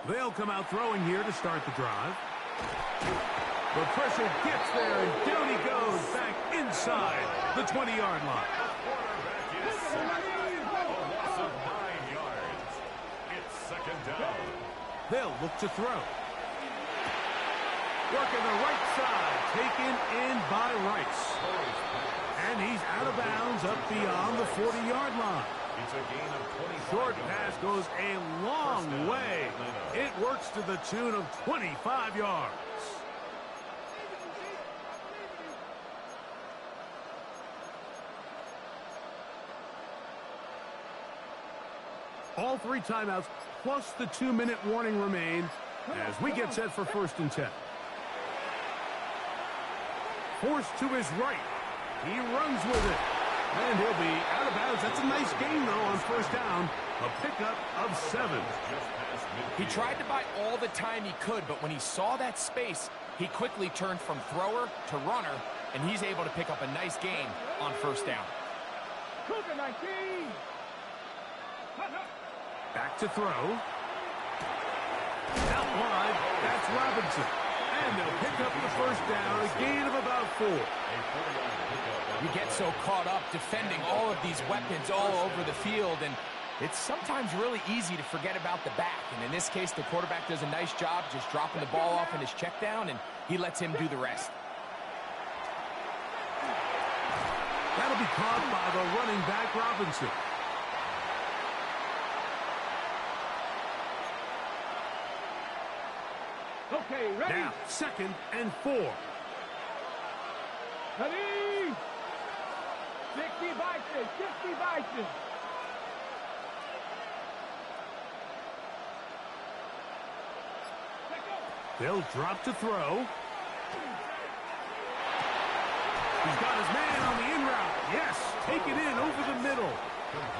They'll come out throwing here to start the drive. The pressure gets there, and down he goes back inside the 20-yard line. Quarterback is sacked. A loss of 9 yards. It's 2nd down. They'll look to throw. Working the right side, taken in by Rice. And he's out of bounds up beyond the 40-yard line. It's a gain of 25 Short yards. pass goes a long way. It works to the tune of 25 yards. All 3 timeouts plus the 2-minute warning remain as we get set for 1st and 10. Forced to his right. He runs with it. And he'll be out of bounds. That's a nice gain, though, on 1st down. A pickup of 7. He tried to buy all the time he could, but when he saw that space, he quickly turned from thrower to runner, and he's able to pick up a nice gain on 1st down. Cougar 19! Back to throw. Out wide, that's Robinson. And they'll pick up the 1st down, a gain of about 4. You get so caught up defending all of these weapons all over the field, and it's sometimes really easy to forget about the back. And in this case, the quarterback does a nice job just dropping the ball off in his check down, and he lets him do the rest. That'll be caught by the running back, Robinson. Okay, ready? Now, 2nd and 4. Ready? 60 Bison, 60 Bison. They'll drop to throw. He's got his man on the in route. Yes, take it in over the middle.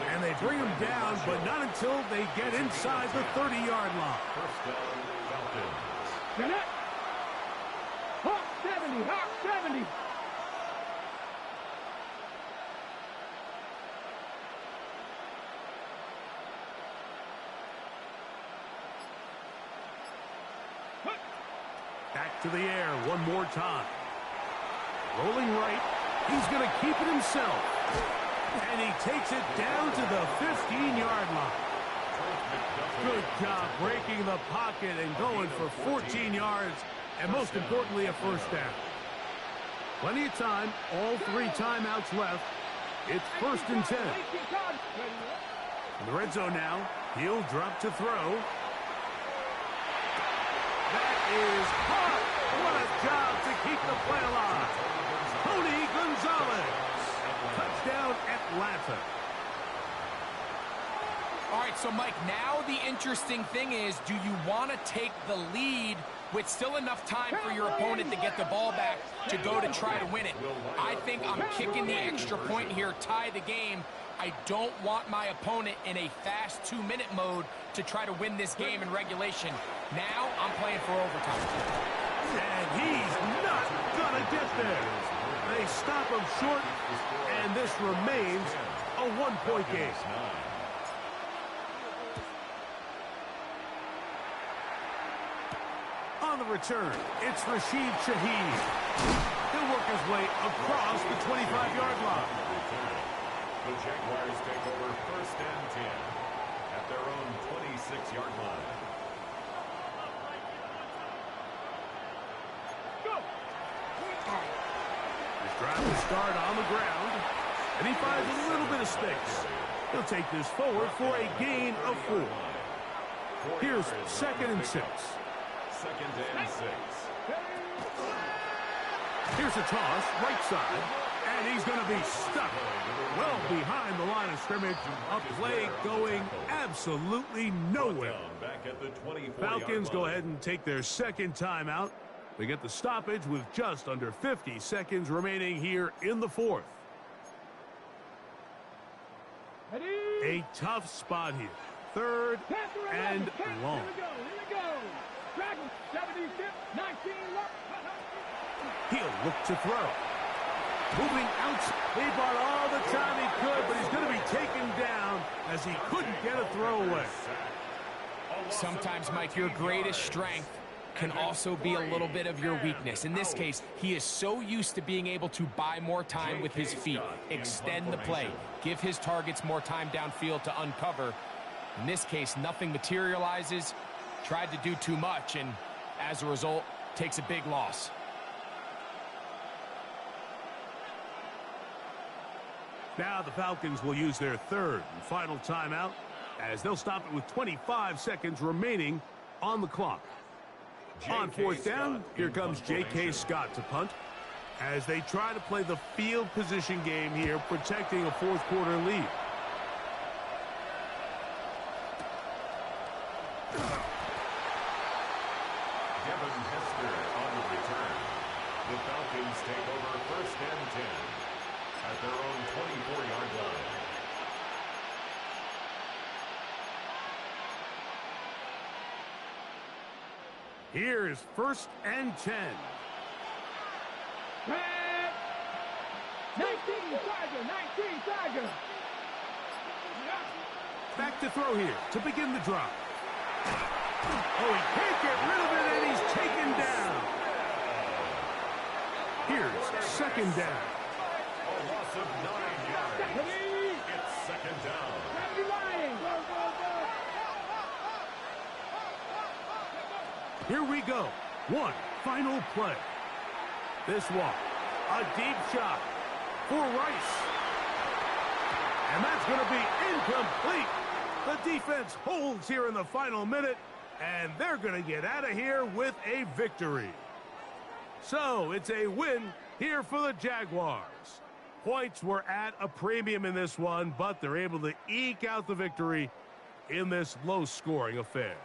And they bring him down, but not until they get inside the 30-yard line. 1st down, Falcons. Connect. Hawk 70, Hawk 70. Back to the air one more time. Rolling right. He's going to keep it himself. And he takes it down to the 15-yard line. Good job breaking the pocket and going for 14 yards. And most importantly, a 1st down. Plenty of time. All 3 timeouts left. It's 1st and 10. In the red zone now. He'll drop to throw. That is hot. What a job to keep the play alive. Tony Gonzalez. Touchdown, Atlanta. All right, so Mike, now the interesting thing is, do you want to take the lead with still enough time for your opponent to get the ball back to go to try to win it? I think I'm kicking the extra point here, tie the game. I don't want my opponent in a fast 2-minute mode to try to win this game in regulation. Now I'm playing for overtime. And he's not going to get there. They stop him short, and this remains a 1-point game. On the return, it's Rashid Shaheed. He'll work his way across the 25-yard line. The Jaguars take over 1st and 10 at their own 26-yard line. His drive will start on the ground, and he finds a little bit of space. He'll take this forward for a gain of 4. Here's 2nd and 6. 2nd and 6. Here's a toss, right side, and he's going to be stuck well behind the line of scrimmage. A play going absolutely nowhere. Falcons go ahead and take their 2nd timeout. They get the stoppage with just under 50 seconds remaining here in the 4th. A tough spot here. 3rd and long. Here we go. Drag him. 76, 19, He'll look to throw. Moving out. He bought all the time he could, but he's going to be taken down as he couldn't get a throwaway. Sometimes, Mike, your greatest strength can also be a little bit of your weakness. In this case, he is so used to being able to buy more time with his feet, extend the play, give his targets more time downfield to uncover. In this case, nothing materializes, tried to do too much, and as a result, takes a big loss. Now the Falcons will use their 3rd and final timeout as they'll stop it with 25 seconds remaining on the clock. On 4th down, here comes J.K. Scott to punt as they try to play the field position game here, protecting a 4th quarter lead. Devin Hester on the return. The Falcons take over 1st and 10 at their own 24-yard line. Here is 1st and 10. 19, Tiger. Back to throw here to begin the drive. Oh, he can't get rid of it, and he's taken down. Here's 2nd down. A loss of 9 yards. It's 2nd down. Here we go. One final play. This one, a deep shot for Rice. And that's going to be incomplete. The defense holds here in the final minute, and they're going to get out of here with a victory. So it's a win here for the Jaguars. Points were at a premium in this one, but they're able to eke out the victory in this low-scoring affair.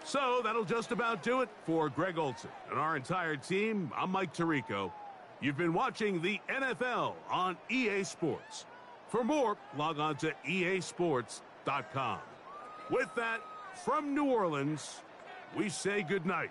So that'll just about do it for Greg Olson and our entire team. I'm Mike Tirico. You've been watching the NFL on EA Sports. For more, log on to easports.com. With that, from New Orleans, we say goodnight.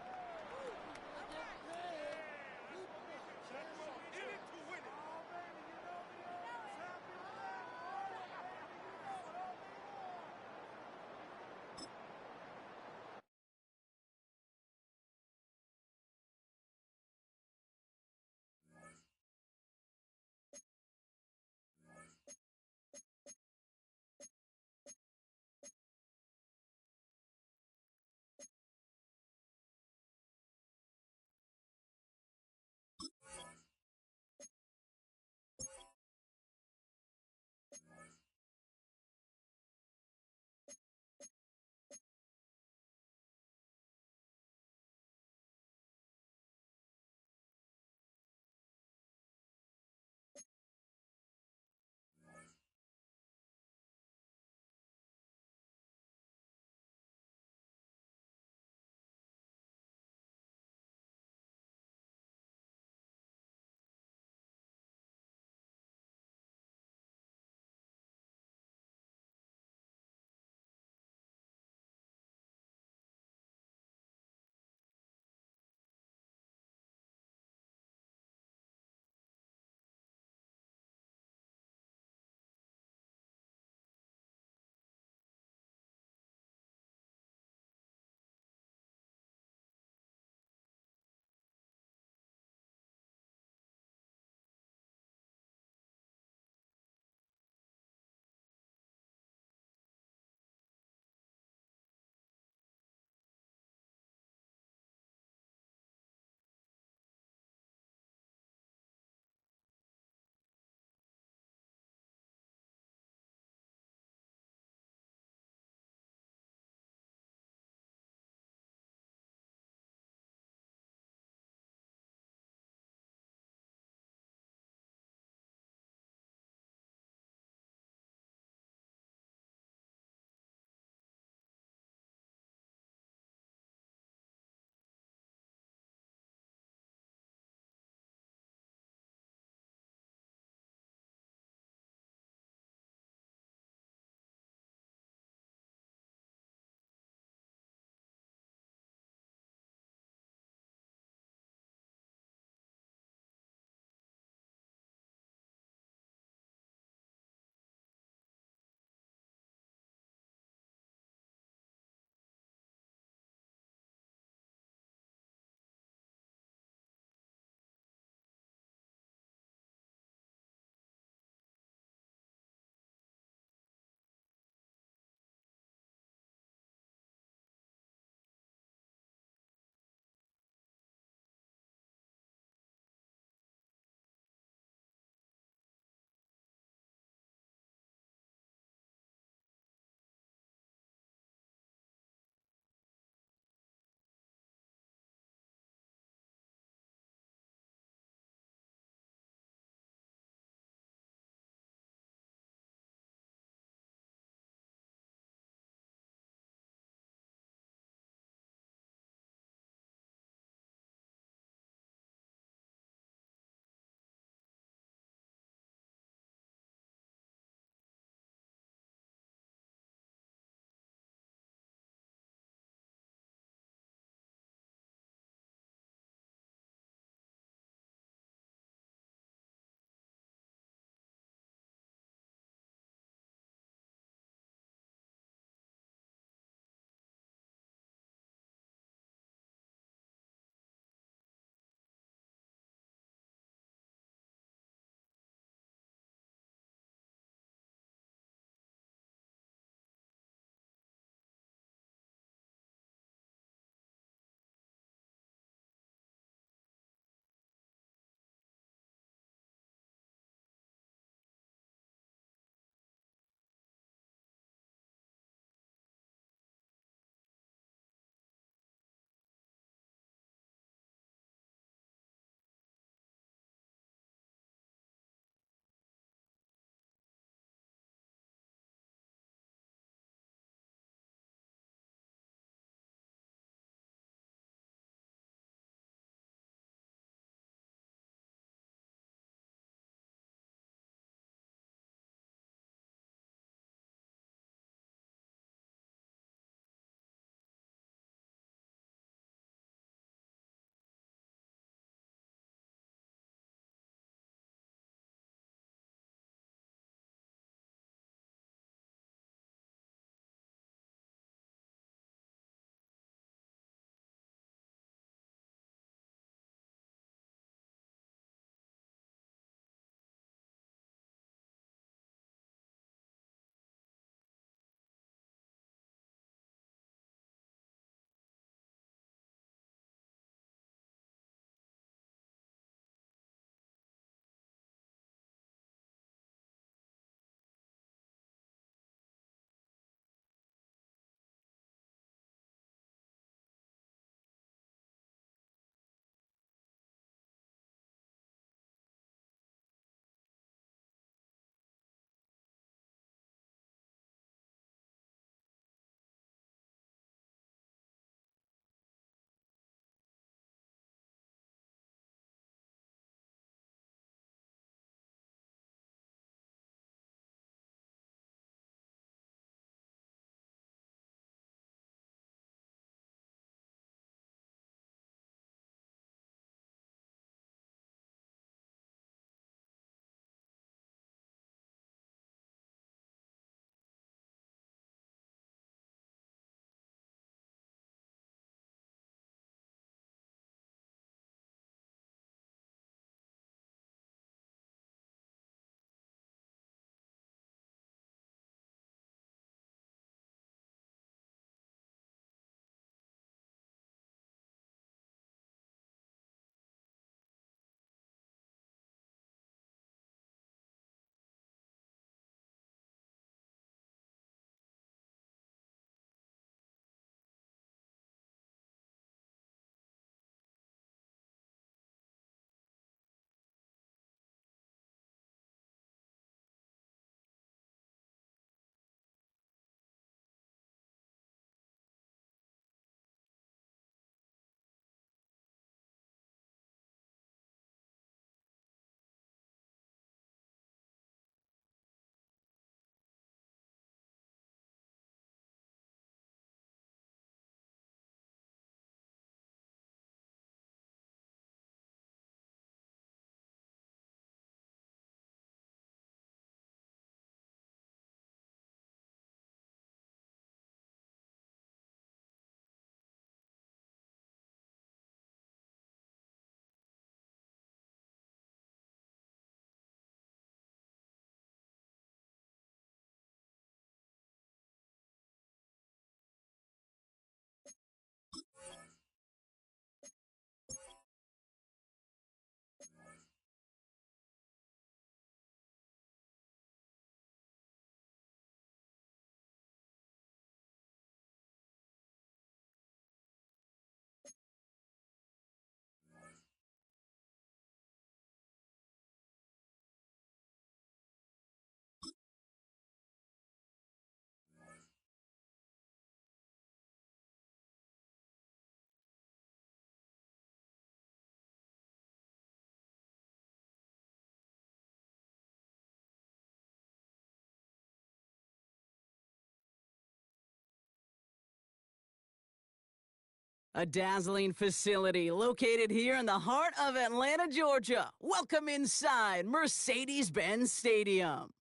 A dazzling facility located here in the heart of Atlanta, Georgia. Welcome inside Mercedes-Benz Stadium.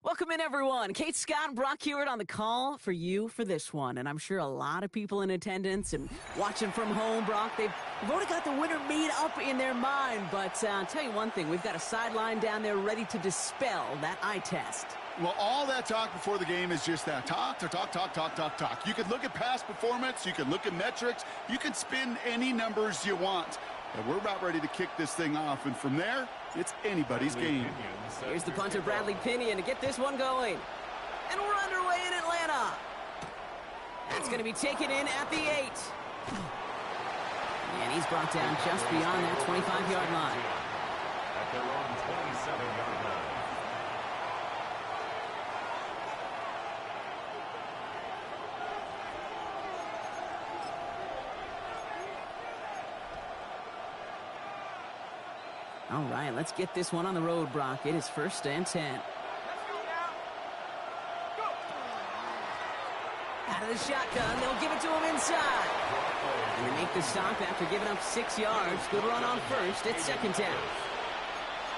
Welcome in, everyone. Kate Scott and Brock Hewitt on the call for you for this one. And I'm sure a lot of people in attendance and watching from home, Brock, they've already got the winner made up in their mind. But I'll tell you one thing, we've got a sideline down there ready to dispel that eye test. Well, all that talk before the game is just that. Talk. You could look at past performance. You can look at metrics. You can spin any numbers you want. And we're about ready to kick this thing off. And from there, it's anybody's game. Here's the punter, Bradley Pinion, to get this one going. And we're underway in Atlanta. That's going to be taken in at the 8. And he's brought down just beyond that 25-yard line. At their own 27-yard line. All right, let's get this one on the road, Brock. It is 1st and 10. Out of the shotgun, they'll give it to him inside. And they make the stop after giving up 6 yards. Good run on first. It's 2nd down.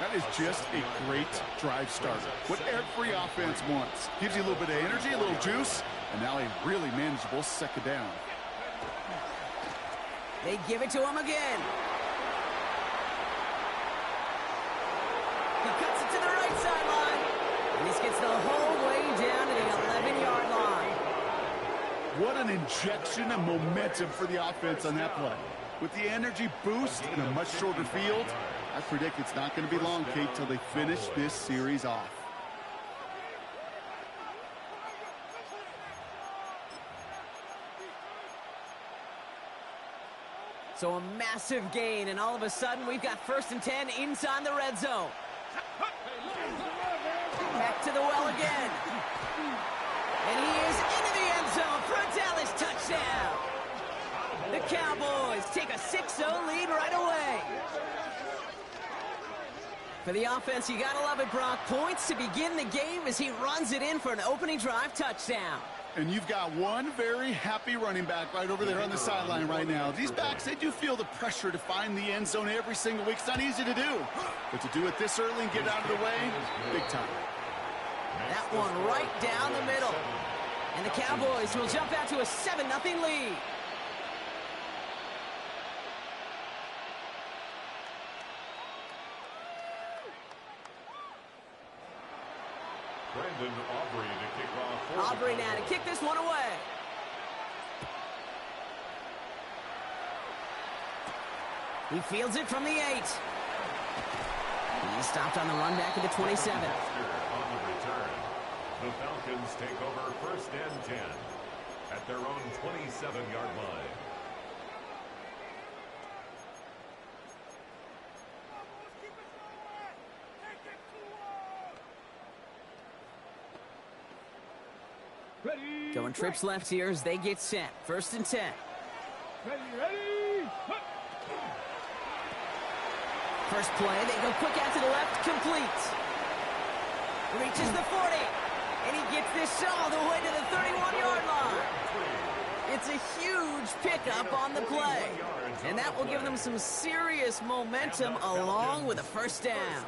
That is just a great drive starter. What every offense wants. Gives you a little bit of energy, a little juice, and now a really manageable 2nd down. They give it to him again. He cuts it to the right sideline. And this gets the whole way down to the 11-yard line. What an injection of momentum for the offense on that play. With the energy boost in a much shorter field, I predict it's not going to be long, Kate, till they finish this series off. So a massive gain, and all of a sudden we've got 1st and 10 inside the red zone. Back to the well again. And he is into the end zone for a Dallas touchdown. The Cowboys take a 6-0 lead right away. For the offense, you gotta love it, Brock. Points to begin the game as he runs it in for an opening drive touchdown. And you've got one very happy running back right over there on the sideline right now. These backs, they do feel the pressure to find the end zone every single week. It's not easy to do. But to do it this early and get out of the way, big time. That one right down the middle. And the Cowboys will jump out to a 7-0 lead. Brandon Aubrey to kick off. Aubrey now to kick this one away. He fields it from the 8. He stopped on the run back at the 27. On the return, the Falcons take over 1st and 10 at their own 27-yard line. Going trips left here as they get set. 1st and 10. Ready. First play, they go quick out to the left, complete. Reaches the 40, and he gets this all the way to the 31-yard line. It's a huge pickup on the play, and that will give them some serious momentum along with a 1st down.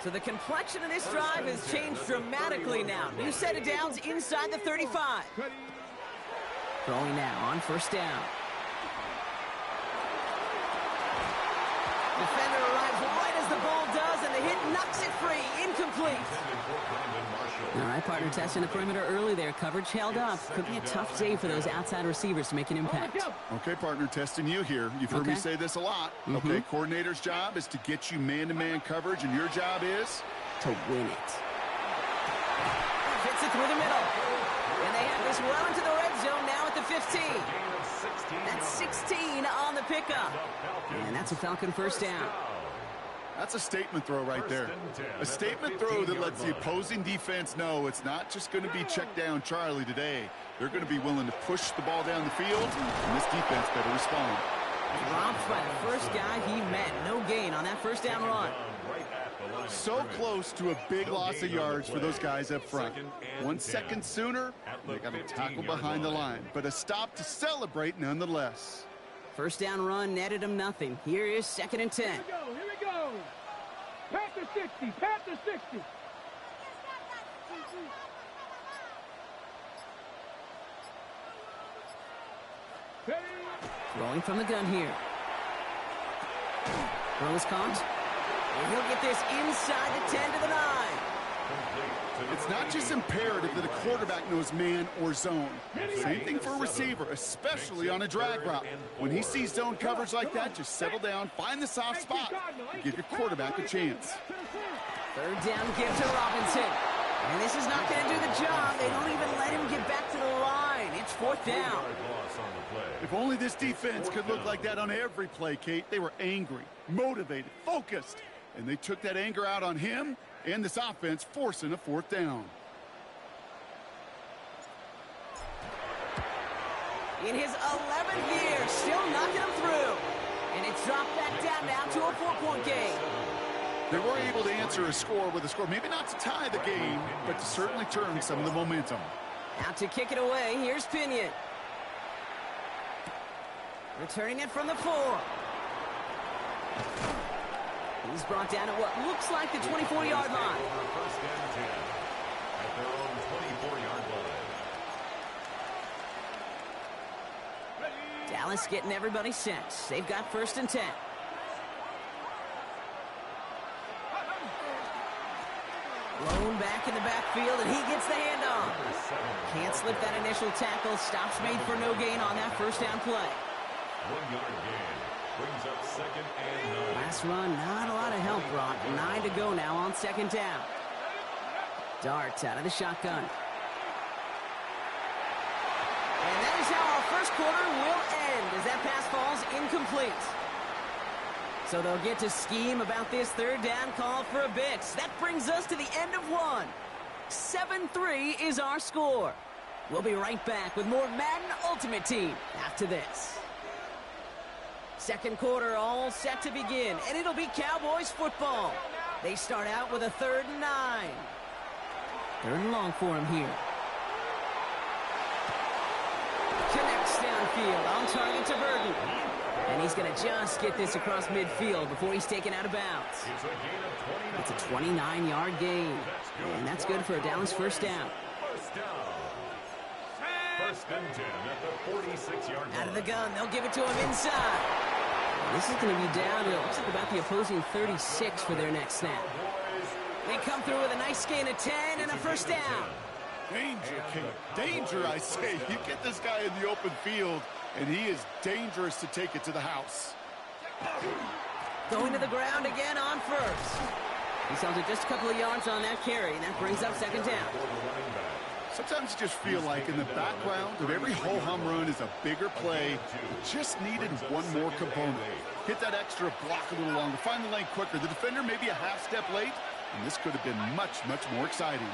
So the complexion of this drive has changed dramatically now. New set of downs inside the 35. Throwing now on 1st down. Defender arrives right as the ball does, and the hit knocks it free. Incomplete. All right, partner testing the perimeter early there. Coverage held up. Could be a tough day for those outside receivers to make an impact. Okay, partner, testing you here. You've heard me say this a lot. Okay, coordinator's job is to get you man-to-man coverage, and your job is to win it. Fits it through the middle. And they have this well into the red zone now at the 15. That's 16 on the pickup. And that's a Falcon 1st down. That's a statement throw right there. A statement throw that lets the opposing defense know it's not just going to be check down Charlie today. They're going to be willing to push the ball down the field, and this defense better respond. Dropped by the first guy he met. No gain on that 1st down run. So close to a big loss of yards for those guys up front. 1 second sooner, they got a tackle behind the line, but a stop to celebrate nonetheless. First down run netted him nothing. Here is 2nd and 10. Here we go. Panther 60, Panther 60. Throwing from the gun here. Throws caught. And he'll get this inside the 10 to the 9. It's not just imperative that a quarterback knows man or zone. Same thing for a receiver, especially on a drag route. When he sees zone coverage like that, just settle down, find the soft spot, and give your quarterback a chance. 3rd down give to Robinson. And this is not going to do the job. They don't even let him get back to the line. It's 4th down. If only this defense could look like that on every play, Kate. They were angry, motivated, focused, and they took that anger out on him and this offense, forcing a 4th down. In his 11th year, still knocking him through. And it's dropped back down now to a 4-point game. They were able to answer a score with a score, maybe not to tie the game, but to certainly turn some of the momentum. Out to kick it away, here's Pinion. Returning it from the 4. He's brought down at what looks like the 24-yard line. First and 10 at their own 24-yard line. Dallas getting everybody set. They've got 1st and 10. Blown back in the backfield, and he gets the handoff. Can't slip that initial tackle. Stops made for no gain on that 1st down play. 1-yard gain. Brings up 2nd and 9. Last run, not a lot of help, Brock. 9 to go now on 2nd down. Dart out of the shotgun. And that is how our first quarter will end as that pass falls incomplete. So they'll get to scheme about this 3rd down call for a bit. That brings us to the end of 1. 7-3 is our score. We'll be right back with more Madden Ultimate Team after this. 2nd quarter all set to begin, and it'll be Cowboys football. They start out with a 3rd and 9. 3rd and long for him here. Connects downfield, on target to Burton. And he's going to just get this across midfield before he's taken out of bounds. It's a 29-yard gain, and that's good for a Dallas 1st down. First and 10 at the 46-yard line. Out of the gun, they'll give it to him inside. This is going to be down to, it looks like about the opposing 36 for their next snap. They come through with a nice gain of 10 and a 1st down. Danger, Kate. Danger, I say. You get this guy in the open field, and he is dangerous to take it to the house. Going to the ground again on 1st. He sells it just a couple of yards on that carry, and that brings up 2nd down. Sometimes you just feel like in the background of every ho-hum run is a bigger play. Just needed one more component. Hit that extra block a little longer. Find the lane quicker. The defender may be a half step late, and this could have been much, much more exciting.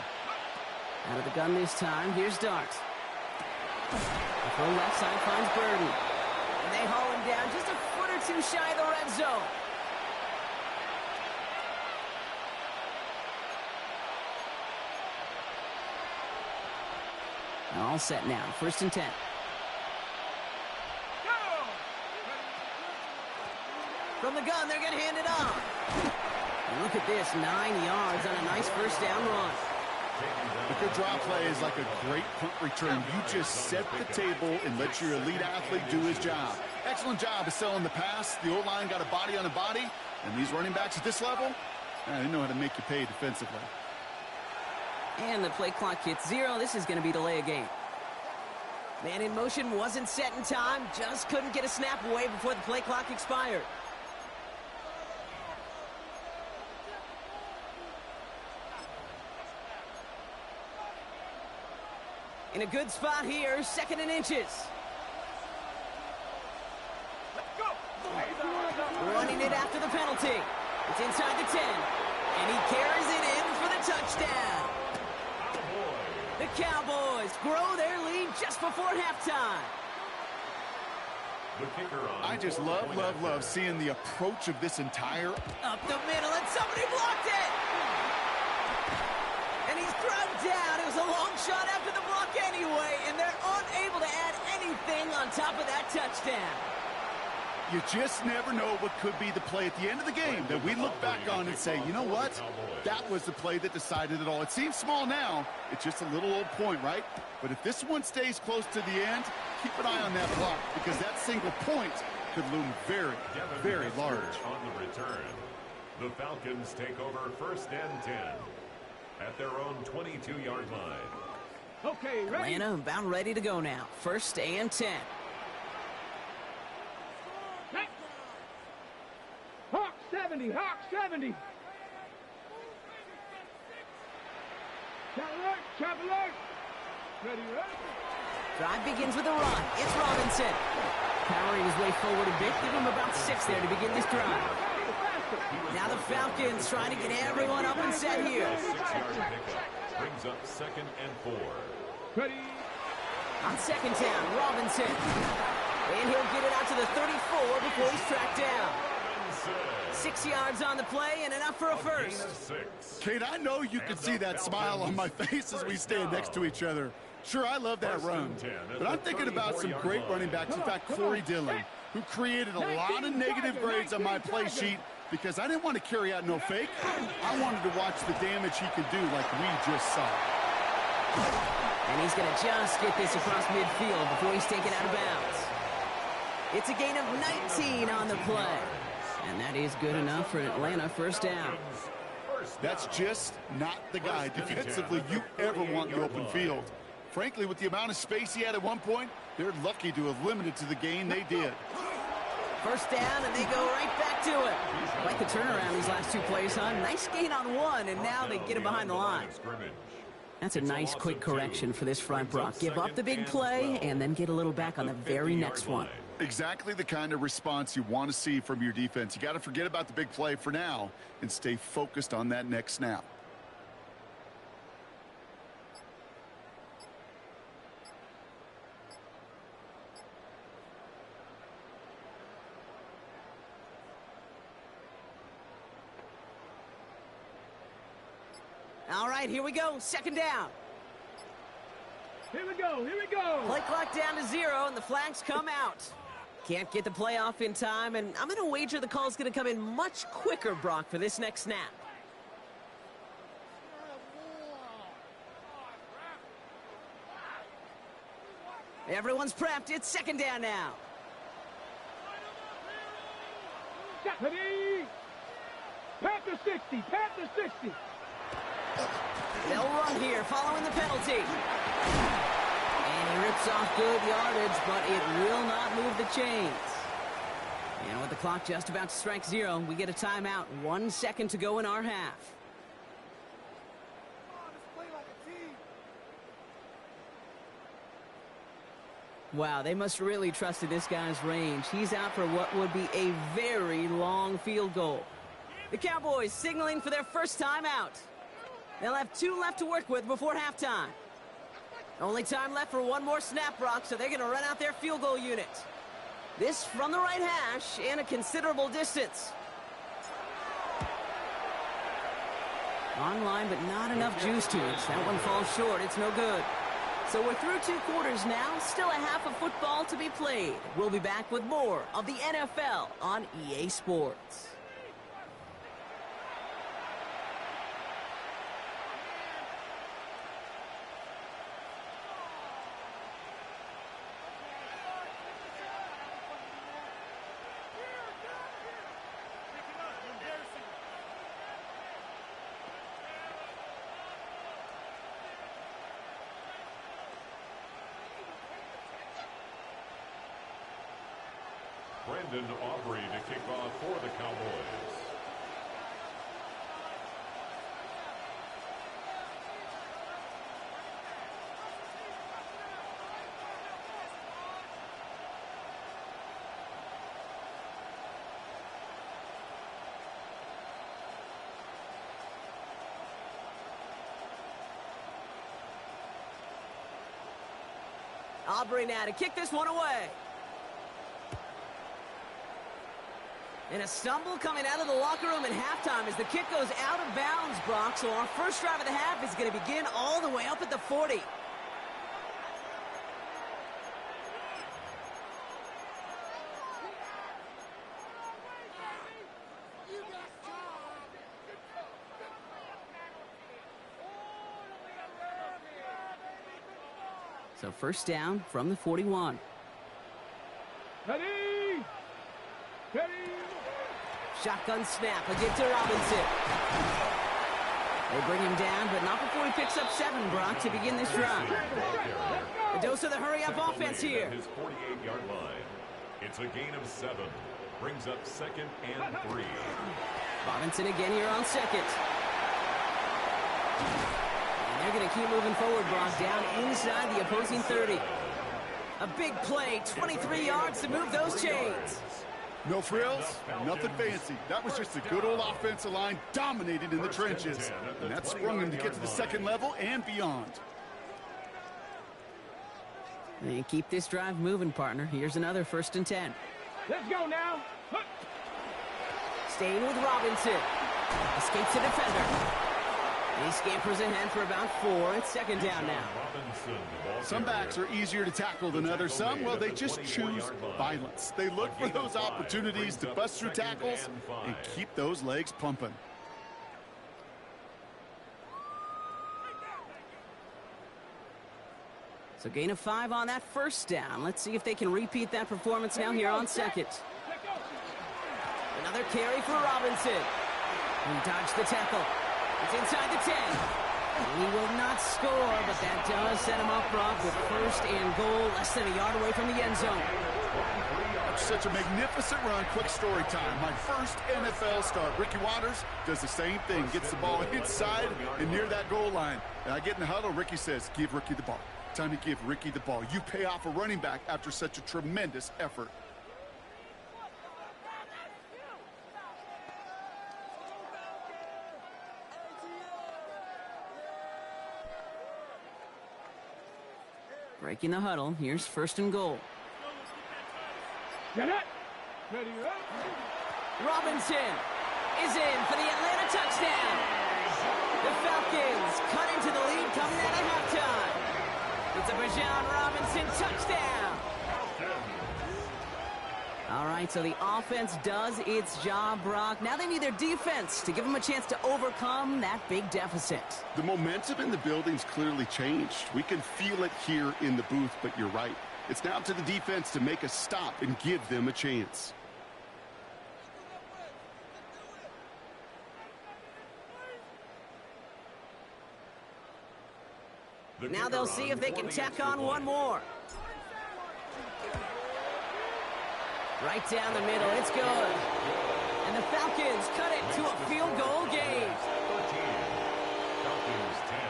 Out of the gun this time. Here's Dart. The full left side finds Burden. And they haul him down just a foot or two shy of the red zone. All set now. 1st and 10. From the gun, they're going to hand it off. And look at this, 9 yards on a nice 1st down run. A good draw play is like a great punt return. You just set the table and let your elite athlete do his job. Excellent job of selling the pass. The O-line got a body on a body. And these running backs at this level, they know how to make you pay defensively. And the play clock hits 0. This is going to be delay a game. Man in motion wasn't set in time. Just couldn't get a snap away before the play clock expired. In a good spot here, 2nd and inches. Running it after the penalty. It's inside the 10. And he carries it in for the touchdown. The Cowboys grow their lead just before halftime. I just love seeing the approach of this entire... Up the middle, and somebody blocked it! And he's thrown down. It was a long shot after the block anyway, and they're unable to add anything on top of that touchdown. You just never know what could be the play at the end of the game that we look back on and say, you know what? That was the play that decided it all. It seems small now. It's just a little old point, right? But if this one stays close to the end, keep an eye on that block because that single point could loom very, very large. On the return, the Falcons take over 1st and 10 at their own 22-yard line. Okay, ready? Atlanta about ready to go now. 1st and 10. Hawk 70, Hawk 70. Chop alert. Ready, ready. Drive begins with a run. It's Robinson. Powering his way forward a bit. Give him about 6 there to begin this drive. Now the Falcons trying to get everyone up and set here. 6-yard pickup brings up 2nd and 4. Ready. On 2nd down, Robinson. And he'll get it out to the 34 before he's tracked down. 6 yards on the play and enough for a first. Kate, I know you can see that smile on my face as we stand next to each other. Sure, I love that run, but I'm thinking about some great running backs. In fact, Corey Dillon, who created a lot of negative grades on my play sheet because I didn't want to carry out no fake. I wanted to watch the damage he could do like we just saw. And he's going to just get this across midfield before he's taken out of bounds. It's a gain of 19 on the play. And that is good enough for Atlanta 1st down. That's just not the guy defensively you ever want in the open field. Frankly, with the amount of space he had at one point, they're lucky to have limited to the gain they did. 1st down, and they go right back to it. Quite the turnaround these last 2 plays, huh? Nice gain on 1, and now they get him behind the line. That's a nice, quick correction for this front, Brock. Give up the big play, and then get a little back on the very next one. Exactly the kind of response you want to see from your defense. You got to forget about the big play for now and stay focused on that next snap. All right, here we go. 2nd down. Here we go, here we go. Play clock down to 0, and the flags come out. Can't get the play off in time, and I'm going to wager the call's going to come in much quicker, Brock, for this next snap. Everyone's prepped. It's 2nd down now. Ready. Panther 60, Panther 60. They'll run here following the penalty. And he rips off good yardage, but it will not move the chains. And with the clock just about to strike 0, we get a timeout. 1 second to go in our half. Wow, they must really trust in this guy's range. He's out for what would be a very long field goal. The Cowboys signaling for their first timeout. They'll have 2 left to work with before halftime. Only time left for 1 more snap, Brock, so they're going to run out their field goal unit. This from the right hash and a considerable distance. Online, but not enough juice to it. That one falls short. It's no good. So we're through 2 quarters now. Still a half of football to be played. We'll be back with more of the NFL on EA Sports. Brendan Aubrey to kick off for the Cowboys. Aubrey now to kick this one away. And a stumble coming out of the locker room at halftime as the kick goes out of bounds, Brock. So our first drive of the half is going to begin all the way up at the 40. So first down from the 41. Ready? Ready? Shotgun snap. A give to Robinson. They bring him down, but not before he picks up 7, Brock, to begin this drive. A dose of the hurry-up offense here. His 48-yard line. It's a gain of 7. Brings up 2nd and 3. Robinson again here on 2nd. And they're going to keep moving forward, Brock, down inside the opposing 30. A big play, 23 yards to move those chains. No frills, nothing fancy. That was just a good old offensive line dominated in the trenches. And that sprung him to get to the second level and beyond. And keep this drive moving, partner. Here's another 1st and 10. Let's go now. Staying with Robinson. Escapes the defender. He scampers ahead for about 4. It's 2nd down now. Some backs are easier to tackle than others. Some, well, they just choose violence. They look for those opportunities to bust through tackles and keep those legs pumping. So gain of 5 on that 1st down. Let's see if they can repeat that performance now here on 2nd. Another carry for Robinson. He dodged the tackle. It's inside the 10. He will not score, but that does set him up, Brock, with 1st and goal, less than a yard away from the end zone. Such a magnificent run. Quick story time. My first NFL start. Ricky Watters does the same thing. Gets the ball inside and near that goal line. And I get in the huddle. Ricky says, give Ricky the ball. Time to give Ricky the ball. You pay off a running back after such a tremendous effort. Breaking the huddle. Here's 1st and goal. Get it. Ready, Robinson is in for the Atlanta touchdown. The Falcons cut into the lead coming out of halftime. It's a Bijan Robinson touchdown. All right, so the offense does its job, Brock. Now they need their defense to give them a chance to overcome that big deficit. The momentum in the building's clearly changed. We can feel it here in the booth, but you're right. It's now to the defense to make a stop and give them a chance. Now they'll see if they can tack on one more. Right down the middle, it's good. And the Falcons cut it to a field goal game. 13. Falcons 10.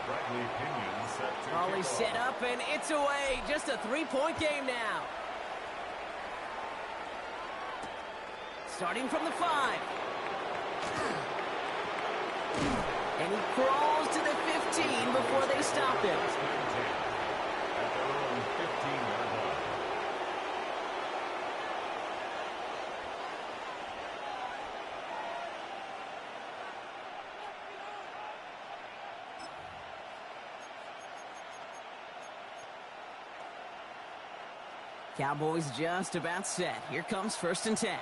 Bradley Pinion set to Raleigh set up and it's away. Just a 3-point game now. Starting from the 5. And he crawls to the 15 before they stop him. At their own 15-yard line. Cowboys just about set. Here comes 1st and 10.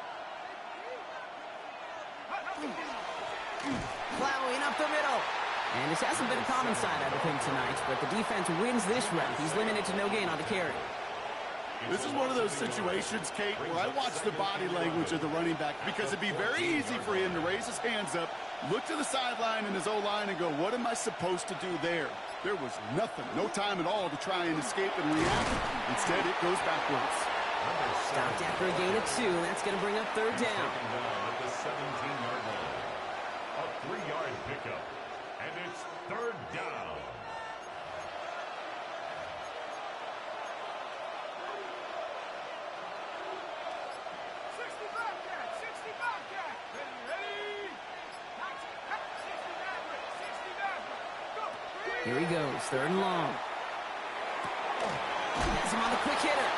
Plowing up the middle. And this hasn't been a common side, I would think, tonight, but the defense wins this round. He's limited to no gain on the carry. This is one of those situations, Kate, where I watch the body language of the running back because it'd be very easy for him to raise his hands up, look to the sideline and his O-line and go, what am I supposed to do there? There was nothing, no time at all to try and escape and react. Instead, it goes backwards. Stopped after a gain of 2. That's going to bring up 3rd down. At the 17-yard line. A 3-yard pickup. And it's 3rd down. Here he goes, 3rd and long. Has him on the quick hitter.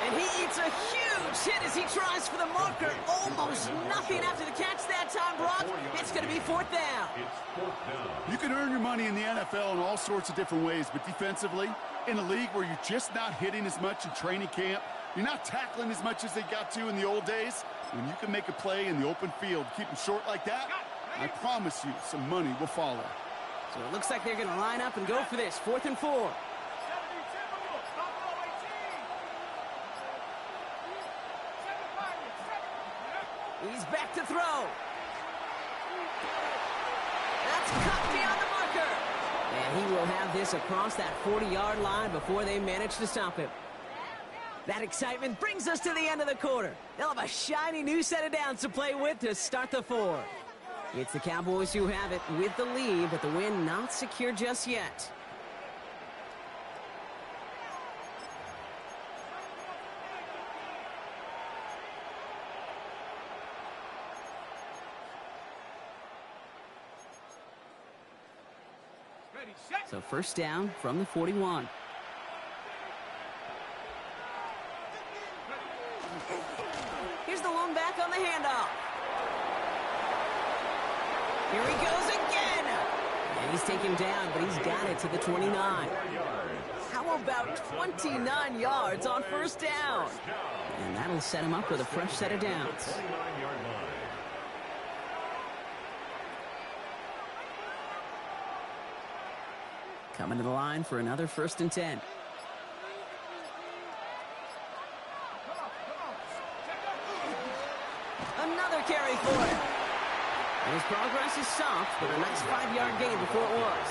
And he eats a huge hit as he tries for the marker. Almost nothing after the catch that time, Brock. It's going to be 4th down. You can earn your money in the NFL in all sorts of different ways, but defensively, in a league where you're just not hitting as much in training camp, you're not tackling as much as they got to in the old days, when you can make a play in the open field, keep them short like that, I promise you some money will follow. So it looks like they're going to line up and go for this. 4th and 4. He's back to throw. That's cut beyond the marker. And he will have this across that 40-yard line before they manage to stop him. That excitement brings us to the end of the quarter. They'll have a shiny new set of downs to play with to start the 4. It's the Cowboys who have it with the lead, but the win not secure just yet. So first down from the 41. Here's the long back on the handoff. Here he goes again. And he's taken down, but he's got it to the 29. How about 29 yards on first down? And that'll set him up with a fresh set of downs. Coming to the line for another 1st and 10. Another carry for him. And his progress is soft, but a nice 5-yard gain before it was.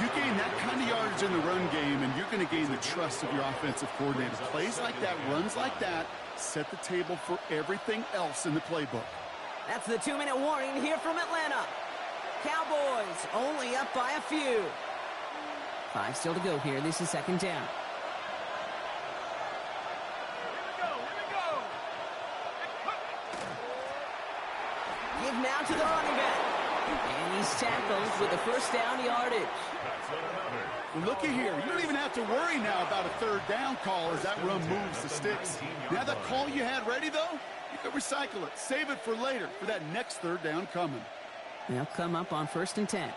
You gain that kind of yardage in the run game, and you're going to gain the trust of your offensive coordinator. Plays like that, runs like that, set the table for everything else in the playbook. That's the 2-minute warning here from Atlanta. Cowboys only up by a few. 5 still to go here. This is 2nd down. Give now to the running back. And he's tackled with the first down yardage. Well, looky here. You don't even have to worry now about a 3rd down call as that run moves the sticks. Now that call you had ready, though, you can recycle it. Save it for later for that next 3rd down coming. They'll come up on 1st and 10.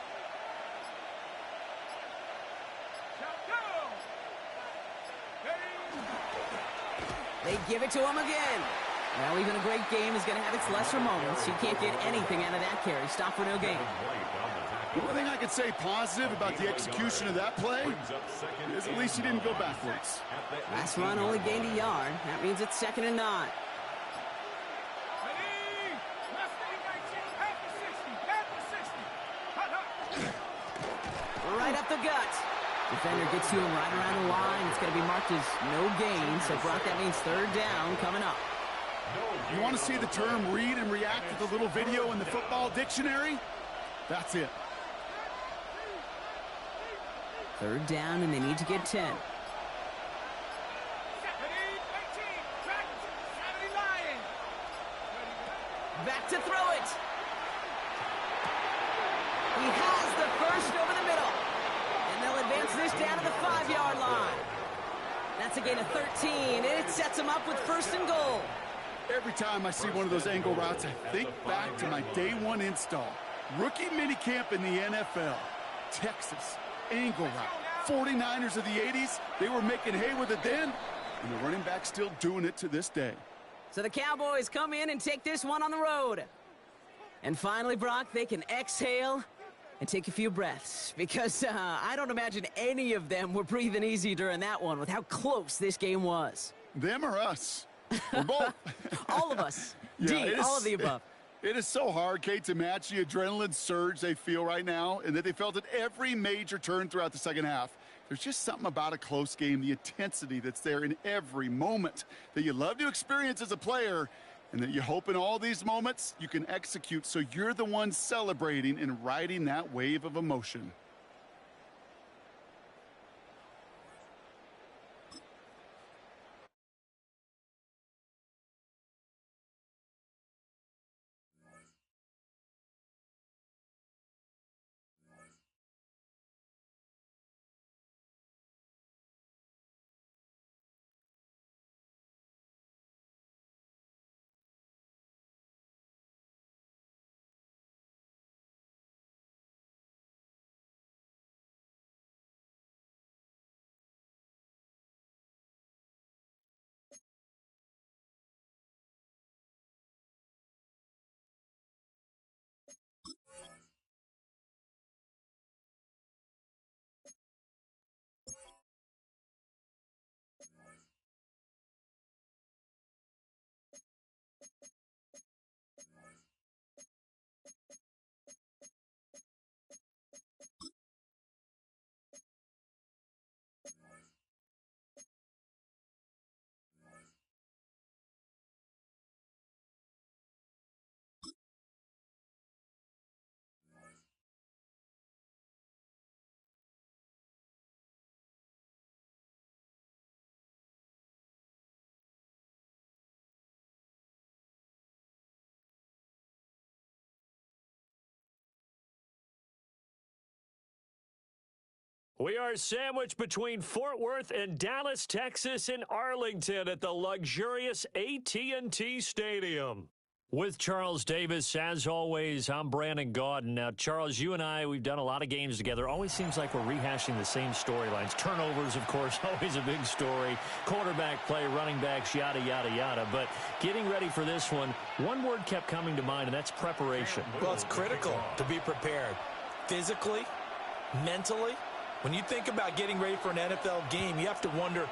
They give it to him again. Well, even a great game is going to have its lesser moments. You can't get anything out of that carry. Stop for no gain. The only thing I could say positive about the execution of that play is at least he didn't go backwards. Last run only gained a yard. That means it's 2nd and 9. Right up the gut. Defender gets to him right around the line. It's going to be marked as no gain. So, Brock, that means 3rd down coming up. You want to see the term read and react with a little video in the football dictionary? That's it. 3rd down, and they need to get 10. Back to throw it. He has the first over the middle. And they'll advance this down to the 5-yard line. That's a gain of 13, and it sets him up with 1st and goal. Every time I see one of those angle routes, I think back to my day 1 install. Rookie minicamp in the NFL. Texas, angle route. 49ers of the 80s, they were making hay with it then, and the running back's still doing it to this day. So the Cowboys come in and take this one on the road. And finally, Brock, they can exhale and take a few breaths, because I don't imagine any of them were breathing easy during that one with how close this game was. Them or us? We're both. All of us. Yeah, D, all of the above. It is so hard, Kate, to match the adrenaline surge they feel right now, and that they felt at every major turn throughout the second half. There's just something about a close game, the intensity that's there in every moment that you love to experience as a player, and that you hope in all these moments you can execute so you're the one celebrating and riding that wave of emotion. We are sandwiched between Fort Worth and Dallas, Texas, and Arlington at the luxurious AT&T Stadium. With Charles Davis, as always, I'm Brandon Gaudin. Now, Charles, you and I, we've done a lot of games together. Always seems like we're rehashing the same storylines. Turnovers, of course, always a big story. Quarterback play, running backs, yada, yada, yada. But getting ready for this one word kept coming to mind, and that's preparation. Well, it's critical to be prepared physically, mentally. When you think about getting ready for an NFL game, you have to wonder,